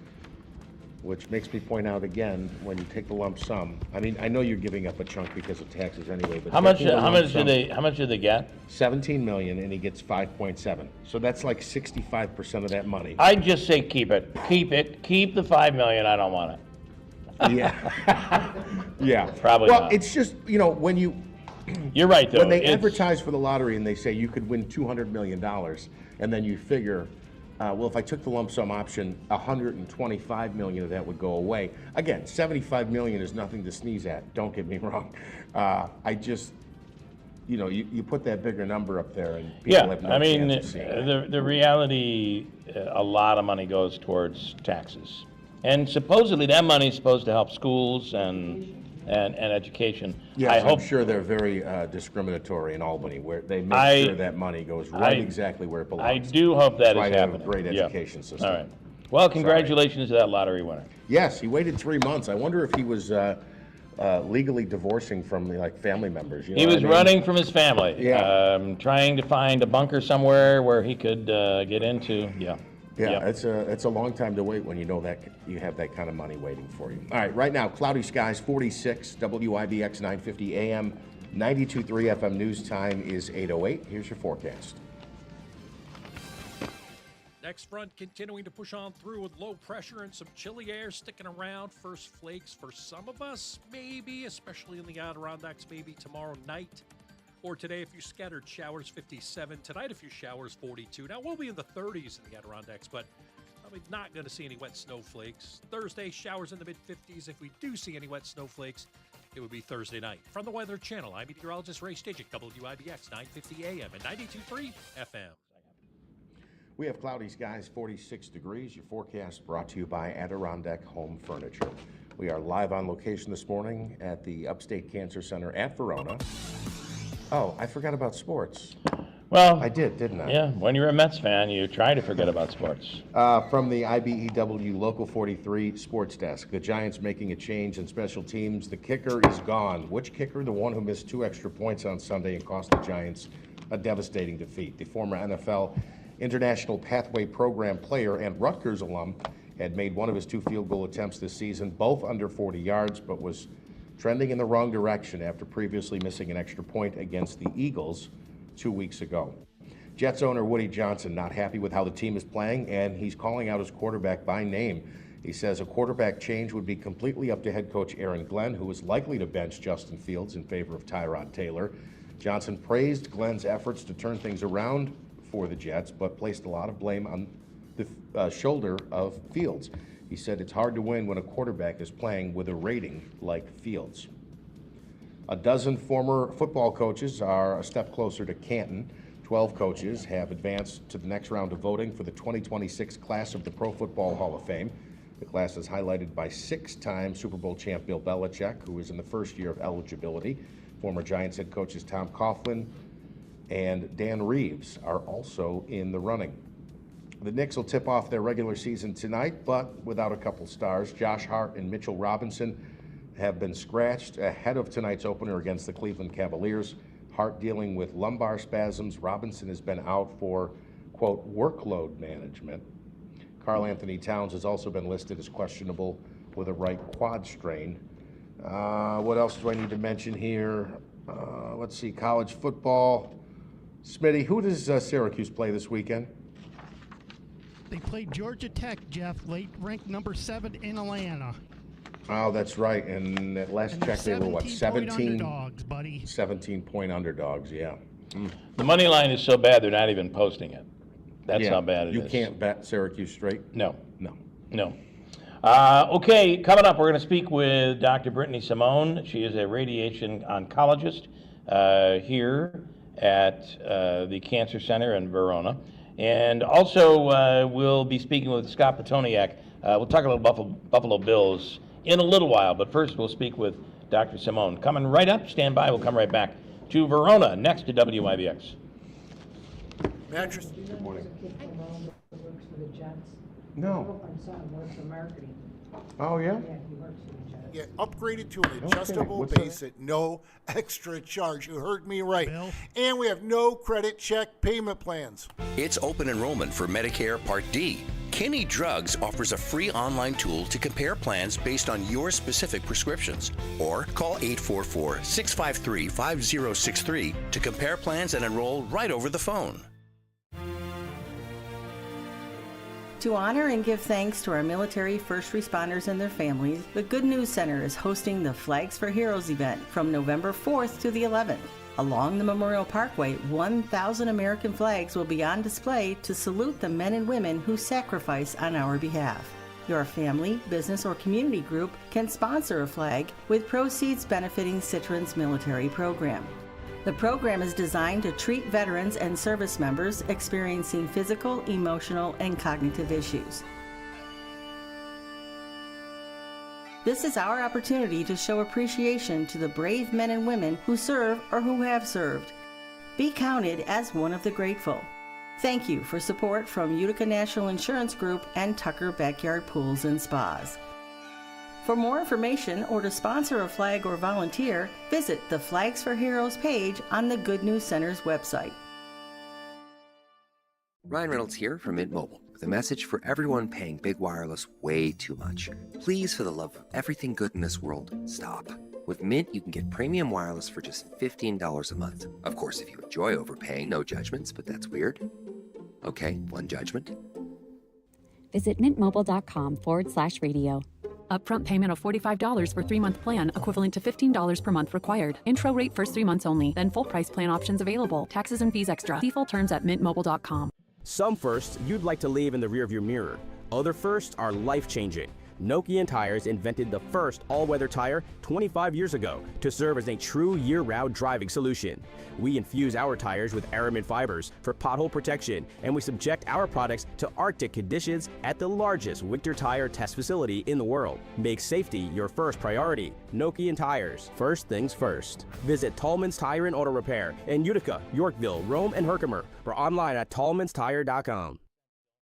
which makes me point out again, when you take the lump sum, I mean, I know you're giving up a chunk because of taxes anyway, but How much taking the lump do sum, they get? 17 million, and he gets 5.7. So that's like 65% of that money. I'd just say keep it. Keep the $5 million. I don't want it. Yeah. Yeah. Probably well, not. it's just, you know, when you... You're right, though. When they It's- advertise for the lottery and they say you could win $200 million, and then you figure, well, if I took the lump sum option, 125 million of that would go away. Again, 75 million is nothing to sneeze at. Don't get me wrong. I just, you know, you put that bigger number up there, and people have no I mean, chance of seeing it. the reality, a lot of money goes towards taxes, and supposedly that money is supposed to help schools and education. Yes, I hope I'm sure they're very discriminatory in Albany, where they make sure that money goes right exactly where it belongs. I do hope that That's why is they have happening. a great Yeah. education system. All right. Well, congratulations to that lottery winner. Yes, he waited 3 months. I wonder if he was legally divorcing from like family members. You know He what was I mean? running from his family, Yeah. trying to find a bunker somewhere where he could get into. Yeah. Yeah, it's a long time to wait when you know that you have that kind of money waiting for you. All right, right now, cloudy skies, 46, WIBX 950 AM, 92.3 FM news time is 8:08. Here's your forecast. Next front continuing to push on through with low pressure and some chilly air sticking around. First flakes for some of us, maybe, especially in the Adirondacks, maybe tomorrow night. Or today, a few scattered showers, 57. Tonight, a few showers, 42. Now, we'll be in the 30s in the Adirondacks, but probably not going to see any wet snowflakes. Thursday, showers in the mid-50s. If we do see any wet snowflakes, it would be Thursday night. From the Weather Channel, I'm meteorologist Ray Stagik, WIBX 950 AM and 92.3 FM. We have cloudy skies, 46 degrees. Your forecast brought to you by Adirondack Home Furniture. We are live on location this morning at the Upstate Cancer Center at Verona. Oh, I forgot about sports. Well, I did, didn't I? Yeah, when you're a Mets fan, you try to forget about sports. From the IBEW Local 43 Sports Desk, the Giants making a change in special teams. The kicker is gone. Which kicker? The one who missed 2 extra points on Sunday and cost the Giants a devastating defeat. The former NFL International Pathway Program player and Rutgers alum had made one of his 2 field goal attempts this season, both under 40 yards, but was trending in the wrong direction after previously missing an extra point against the Eagles 2 weeks ago. Jets owner Woody Johnson not happy with how the team is playing, and he's calling out his quarterback by name. He says a quarterback change would be completely up to head coach Aaron Glenn, who is likely to bench Justin Fields in favor of Tyrod Taylor. Johnson praised Glenn's efforts to turn things around for the Jets, but placed a lot of blame on the shoulder of Fields. He said it's hard to win when a quarterback is playing with a rating like Fields. A dozen former football coaches are a step closer to Canton. 12 coaches have advanced to the next round of voting for the 2026 class of the Pro Football Hall of Fame. The class is highlighted by 6-time Super Bowl champ Bill Belichick, who is in the first year of eligibility. Former Giants head coaches Tom Coughlin and Dan Reeves are also in the running. The Knicks will tip off their regular season tonight, but without a couple stars. Josh Hart and Mitchell Robinson have been scratched ahead of tonight's opener against the Cleveland Cavaliers. Hart dealing with lumbar spasms. Robinson has been out for, quote, workload management. Karl Anthony Towns has also been listed as questionable with a right quad strain. What else do I need to mention here? Let's see, college football. Smitty, who does Syracuse play this weekend? They played Georgia Tech, Jeff, late ranked number 7 in Atlanta. Oh, that's right. And at last check, they were what, 17? Underdogs, buddy. 17-point underdogs, yeah. The money line is so bad they're not even posting it. That's how bad it is. You can't bet Syracuse straight? No. No. Okay, coming up, we're going to speak with Dr. Brittany Simone. She is a radiation oncologist here at the Cancer Center in Verona. And also, we'll be speaking with Scott Petoniak. We'll talk a little Buffalo Bills in a little while, but first we'll speak with Dr. Simone. Coming right up, stand by, we'll come right back to Verona, next to WIBX. Mattress. Good morning. Works for the Jets. No. My son works in marketing. Oh, yeah? Yeah, upgraded to an adjustable What's that? base at no extra charge. You heard me right. And we have no credit check payment plans. It's open enrollment for Medicare Part D. Kinney Drugs offers a free online tool to compare plans based on your specific prescriptions. Or call 844-653-5063 to compare plans and enroll right over the phone. To honor and give thanks to our military first responders and their families, the Good News Center is hosting the Flags for Heroes event from November 4th to the 11th. Along the Memorial Parkway, 1,000 American flags will be on display to salute the men and women who sacrifice on our behalf. Your family, business, or community group can sponsor a flag with proceeds benefiting Citron's military program. The program is designed to treat veterans and service members experiencing physical, emotional, and cognitive issues. This is our opportunity to show appreciation to the brave men and women who serve or who have served. Be counted as one of the grateful. Thank you for support from Utica National Insurance Group and Tucker Backyard Pools and Spas. For more information or to sponsor a flag or volunteer, visit the Flags for Heroes page on the Good News Center's website. Ryan Reynolds here from Mint Mobile with a message for everyone paying big wireless way too much. Please, for the love of everything good in this world, stop. With Mint, you can get premium wireless for just $15 a month. Of course, if you enjoy overpaying, no judgments, but that's weird. Okay, one judgment. Visit mintmobile.com/radio. Upfront payment of $45 for 3-month plan, equivalent to $15 per month required. Intro rate first 3 months only, then full price plan options available. Taxes and fees extra. See full terms at mintmobile.com. Some firsts you'd like to leave in the rearview mirror. Other firsts are life-changing. Nokian Tires invented the first all-weather tire 25 years ago to serve as a true year-round driving solution. We infuse our tires with aramid fibers for pothole protection, and we subject our products to Arctic conditions at the largest winter tire test facility in the world. Make safety your first priority. Nokian Tires. First things first. Visit Tallman's Tire and Auto Repair in Utica, Yorkville, Rome, and Herkimer, or online at tallmanstire.com.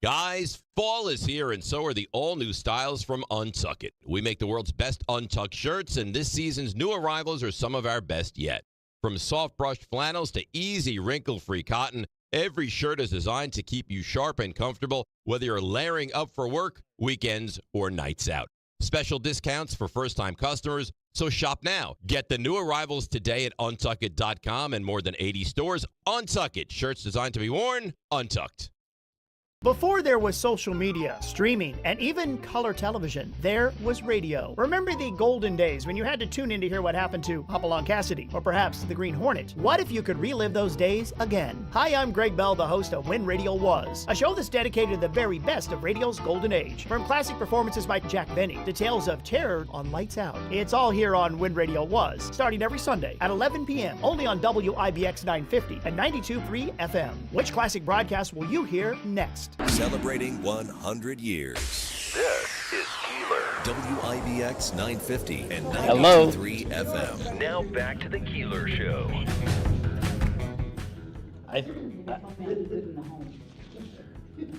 Guys, fall is here, and so are the all-new styles from Untuck It. We make the world's best untucked shirts, and this season's new arrivals are some of our best yet. From soft-brushed flannels to easy wrinkle-free cotton, every shirt is designed to keep you sharp and comfortable, whether you're layering up for work, weekends, or nights out. Special discounts for first-time customers, so shop now. Get the new arrivals today at untuckit.com and more than 80 stores. Untuck It, shirts designed to be worn, untucked. Before there was social media, streaming, and even color television, there was radio. Remember the golden days when you had to tune in to hear what happened to Hopalong Cassidy, or perhaps the Green Hornet? What if you could relive those days again? Hi, I'm Greg Bell, the host of When Radio Was, a show that's dedicated to the very best of radio's golden age. From classic performances by Jack Benny to tales of terror on Lights Out. It's all here on When Radio Was, starting every Sunday at 11 p.m., only on WIBX 950 and 92.3 FM. Which classic broadcast will you hear next? Celebrating 100 years. This is Keeler. WIBX 950 and 92.3 FM. Now back to the Keeler Show.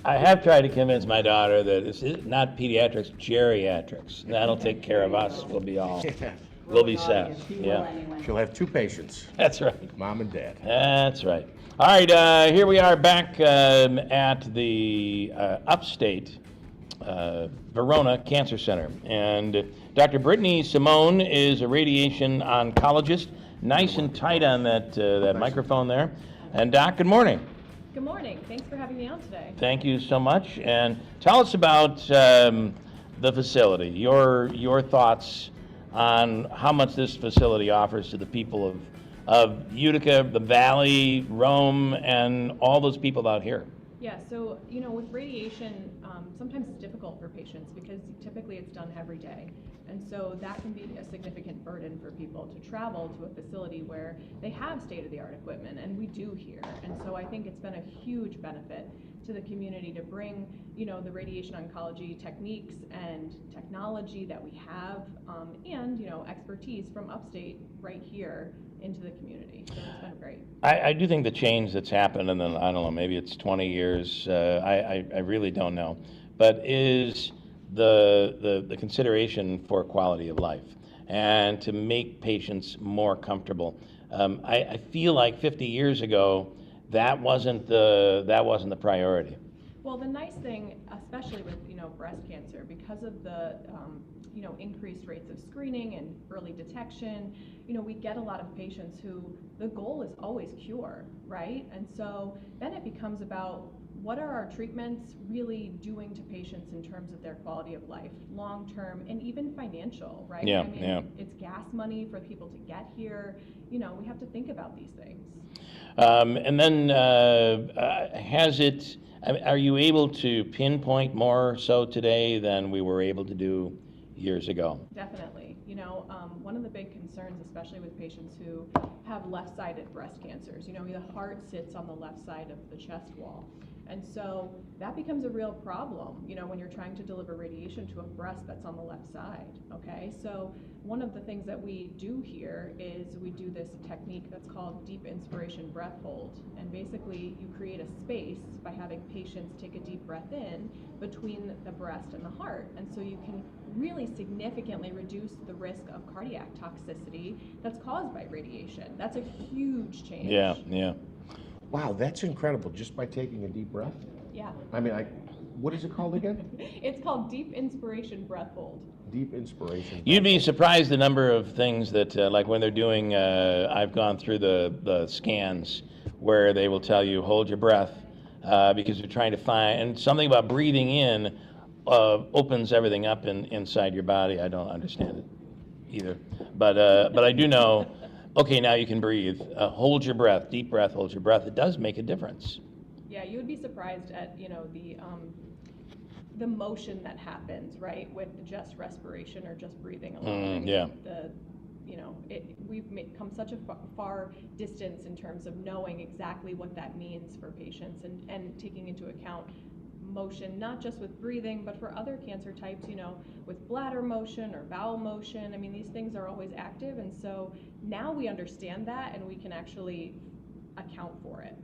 I have tried to convince my daughter that it's not pediatrics, geriatrics. That'll take care of us. We'll be set. Yeah. She'll have 2 patients. That's right. Mom and Dad. That's right. All right, here we are back at the Upstate Verona Cancer Center. And Dr. Brittany Simone is a radiation oncologist. Nice and tight on that microphone there. And Doc, good morning. Good morning. Thanks for having me on today. Thank you so much. And tell us about the facility, your thoughts on how much this facility offers to the people of Utica, the Valley, Rome, and all those people out here. Yeah, so, with radiation, sometimes it's difficult for patients because typically it's done every day. And so that can be a significant burden for people to travel to a facility where they have state-of-the-art equipment, and we do here. And so I think it's been a huge benefit to the community to bring, the radiation oncology techniques and technology that we have, and, expertise from upstate right here into the community. So it's been great. I do think the change that's happened, and then, I don't know, maybe it's 20 years, I really don't know, but is the consideration for quality of life and to make patients more comfortable. I feel like 50 years ago, that wasn't the priority. Well, the nice thing, especially with breast cancer, because of the increased rates of screening and early detection, we get a lot of patients who the goal is always cure, right? And so then it becomes about what are our treatments really doing to patients in terms of their quality of life, long term, and even financial, right? Yeah, I mean, yeah. it's gas money for people to get here. We have to think about these things. And then are you able to pinpoint more so today than we were able to do years ago? Definitely. One of the big concerns, especially with patients who have left-sided breast cancers, the heart sits on the left side of the chest wall. And so that becomes a real problem, when you're trying to deliver radiation to a breast that's on the left side, okay? So one of the things that we do here is we do this technique that's called deep inspiration breath hold. And basically you create a space by having patients take a deep breath in between the breast and the heart. And so you can really significantly reduce the risk of cardiac toxicity that's caused by radiation. That's a huge change. Yeah. Wow, that's incredible, just by taking a deep breath? Yeah. I mean, what is it called again? It's called deep inspiration breath hold. Deep inspiration. You'd be surprised the number of things that, like when they're doing, I've gone through the scans where they will tell you, hold your breath, because they're trying to find, and something about breathing in opens everything up inside your body. I don't understand it either. But I do know, okay, now you can breathe. Hold your breath, deep breath, hold your breath. It does make a difference. Yeah, you would be surprised at, the motion that happens, right, with just respiration or just breathing alone. Yeah. We've come such a far distance in terms of knowing exactly what that means for patients and taking into account motion, not just with breathing, but for other cancer types, with bladder motion or bowel motion. I mean, these things are always active, and so now we understand that and we can actually account for it.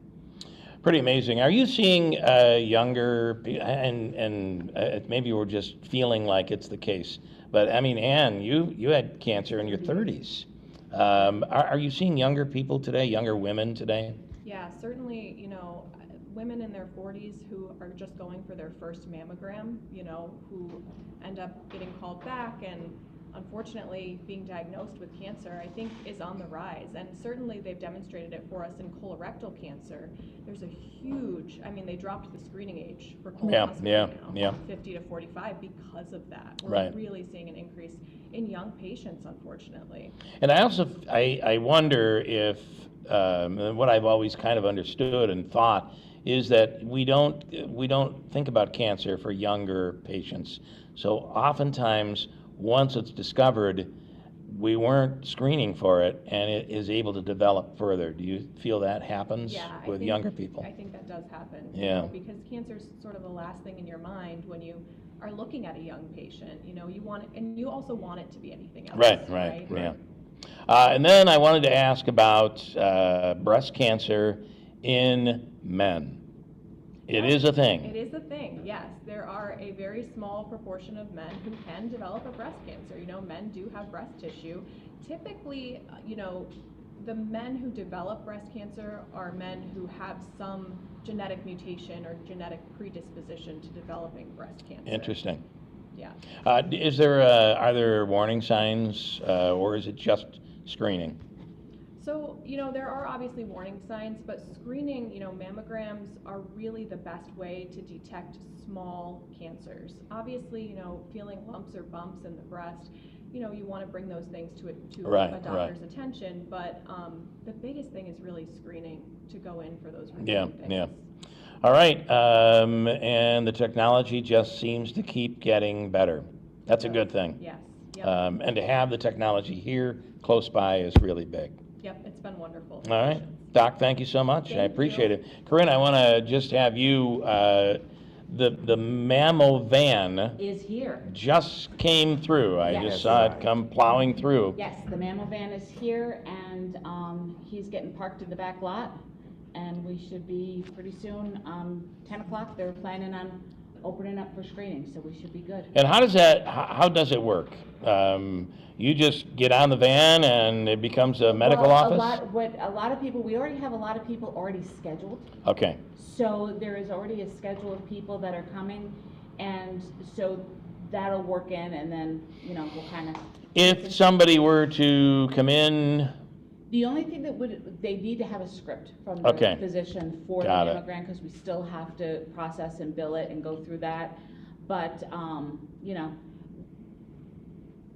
Pretty amazing. Are you seeing younger, and maybe we're just feeling like it's the case, but I mean, Ann, you had cancer in your 30s. Are you seeing younger people today, younger women today? Yeah, certainly, women in their 40s who are just going for their first mammogram, who end up getting called back and unfortunately being diagnosed with cancer, I think is on the rise. And certainly they've demonstrated it for us in colorectal cancer. There's a huge, they dropped the screening age for colonoscopy now, 50 to 45 because of that. We're really seeing an increase in young patients, unfortunately. And I also, I wonder if, what I've always kind of understood and thought is that we don't think about cancer for younger patients. So oftentimes, once it's discovered, we weren't screening for it, and it is able to develop further. Do you feel that happens with younger people? I think that does happen. Yeah. Because cancer is sort of the last thing in your mind when you are looking at a young patient. You want it, and you also want it to be anything else. Right. Yeah. And then I wanted to ask about breast cancer in men. It is a thing. It is a thing, yes. There are a very small proportion of men who can develop a breast cancer. Men do have breast tissue. Typically, the men who develop breast cancer are men who have some genetic mutation or genetic predisposition to developing breast cancer. Interesting. Yeah. Are there warning signs, or is it just screening? So, there are obviously warning signs, but screening, mammograms are really the best way to detect small cancers. Obviously, feeling lumps or bumps in the breast, you want to bring those things to a doctor's attention, but the biggest thing is really screening to go in for those routine things. Yeah. All right, and the technology just seems to keep getting better. That's a good thing. Yes. Yep. And to have the technology here close by is really big. Yep, it's been wonderful. All right. Doc, thank you so much. I appreciate it. Corinne, I want to just have you, the mammo van is here. Just came through. I just saw it come plowing through. Yes, the mammo van is here, and he's getting parked in the back lot, and we should be pretty soon, 10 o'clock. They're planning on opening up for screening, so we should be good. And how does it work? You just get on the van and it becomes a medical office? We already have a lot of people already scheduled. Okay. So there is already a schedule of people that are coming, and so that'll work in, and then, we'll kind of. If somebody were to come in. The only thing they need to have a script from the physician for the mammogram, because we still have to process and bill it and go through that. But,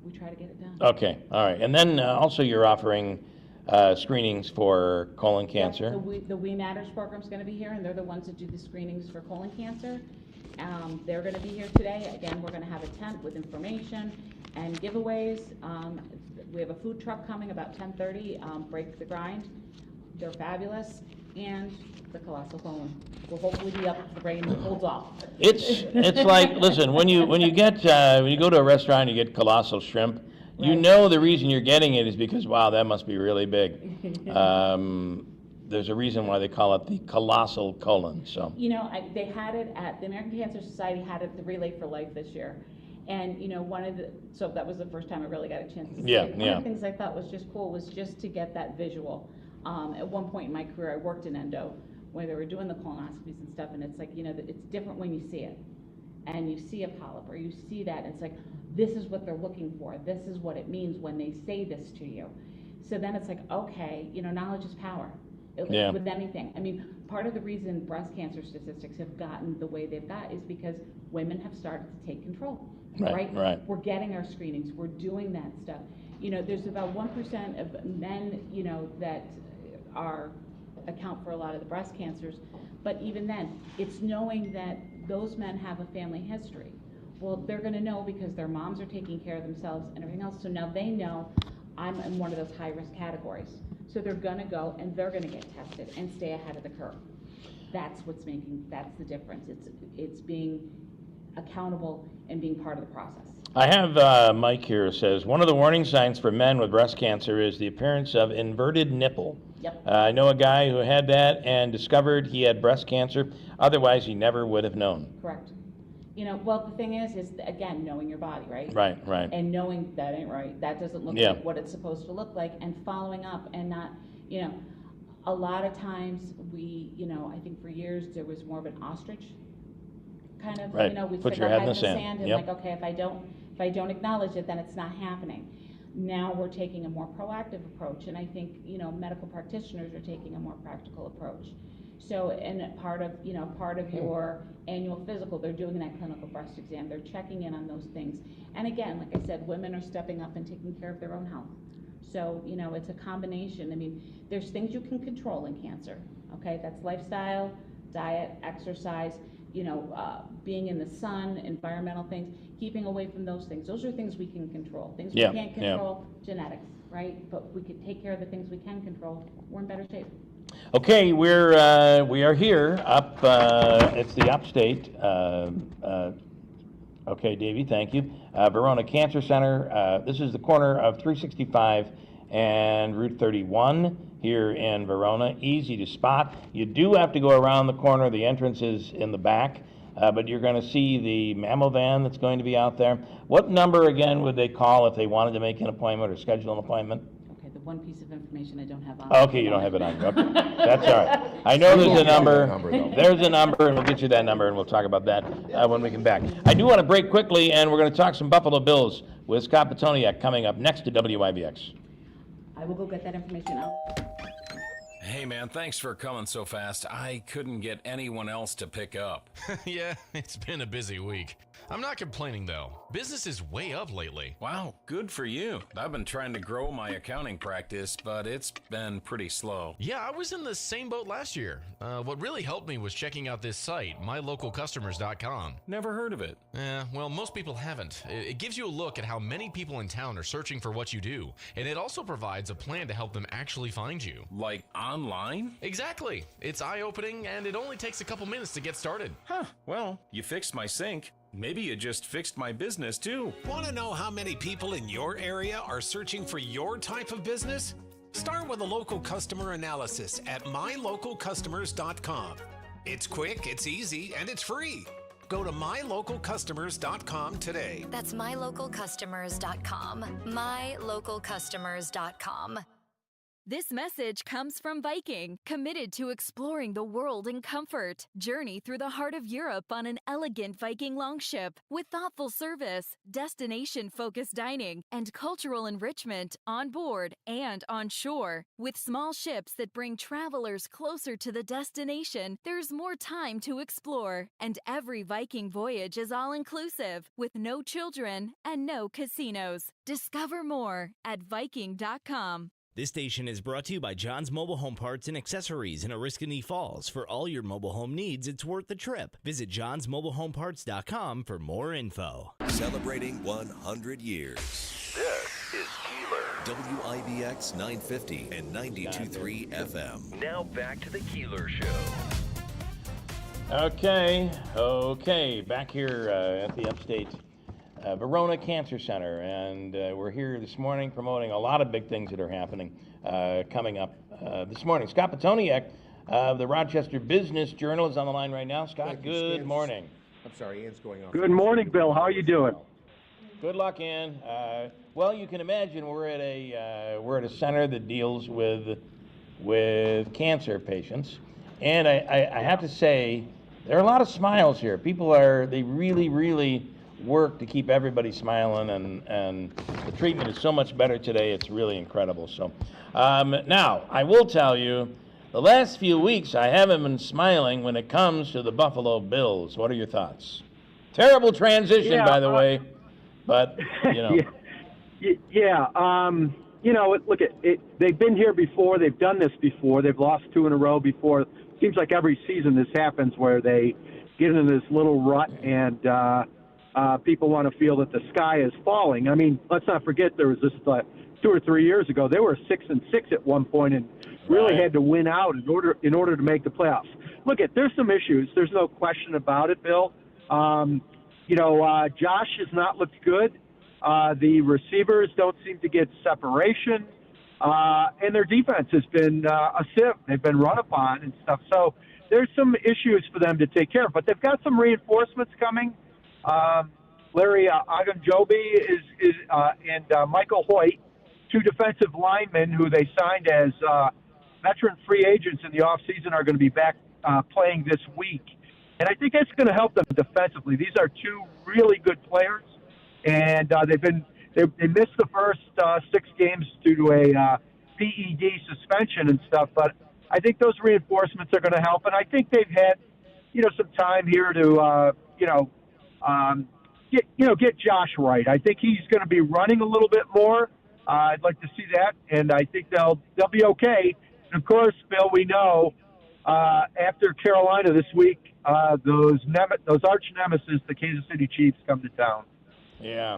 we try to get it done. Okay, all right. And then also you're offering screenings for colon cancer. The We Matters program is going to be here, and they're the ones that do the screenings for colon cancer. They're going to be here today. Again, we're going to have a tent with information and giveaways. We have a food truck coming about 10:30, Break the Grind. They're fabulous. And the colossal colon will hopefully be up if the rain holds off. It's like, listen, when you go to a restaurant and you get colossal shrimp, you know the reason you're getting it is because, wow, that must be really big. There's a reason why they call it the colossal colon. So they had it at the American Cancer Society had it at the Relay for Life this year. And so that was the first time I really got a chance to see it. One of the things I thought was just cool was just to get that visual. At one point in my career, I worked in endo where they were doing the colonoscopies and stuff, and it's like, it's different when you see it. And you see a polyp or you see that, and it's like, this is what they're looking for. This is what it means when they say this to you. So then it's like, okay, knowledge is power. With anything. I mean, part of the reason breast cancer statistics have gotten the way they've got is because women have started to take control. Right. We're getting our screenings. We're doing that stuff. There's about 1% of men, that account for a lot of the breast cancers. But even then, it's knowing that those men have a family history. Well, they're going to know because their moms are taking care of themselves and everything else. So now they know I'm in one of those high-risk categories. So they're going to go and they're going to get tested and stay ahead of the curve. That's the difference. It's being accountable and being part of the process. I have Mike here says, one of the warning signs for men with breast cancer is the appearance of inverted nipple. Yep. I know a guy who had that and discovered he had breast cancer. Otherwise, he never would have known. Correct. Well, the thing is again, knowing your body, right? Right. And knowing that ain't right. That doesn't look like what it's supposed to look like, and following up and not, a lot of times we, I think for years there was more of an ostrich kind of, we put stick your our head in the sand and like, okay, if I don't acknowledge it, then it's not happening. Now we're taking a more proactive approach, and I think, medical practitioners are taking a more practical approach. So, and part of your annual physical, they're doing that clinical breast exam. They're checking in on those things. And again, like I said, women are stepping up and taking care of their own health. So, it's a combination. I mean, there's things you can control in cancer, okay? That's lifestyle, diet, exercise, being in the sun, environmental things, keeping away from those things. Those are things we can control. Things we can't control, genetics, right? But we can take care of the things we can control. We're in better shape. Okay, we are here up. It's the Upstate. Okay, Davey, thank you. Verona Cancer Center. This is the corner of 365 and Route 31 here in Verona. Easy to spot. You do have to go around the corner. The entrance is in the back, but you're going to see the mammo van that's going to be out there. What number again would they call if they wanted to make an appointment or schedule an appointment? Okay, the one piece of information I don't have on. Okay, you don't have it on. Okay. That's all right. I know there's a number. There's a number, and we'll get you that number, and we'll talk about that when we come back. I do want to break quickly, and we're going to talk some Buffalo Bills with Scott Petoniak coming up next to WIBX. I will go get that information out. Hey man, thanks for coming so fast. I couldn't get anyone else to pick up. Yeah, it's been a busy week. I'm not complaining though. Business is way up lately. Wow, good for you. I've been trying to grow my accounting practice, but it's been pretty slow. Yeah, I was in the same boat last year. What really helped me was checking out this site, mylocalcustomers.com. Never heard of it. Well, most people haven't. It gives you a look at how many people in town are searching for what you do, and it also provides a plan to help them actually find you. Like online? Exactly. It's eye-opening, and it only takes a couple minutes to get started. Huh, well, you fixed my sink. Maybe you just fixed my business too. Want to know how many people in your area are searching for your type of business? Start with a local customer analysis at mylocalcustomers.com. It's quick, it's easy, and it's free. Go to mylocalcustomers.com today. That's mylocalcustomers.com. mylocalcustomers.com. This message comes from Viking, committed to exploring the world in comfort. Journey through the heart of Europe on an elegant Viking longship with thoughtful service, destination-focused dining, and cultural enrichment on board and on shore. With small ships that bring travelers closer to the destination, there's more time to explore. And every Viking voyage is all-inclusive, with no children and no casinos. Discover more at Viking.com. This station is brought to you by John's Mobile Home Parts and Accessories in Oriskany Falls. For all your mobile home needs, it's worth the trip. Visit johnsmobilehomeparts.com for more info. Celebrating 100 years. This is Keeler. WIBX 950 and 92.3 FM. Now back to the Keeler Show. Okay. Back here at the Upstate Verona Cancer Center, and we're here this morning promoting a lot of big things that are happening coming up this morning. Scott Petoniak of the Rochester Business Journal is on the line right now. Scott, good morning. I'm sorry, Ann's going off. Good morning, Bill. How are you doing? Good luck, Ann. Well, you can imagine we're at a center that deals with cancer patients, and I have to say there are a lot of smiles here. They really work to keep everybody smiling, and the treatment is so much better today. It's really incredible. So now I will tell you, the last few weeks I haven't been smiling when it comes to the Buffalo Bills. What are your thoughts? Terrible transition, by the way, but you know. Look, they've been here before. They've done this before. They've lost 2 in a row before. Seems like every season this happens where they get into this little rut and people want to feel that the sky is falling. I mean, let's not forget there was this 2 or 3 years ago. They were 6-6 at one point and really had to win out in order to make the playoffs. Look, there's some issues. There's no question about it, Bill. Josh has not looked good. The receivers don't seem to get separation, and their defense has been a sieve. They've been run upon and stuff. So there's some issues for them to take care of. But they've got some reinforcements coming. Larry Agunjobi and Michael Hoyt, 2 defensive linemen who they signed as veteran free agents in the offseason, are going to be back playing this week. And I think that's going to help them defensively. These are 2 really good players, and they missed the first 6 games due to a PED suspension and stuff. But I think those reinforcements are going to help, and I think they've had some time here to get Josh right. I think he's going to be running a little bit more. I'd like to see that, and I think they'll be okay. And of course, Bill, we know after Carolina this week, those arch nemesis, the Kansas City Chiefs, come to town. Yeah.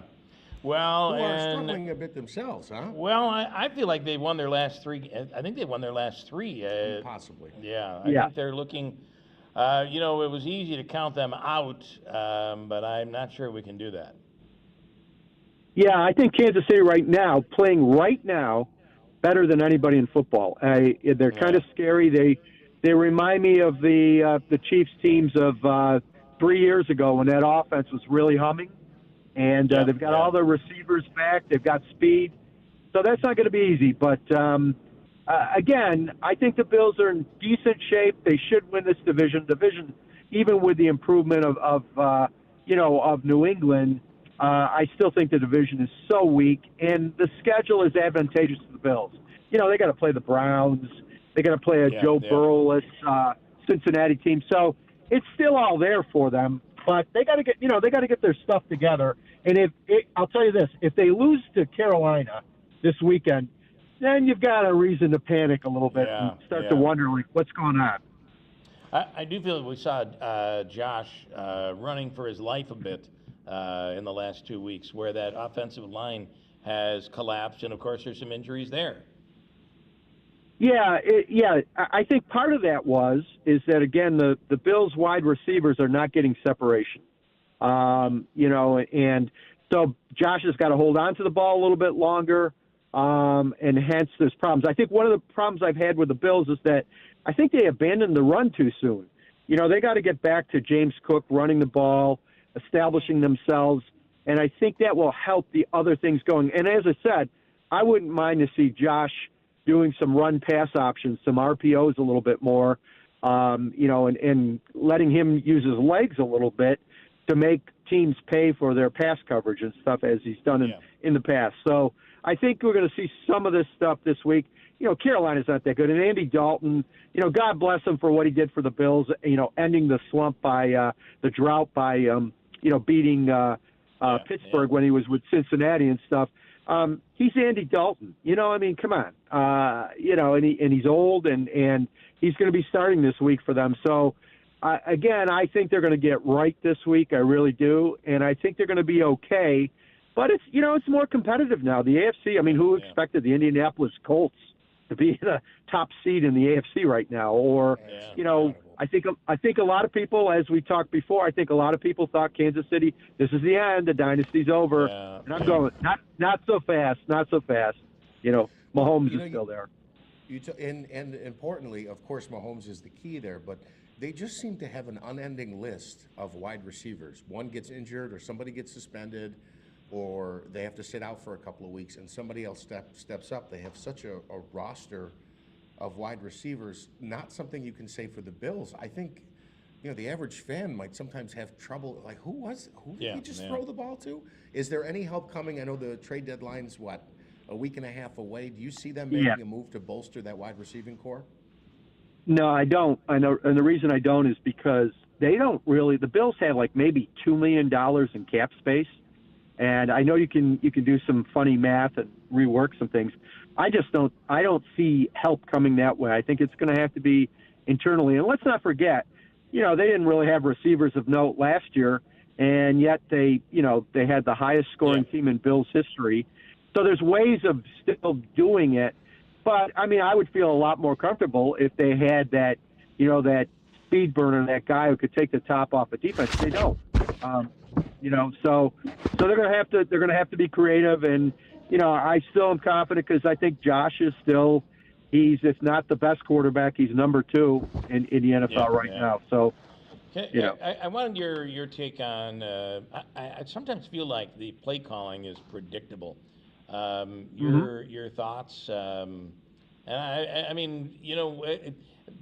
Well, who are struggling a bit themselves, huh? Well, I feel like they've won their last 3. I think they've won their last 3. Possibly. Yeah. I think they're looking. It was easy to count them out, but I'm not sure we can do that. Yeah, I think Kansas City playing right now, better than anybody in football. They're kind of scary. They remind me of the Chiefs teams of 3 years ago when that offense was really humming. And they've got all their receivers back. They've got speed. So that's not going to be easy. But, again, I think the Bills are in decent shape. They should win this division. Even with the improvement of New England, I still think the division is so weak. And the schedule is advantageous to the Bills. They got to play the Browns. They got to play a Joe Burrow-less Cincinnati team. So it's still all there for them. But they got to get their stuff together. And I'll tell you this, if they lose to Carolina this weekend, then you've got a reason to panic a little bit and start to wonder, what's going on. I do feel that we saw Josh running for his life a bit in the last 2 weeks, where that offensive line has collapsed, and of course there's some injuries there. I think part of that is that, again, the Bills' wide receivers are not getting separation. And so Josh has got to hold on to the ball a little bit longer, and hence there's problems. I think one of the problems I've had with the Bills is that I think they abandoned the run too soon. they got to get back to James Cook running the ball, establishing themselves, and I think that will help the other things going. And as I said, I wouldn't mind to see Josh doing some run-pass options, some RPOs a little bit more, and letting him use his legs a little bit to make teams pay for their pass coverage and stuff as he's done in the past. So I think we're going to see some of this stuff this week. Carolina's not that good. And Andy Dalton, God bless him for what he did for the Bills, ending the slump by the drought by, beating Pittsburgh when he was with Cincinnati and stuff. He's Andy Dalton. Come on. And he's old, and he's going to be starting this week for them. So, again, I think they're going to get right this week. I really do. And I think they're going to be okay. But it's more competitive now. The AFC, who expected the Indianapolis Colts to be the top seed in the AFC right now? Or, I think a lot of people, as we talked before, I think a lot of people thought Kansas City, this is the end, the dynasty's over. And I'm going, not so fast, not so fast. Mahomes is still there. And importantly, of course, Mahomes is the key there, but they just seem to have an unending list of wide receivers. One gets injured or somebody gets suspended, or they have to sit out for a couple of weeks and somebody else steps up. They have such a roster of wide receivers, not something you can say for the Bills. I think, the average fan might sometimes have trouble, like, who did he just throw the ball to? Is there any help coming? I know the trade deadline's, a week and a half away. Do you see them making a move to bolster that wide receiving core? No, I don't. I know, and the reason I don't is because they don't really, the Bills have like maybe $2 million in cap space. And I know you can do some funny math and rework some things. I don't see help coming that way. I think it's going to have to be internally. And let's not forget, they didn't really have receivers of note last year, and yet they had the highest scoring team in Bills history. So there's ways of still doing it. But I would feel a lot more comfortable if they had that, that speed burner, that guy who could take the top off a defense. They don't. So they're going to have to be creative, and I still am confident because I think Josh is still, he's if not the best quarterback, he's number 2 in the NFL right now. So I wanted your take on. I sometimes feel like the play calling is predictable. Your thoughts?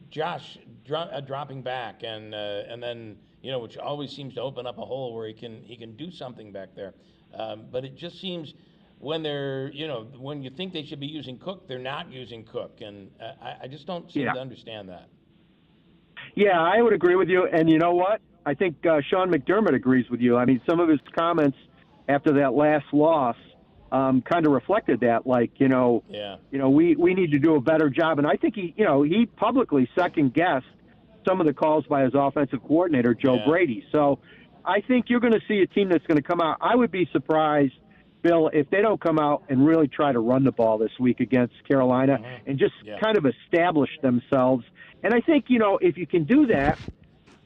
Josh dropping back and then. Which always seems to open up a hole where he can do something back there. But it just seems when they're, when you think they should be using Cook, they're not using Cook. And I just don't seem to understand that. Yeah, I would agree with you. And you know what? I think Sean McDermott agrees with you. Some of his comments after that last loss kind of reflected that, like, we need to do a better job. And I think he publicly second-guessed some of the calls by his offensive coordinator, Joe Brady. So I think you're going to see a team that's going to come out. I would be surprised, Bill, if they don't come out and really try to run the ball this week against Carolina and just kind of establish themselves. And I think, if you can do that,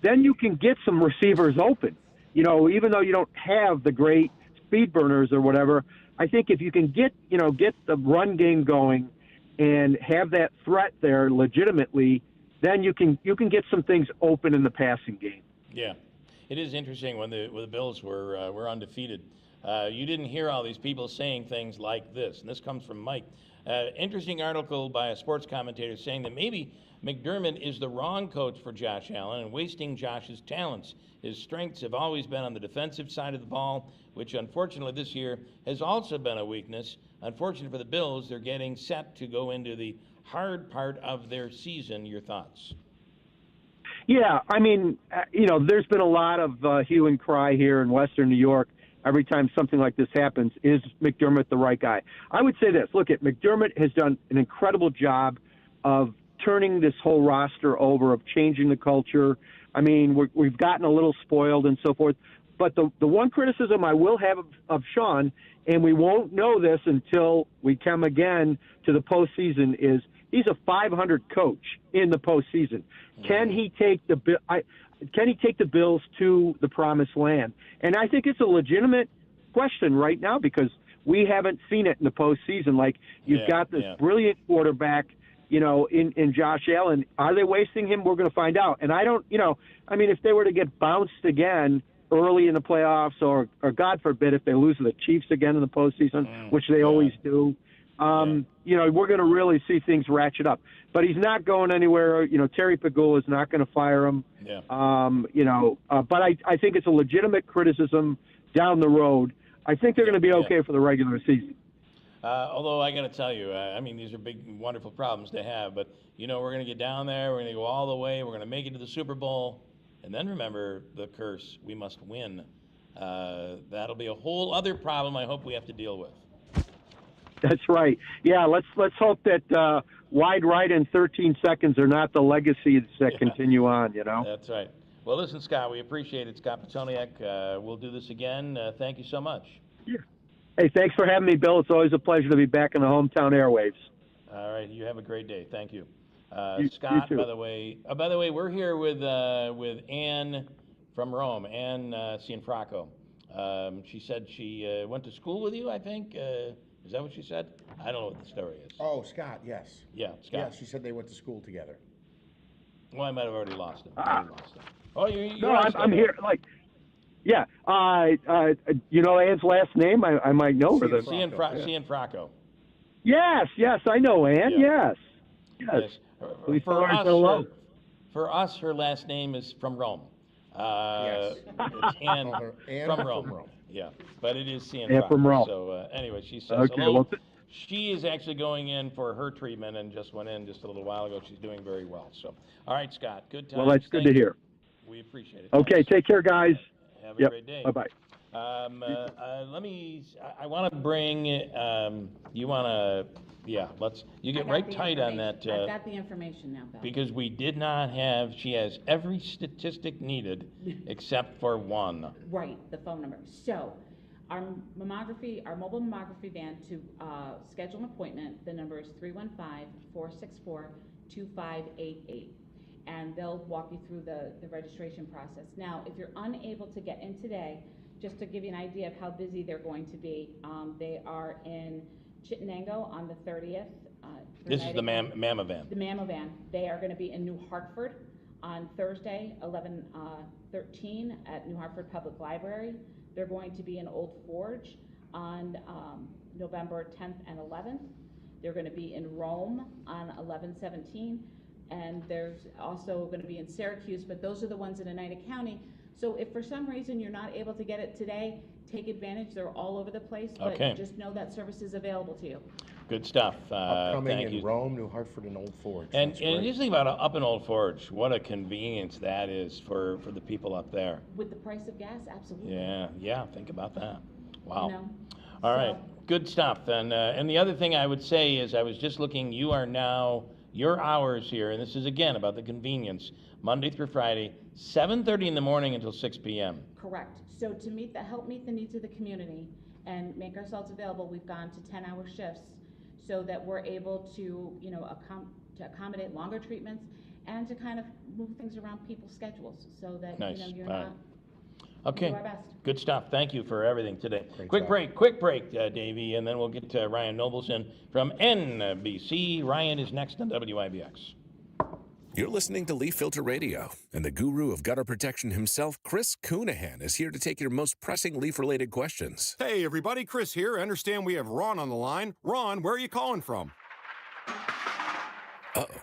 then you can get some receivers open. Even though you don't have the great speed burners or whatever, I think if you can get the run game going and have that threat there legitimately, then you can get some things open in the passing game. Yeah, it is interesting when the Bills were undefeated. You didn't hear all these people saying things like this, and this comes from Mike. Interesting article by a sports commentator saying that maybe McDermott is the wrong coach for Josh Allen and wasting Josh's talents. His strengths have always been on the defensive side of the ball, which unfortunately this year has also been a weakness. Unfortunately for the Bills, they're getting set to go into the hard part of their season. Your thoughts? Yeah, there's been a lot of hue and cry here in Western New York every time something like this happens. Is McDermott the right guy? I would say this. Look, McDermott has done an incredible job of turning this whole roster over, of changing the culture. We've gotten a little spoiled and so forth. But the one criticism I will have of Sean, and we won't know this until we come again to the postseason, is he's a .500 coach in the postseason. Can he take the Bills to the promised land? And I think it's a legitimate question right now because we haven't seen it in the postseason. Like, you've got this brilliant quarterback in Josh Allen. Are they wasting him? We're going to find out. And I don't, if they were to get bounced again early in the playoffs, or God forbid, if they lose to the Chiefs again in the postseason, which they always do, we're going to really see things ratchet up. But he's not going anywhere. Terry Pagula is not going to fire him. Yeah. But I think it's a legitimate criticism down the road. I think they're going to be okay for the regular season. Although I got to tell you, these are big, wonderful problems to have. But, we're going to get down there. We're going to go all the way. We're going to make it to the Super Bowl. And then remember the curse, we must win. That'll be a whole other problem I hope we have to deal with. That's right. Yeah, let's hope that wide right in 13 seconds are not the legacies that continue on, That's right. Well, listen, Scott, we appreciate it. Scott Petoniak, we'll do this again. Thank you so much. Yeah. Hey, thanks for having me, Bill. It's always a pleasure to be back in the hometown airwaves. All right, you have a great day. Thank you. you Scott, too. by the way, we're here with Ann from Rome, Ann Cianfrocco. She said she went to school with you, I think. Is that what she said? I don't know what the story is. Oh, Scott, yes. Yeah, Scott. Yeah, she said they went to school together. Well, I might have already lost him. Oh, you're No, I'm here. Yeah. Ann's last name? I might know her. Cianfrocco. Yes, I know Ann. Yeah. Yes. For us, her last name is from Rome. Yes. It's Ann from Rome. Yeah, but it is Cianfrocco. Ann from Rome. So anyway, she says Okay, hello. well, She is actually going in for her treatment and just went in just a little while ago. She's doing very well. So, all right, Scott, good time. Well, that's good to hear. We appreciate it. Okay, Thanks. take care, guys. Have a great day. Bye-bye. I want to bring, you want to, you get right tight on that. I've got the information now, Bill. Because we did not have, she has every statistic needed except for one. Right, the phone number. So, our mobile mammography van, to schedule an appointment, the number is 315-464-2588. And they'll walk you through the registration process. Now, if you're unable to get in today, just to give you an idea of how busy they're going to be, they are in Chittenango on the 30th. This is the Mamma van. The Mamma van. They are going to be in New Hartford on Thursday, 11/13 at New Hartford Public Library. They're going to be in Old Forge on November 10th and 11th. They're going to be in Rome on 11/17. And there's also going to be in Syracuse, but those are the ones in Oneida County. So if for some reason you're not able to get it today, take advantage. They're all over the place, but just know that service is available to you. Good stuff. Upcoming thank in you. Rome, New Hartford, and Old Forge. And just think about up in Old Forge, what a convenience that is for the people up there. With the price of gas, absolutely. Yeah, think about that. Wow. You know? All right, good stuff. And the other thing I would say is I was just looking, you are now, your hours here, and this is again about the convenience, Monday through Friday, 7:30 in the morning until 6 p.m. Correct. So to help meet the needs of the community and make ourselves available, we've gone to 10-hour shifts so that we're able to, to accommodate longer treatments and to kind of move things around people's schedules so that you're not. Okay, do our best. Good stuff. Thank you for everything today. Quick break, Davey, and then we'll get to Ryan Nobleson from NBC. Ryan is next on WIBX. You're listening to Leaf Filter Radio, and the guru of gutter protection himself, Chris Coonahan, is here to take your most pressing leaf-related questions. Hey, everybody, Chris here. I understand we have Ron on the line. Ron, where are you calling from? Uh-oh.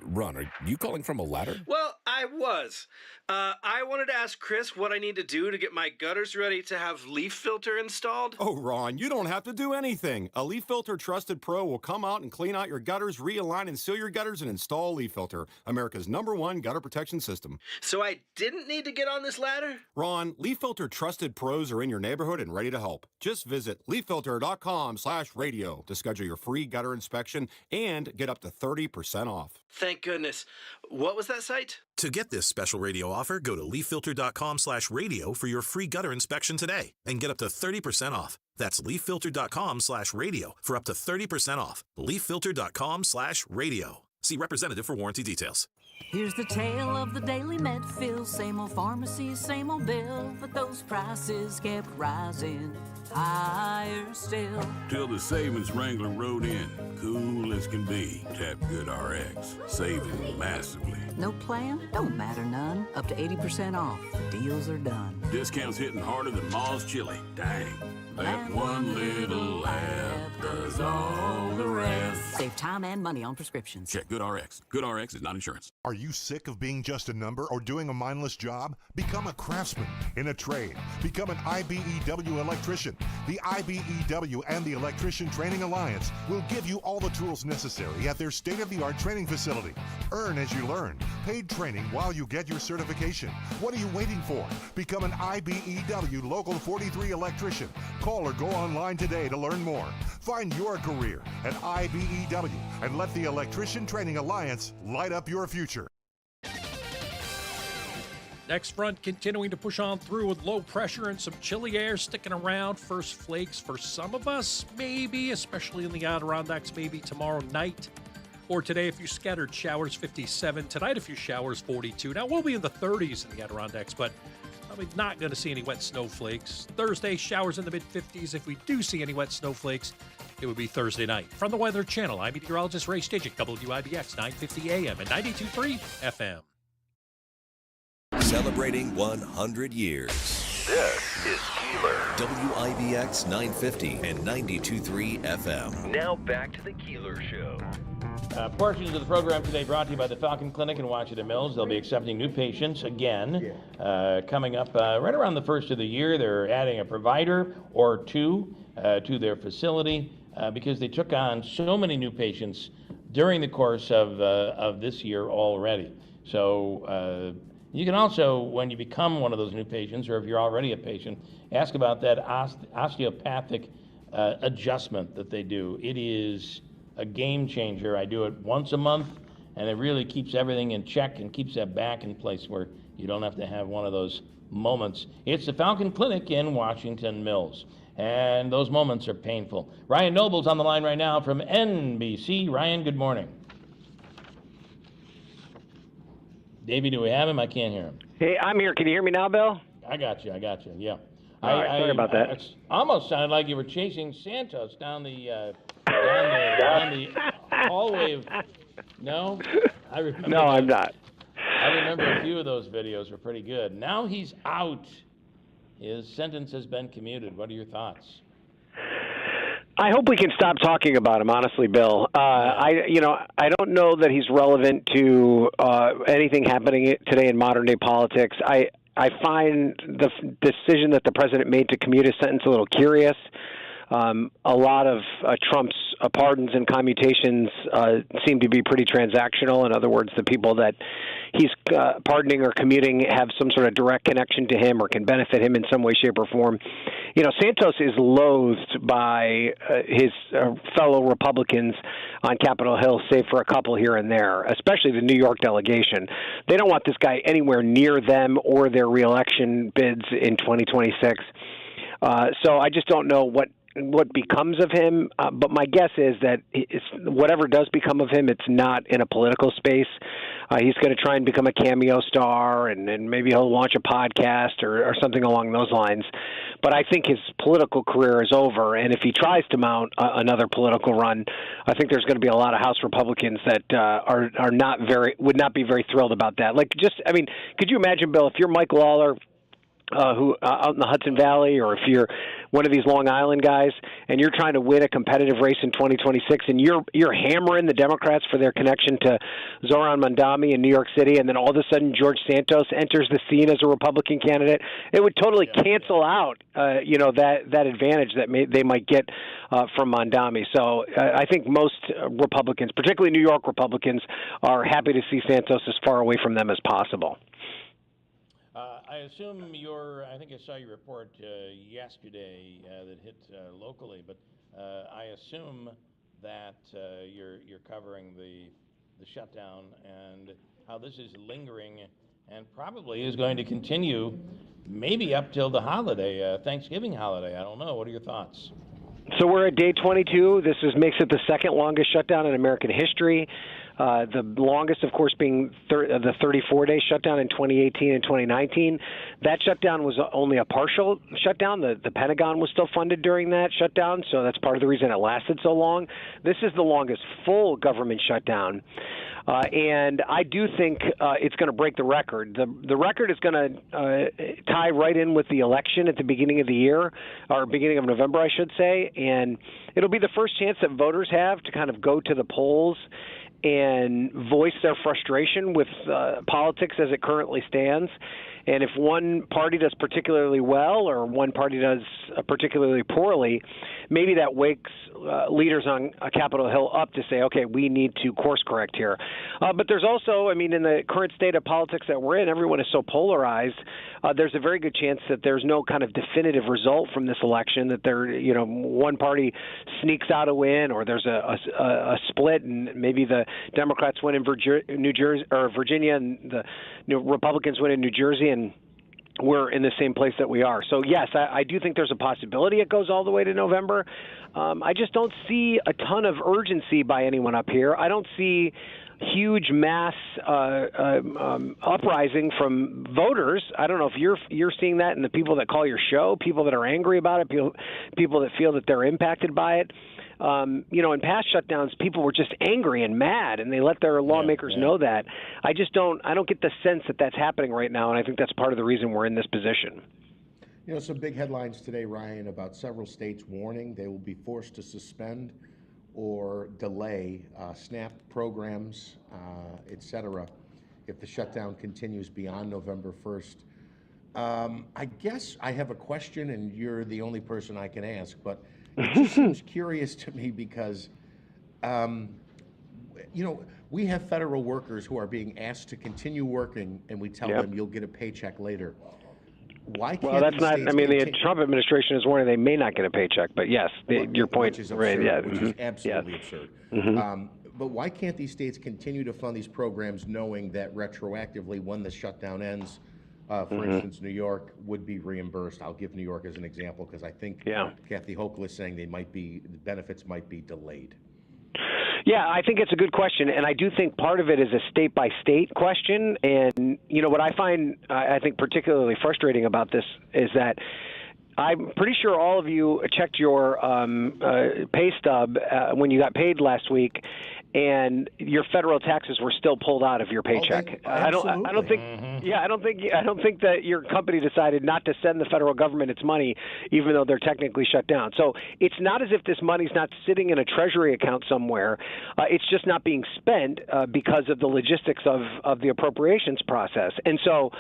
Ron, are you calling from a ladder? Well, I was. I wanted to ask Chris what I need to do to get my gutters ready to have leaf filter installed. Oh, Ron, you don't have to do anything. A Leaf Filter Trusted Pro will come out and clean out your gutters, realign and seal your gutters, and install Leaf Filter, America's #1 gutter protection system. So I didn't need to get on this ladder? Ron, Leaf Filter Trusted Pros are in your neighborhood and ready to help. Just visit leaffilter.com/radio to schedule your free gutter inspection and get up to 30% off. Thank goodness. What was that site? To get this special radio offer, go to leaffilter.com/radio for your free gutter inspection today and get up to 30% off. That's leaffilter.com/radio for up to 30% off. leaffilter.com/radio. See representative for warranty details. Here's the tale of the daily med fill. Same old pharmacy, same old bill, but those prices kept rising higher still. Till the savings wrangler rode in, cool as can be. Tap GoodRx, saving massively. No plan? Don't matter none. Up to 80% off. Deals are done. Discounts hitting harder than Ma's chili. Dang. That one little app does all the rest. Save time and money on prescriptions. Check GoodRx. GoodRx is not insurance. Are you sick of being just a number or doing a mindless job? Become a craftsman in a trade. Become an IBEW electrician. The IBEW and the Electrician Training Alliance will give you all the tools necessary at their state-of-the-art training facility. Earn as you learn. Paid training while you get your certification. What are you waiting for? Become an IBEW Local 43 electrician. Call or go online today to learn more. Find your career at IBEW and let the Electrician Training Alliance light up your future. Next front continuing to push on through with low pressure and some chilly air sticking around. First flakes for some of us, maybe, especially in the Adirondacks, maybe tomorrow night. Or today, a few scattered showers, 57. Tonight, a few showers, 42. Now, we'll be in the 30s in the Adirondacks, but probably not going to see any wet snowflakes. Thursday, showers in the mid-50s. If we do see any wet snowflakes, it would be Thursday night. From the Weather Channel, I'm meteorologist Ray Stidgick, WIBX 950 AM and 92.3 FM. Celebrating 100 years. This is Keeler. WIBX 950 and 92.3 FM. Now back to the Keeler Show. Portions of the program today brought to you by the Falcon Clinic in Washington Mills. They'll be accepting new patients again coming up right around the first of the year. They're adding a provider or two to their facility because they took on so many new patients during the course of this year already. So you can also, when you become one of those new patients, or if you're already a patient, ask about that osteopathic adjustment that they do. It is a game changer. I do it once a month, and it really keeps everything in check and keeps that back in place where you don't have to have one of those moments. It's the Falcon Clinic in Washington Mills, and those moments are painful. Ryan Noble's on the line right now from NBC. Ryan, good morning. Davey, do we have him? I can't hear him. Hey, I'm here. Can you hear me now, Bill? I got you, yeah. All right, sorry about that. It almost sounded like you were chasing Santos down the hallway of... No? I remember. No, I'm not. I remember a few of those videos were pretty good. Now he's out. His sentence has been commuted. What are your thoughts? I hope we can stop talking about him, honestly, Bill. I don't know that he's relevant to anything happening today in modern day politics. I find the decision that the president made to commute his sentence a little curious. A lot of Trump's pardons and commutations seem to be pretty transactional. In other words, the people that he's pardoning or commuting have some sort of direct connection to him or can benefit him in some way, shape, or form. You know, Santos is loathed by his fellow Republicans on Capitol Hill, save for a couple here and there, especially the New York delegation. They don't want this guy anywhere near them or their reelection bids in 2026. So I just don't know what becomes of him, but my guess is that whatever does become of him, it's not in a political space. He's going to try and become a cameo star, and maybe he'll launch a podcast or something along those lines. But I think his political career is over, and if he tries to mount another political run, I think there's going to be a lot of House Republicans that would not be very thrilled about that. Could you imagine, Bill, if you're Mike Lawler, who out in the Hudson Valley, or if you're one of these Long Island guys and you're trying to win a competitive race in 2026 and you're hammering the Democrats for their connection to Zoran Mandami in New York City, and then all of a sudden George Santos enters the scene as a Republican candidate, it would totally cancel out that advantage that they might get from Mandami. So I think most Republicans, particularly New York Republicans, are happy to see Santos as far away from them as possible. I assume I think I saw your report yesterday that hit locally, but I assume that you're covering the shutdown and how this is lingering and probably is going to continue maybe up till the holiday, Thanksgiving holiday. I don't know. What are your thoughts? So we're at day 22. This makes it the second longest shutdown in American history. The longest, of course, being the 34-day shutdown in 2018 and 2019. That shutdown was only a partial shutdown. The Pentagon was still funded during that shutdown, so that's part of the reason it lasted so long. This is the longest full government shutdown. And I do think it's going to break the record. The record is going to tie right in with the election at the beginning of the year, or beginning of November, I should say. And it'll be the first chance that voters have to kind of go to the polls and voice their frustration with politics as it currently stands. And if one party does particularly well or one party does particularly poorly, maybe that wakes leaders on Capitol Hill up to say, okay, we need to course correct here. But there's also, I mean, in the current state of politics that we're in, everyone is so polarized. There's a very good chance that there's no kind of definitive result from this election, that one party sneaks out a win, or there's a split, and maybe the Democrats win in New Jersey or Virginia, and the Republicans win in New Jersey, and we're in the same place that we are. So, yes, I do think there's a possibility it goes all the way to November. I just don't see a ton of urgency by anyone up here. I don't see huge mass uprising from voters. I don't know if you're seeing that in the people that call your show, people that are angry about it, people that feel that they're impacted by it. In past shutdowns, people were just angry and mad, and they let their lawmakers know that. I don't get the sense that that's happening right now, and I think that's part of the reason we're in this position. Some big headlines today, Ryan, about several states warning they will be forced to suspend or delay SNAP programs, et cetera, if the shutdown continues beyond November 1st. I guess I have a question, and you're the only person I can ask, but it just seems curious to me because, we have federal workers who are being asked to continue working, and we tell them you'll get a paycheck later. Why can't that's not. I mean, the Trump administration is warning they may not get a paycheck, but yes, your point is absurd, right? Yeah, which is absolutely absurd. But why can't these states continue to fund these programs, knowing that retroactively, when the shutdown ends, for instance, New York would be reimbursed? I'll give New York as an example because I think Kathy Hochul is saying the benefits might be delayed. Yeah, I think it's a good question, and I do think part of it is a state-by-state question. And, what I find, I think, particularly frustrating about this is that I'm pretty sure all of you checked your pay stub when you got paid last week, and your federal taxes were still pulled out of your paycheck. I don't think. Yeah, I don't think that your company decided not to send the federal government its money, even though they're technically shut down. So it's not as if this money's not sitting in a treasury account somewhere. It's just not being spent because of the logistics of the appropriations process. And so,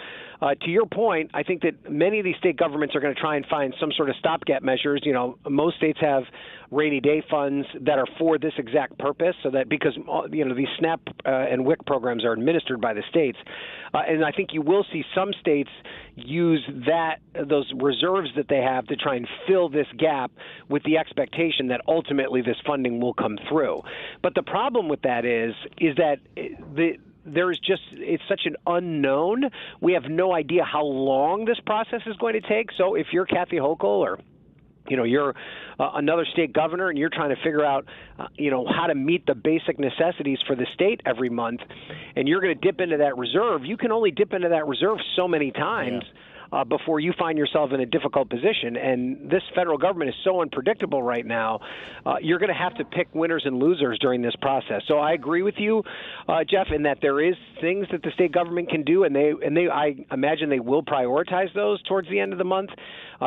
to your point, I think that many of these state governments are going to try and find some sort of stopgap measures. Most states have rainy day funds that are for this exact purpose, so that because these SNAP and WIC programs are administered by the states, and I think you will see some states use those reserves that they have to try and fill this gap with the expectation that ultimately this funding will come through. But the problem with that is that it's such an unknown. We have no idea how long this process is going to take. So if you're Kathy Hochul or you're another state governor and you're trying to figure out, how to meet the basic necessities for the state every month, and you're going to dip into that reserve, you can only dip into that reserve so many times before you find yourself in a difficult position. And this federal government is so unpredictable right now. You're going to have to pick winners and losers during this process. So I agree with you, Jeff, in that there is things that the state government can do, and I imagine they will prioritize those towards the end of the month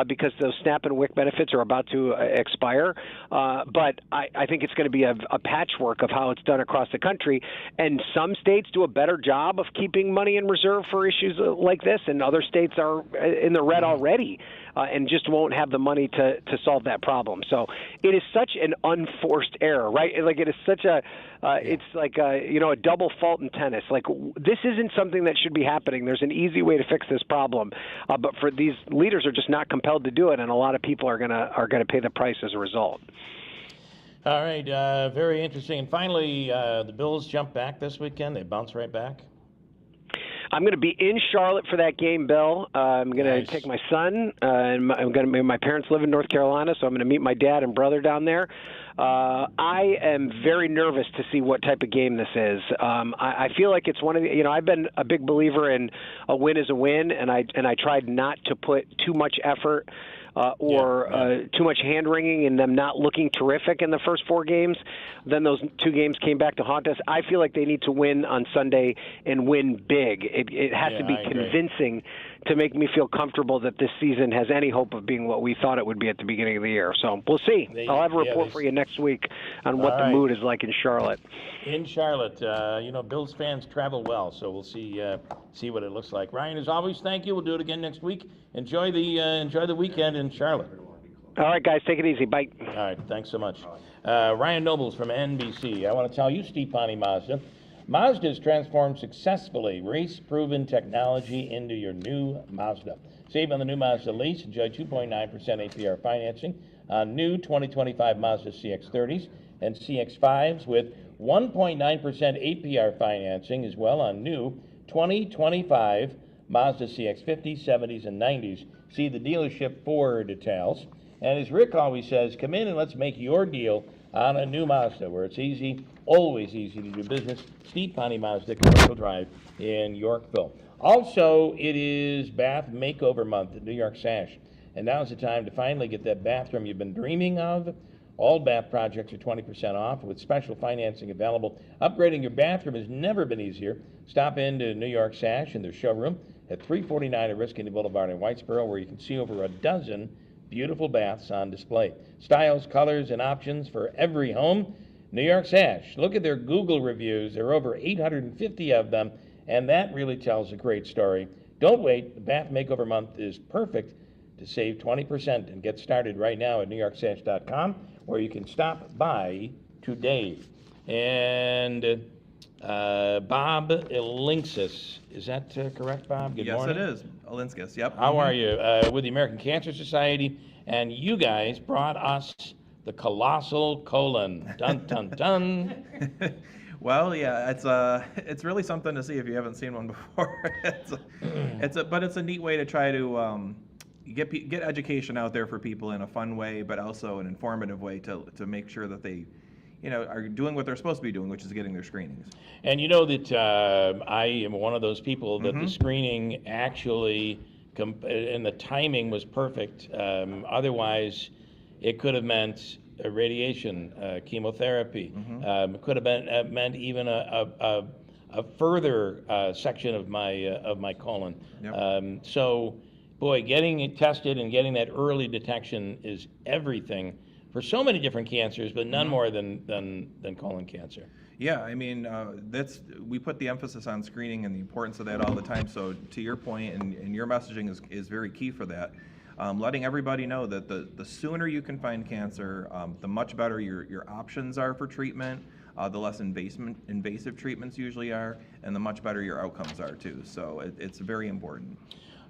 because those SNAP and WIC benefits are about to expire. But I think it's going to be a patchwork of how it's done across the country. And some states do a better job of keeping money in reserve for issues like this, and other states are in the red already and just won't have the money to solve that problem. So it is such an unforced error, right? Like it is such it's like a double fault in tennis. Like this isn't something that should be happening. There's an easy way to fix this problem, but for these leaders are just not compelled to do it, and a lot of people are gonna pay the price as a result. All right, very interesting. And finally, the Bills jump back this weekend. They bounce right back. I'm going to be in Charlotte for that game, Bill. I'm going to take my son, and my parents live in North Carolina, so I'm going to meet my dad and brother down there. I am very nervous to see what type of game this is. I feel like it's one of the, I've been a big believer in a win is a win, and I tried not to put too much effort too much hand-wringing and them not looking terrific in the first 4 games. Then those 2 games came back to haunt us. I feel like they need to win on Sunday and win big. It has to be convincing to make me feel comfortable that this season has any hope of being what we thought it would be at the beginning of the year. So we'll see. I'll have a report for you next week on what the mood is like in Charlotte. In Charlotte, Bills fans travel well, so we'll see what it looks like. Ryan, as always, thank you. We'll do it again next week. Enjoy the weekend in Charlotte. All right, guys, take it easy. Bye. All right, thanks so much. Ryan Nobles from NBC. I want to tell you, Steve Ponte Mazda. Mazda has transformed successfully race-proven technology into your new Mazda. Save on the new Mazda lease. Enjoy 2.9% APR financing on new 2025 Mazda CX-30s and CX-5s with 1.9% APR financing as well on new 2025 Mazda CX-50s, 70s, and 90s. See the dealership for details. And as Rick always says, come in and let's make your deal on a new Mazda, where it's easy, always easy to do business. Steve Ponte Mazda, Commercial Drive in Yorkville. Also, it is Bath Makeover Month at New York Sash. And now's the time to finally get that bathroom you've been dreaming of. All bath projects are 20% off with special financing available. Upgrading your bathroom has never been easier. Stop into New York Sash in their showroom at 349 Oriskany Boulevard in Whitesboro, where you can see over a dozen beautiful baths on display. Styles, colors, and options for every home. New York Sash. Look at their Google reviews. There are over 850 of them, and that really tells a great story. Don't wait. The Bath Makeover Month is perfect to save 20% and get started right now at NewYorkSash.com, where you can stop by today. And Bob Ilinskis, is that correct, Bob? Good morning. Yes, it is. Ilinskis, yep. How are you? With the American Cancer Society, and you guys brought us the colossal colon. Dun, dun, dun. Well, yeah, it's really something to see if you haven't seen one before. But it's a neat way to try to get education out there for people in a fun way, but also an informative way to make sure that they are doing what they're supposed to be doing, which is getting their screenings. And you know that I am one of those people that the screening actually, and the timing was perfect. Otherwise, it could have meant radiation, chemotherapy. Could have meant even a further section of my colon. Yep. So, boy, getting it tested and getting that early detection is everything for so many different cancers, but none more than colon cancer. Yeah, I mean, we put the emphasis on screening and the importance of that all the time. So to your point, and your messaging is very key for that. Letting everybody know that the sooner you can find cancer, the much better your options are for treatment, the less invasive treatments usually are, and the much better your outcomes are too. So it's very important.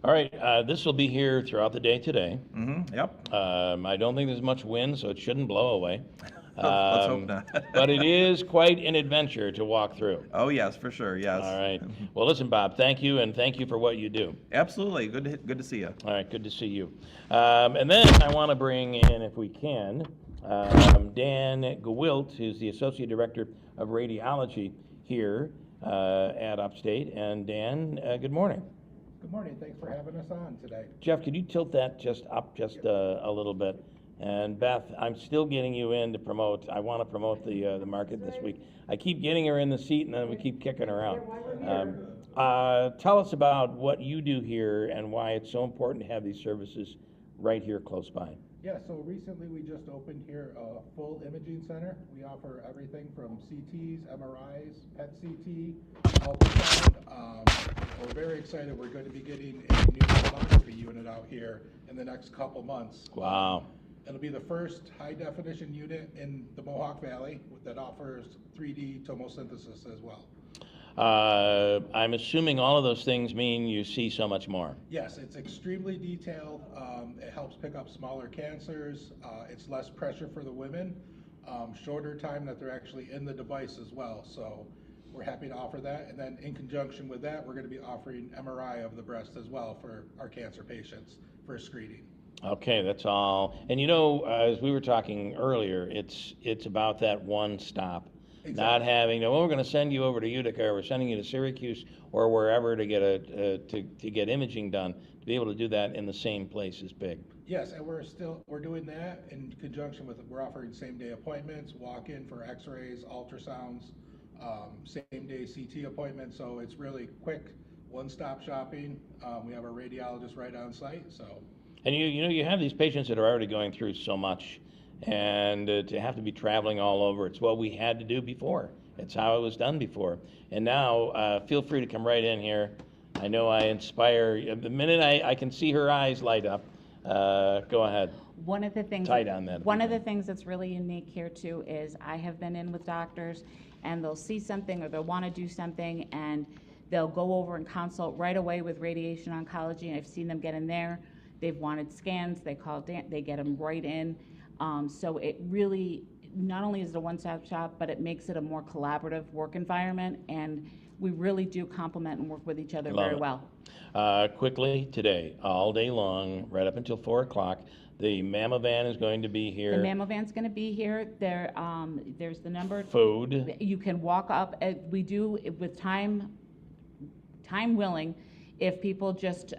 All right, this will be here throughout the day today. Yep. I don't think there's much wind, so it shouldn't blow away. Let's hope not. But it is quite an adventure to walk through. Oh, yes, for sure, yes. All right. Well, listen, Bob, thank you, and thank you for what you do. Absolutely. Good to see you. All right, good to see you. And then I want to bring in, if we can, Dan Gewilt, who's the Associate Director of Radiology here at Upstate. And Dan, good morning. Good morning. Thanks for having us on today. Jeff, could you tilt that up a little bit? And Beth, I'm still getting you in to promote. I want to promote the market this week. I keep getting her in the seat, and then we keep kicking her out. Tell us about what you do here and why it's so important to have these services right here close by. Yeah, so recently we just opened here a full imaging center. We offer everything from CTs, MRIs, PET CT, ultrasound. We're very excited. We're going to be getting a new mammography unit out here in the next couple months. Wow. It'll be the first high-definition unit in the Mohawk Valley that offers 3D tomosynthesis as well. I'm assuming all of those things mean you see so much more. Yes, it's extremely detailed. It helps pick up smaller cancers. It's less pressure for the women. Shorter time that they're actually in the device as well. So we're happy to offer that. And then in conjunction with that, we're going to be offering MRI of the breast as well for our cancer patients for screening. Okay, that's all. And as we were talking earlier, it's about that one stop. Exactly. Not having, we're going to send you over to Utica, or we're sending you to Syracuse or wherever to get to get imaging done. To be able to do that in the same place is big. Yes, and we're doing that in conjunction with, we're offering same-day appointments, walk-in for x-rays, ultrasounds, same-day CT appointments, so it's really quick, one-stop shopping. We have our radiologist right on site, so. And you have these patients that are already going through so much, and to have to be traveling all over, it's what we had to do before. It's how it was done before. And now, feel free to come right in here. I know I inspire, the minute I can see her eyes light up. Go ahead. One of the things tight on that. One of the things that's really unique here too is I have been in with doctors, and they'll see something or they'll want to do something, and they'll go over and consult right away with radiation oncology. And I've seen them get in there. They've wanted scans. They get them right in. So it really, not only is it a one-stop shop, but it makes it a more collaborative work environment, and we really do complement and work with each other very well. Quickly today, all day long, right up until 4 o'clock, the Mammo Van is going to be here. The Mammo Van's going to be here. There's the number. Food. You can walk up. We do with time willing. If people just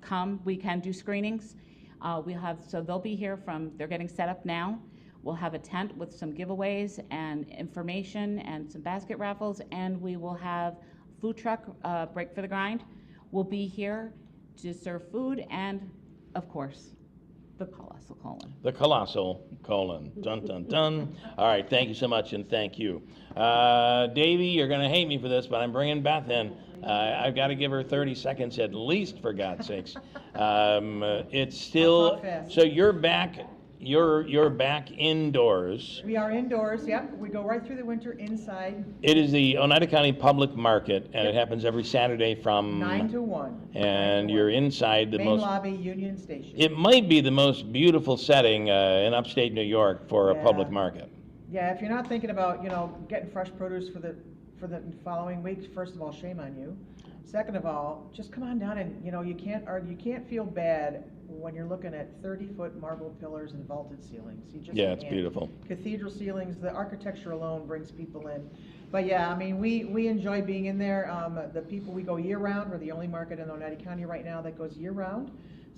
come, we can do screenings. So they'll be here they're getting set up now. We'll have a tent with some giveaways and information and some basket raffles, and we will have food truck, Break for the Grind. We'll be here to serve food and, of course, the colossal colon. The colossal colon. Dun, dun, dun. All right, thank you so much, and thank you. Davey, you're going to hate me for this, but I'm bringing Beth in. I've got to give her 30 seconds at least, for God's sakes. It's still, so you're back. You're back indoors. We are indoors, yep. We go right through the winter inside. It is the Oneida County Public Market, and it happens every Saturday from 9 to 1. And you're inside the main lobby, Union Station. It might be the most beautiful setting in upstate New York for a public market. Yeah, if you're not thinking about, getting fresh produce for the following weeks, first of all, shame on you. Second of all, just come on down and, you can't argue, you can't feel bad when you're looking at 30-foot marble pillars and vaulted ceilings. You just it's beautiful. Cathedral ceilings, the architecture alone brings people in. But yeah, I mean, we enjoy being in there. The people, we go year-round. We're the only market in Oneida County right now that goes year-round.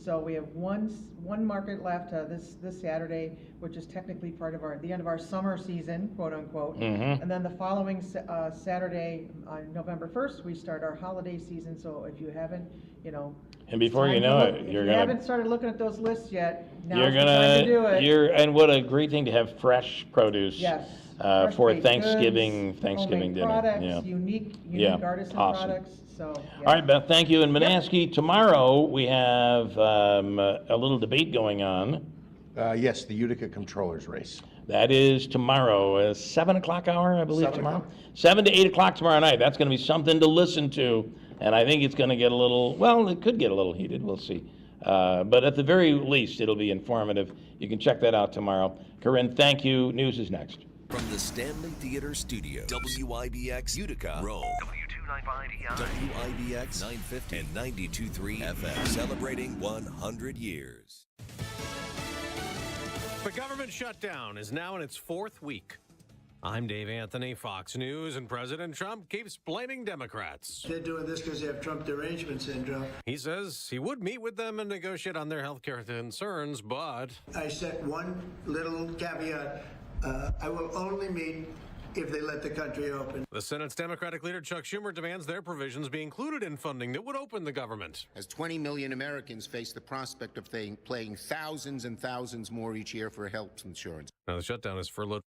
So we have one market left this Saturday, which is technically part of the end of our summer season, quote unquote. Mm-hmm. And then the following Saturday, on November 1st, we start our holiday season. So if you haven't, and before you know it, if you haven't started looking at those lists yet, now's you're the time to do it. And what a great thing to have fresh produce. Yes. For Thanksgiving goods, dinner. Products, unique artisan products. So, yeah. All right, Beth, thank you. And Manaski, tomorrow we have a little debate going on. Yes, the Utica Controllers race. That is tomorrow, 7 o'clock hour, I believe, 7 tomorrow. o'clock. 7 to 8 o'clock tomorrow night. That's going to be something to listen to. And I think it's going to get it could get a little heated. We'll see. But at the very least, it'll be informative. You can check that out tomorrow. Corinne, thank you. News is next. From the Stanley Theater Studio, WIBX Utica, Rome. WIBX 950 and 92.3 FM, celebrating 100 years. The government shutdown is now in its 4th week. I'm Dave Anthony, Fox News, and President Trump keeps blaming Democrats. They're doing this because they have Trump derangement syndrome. He says he would meet with them and negotiate on their health care concerns, but... I set one little caveat. I will only meet if they let the country open. The Senate's Democratic leader Chuck Schumer demands their provisions be included in funding that would open the government. As 20 million Americans face the prospect of paying thousands and thousands more each year for health insurance. Now, the shutdown has furloughed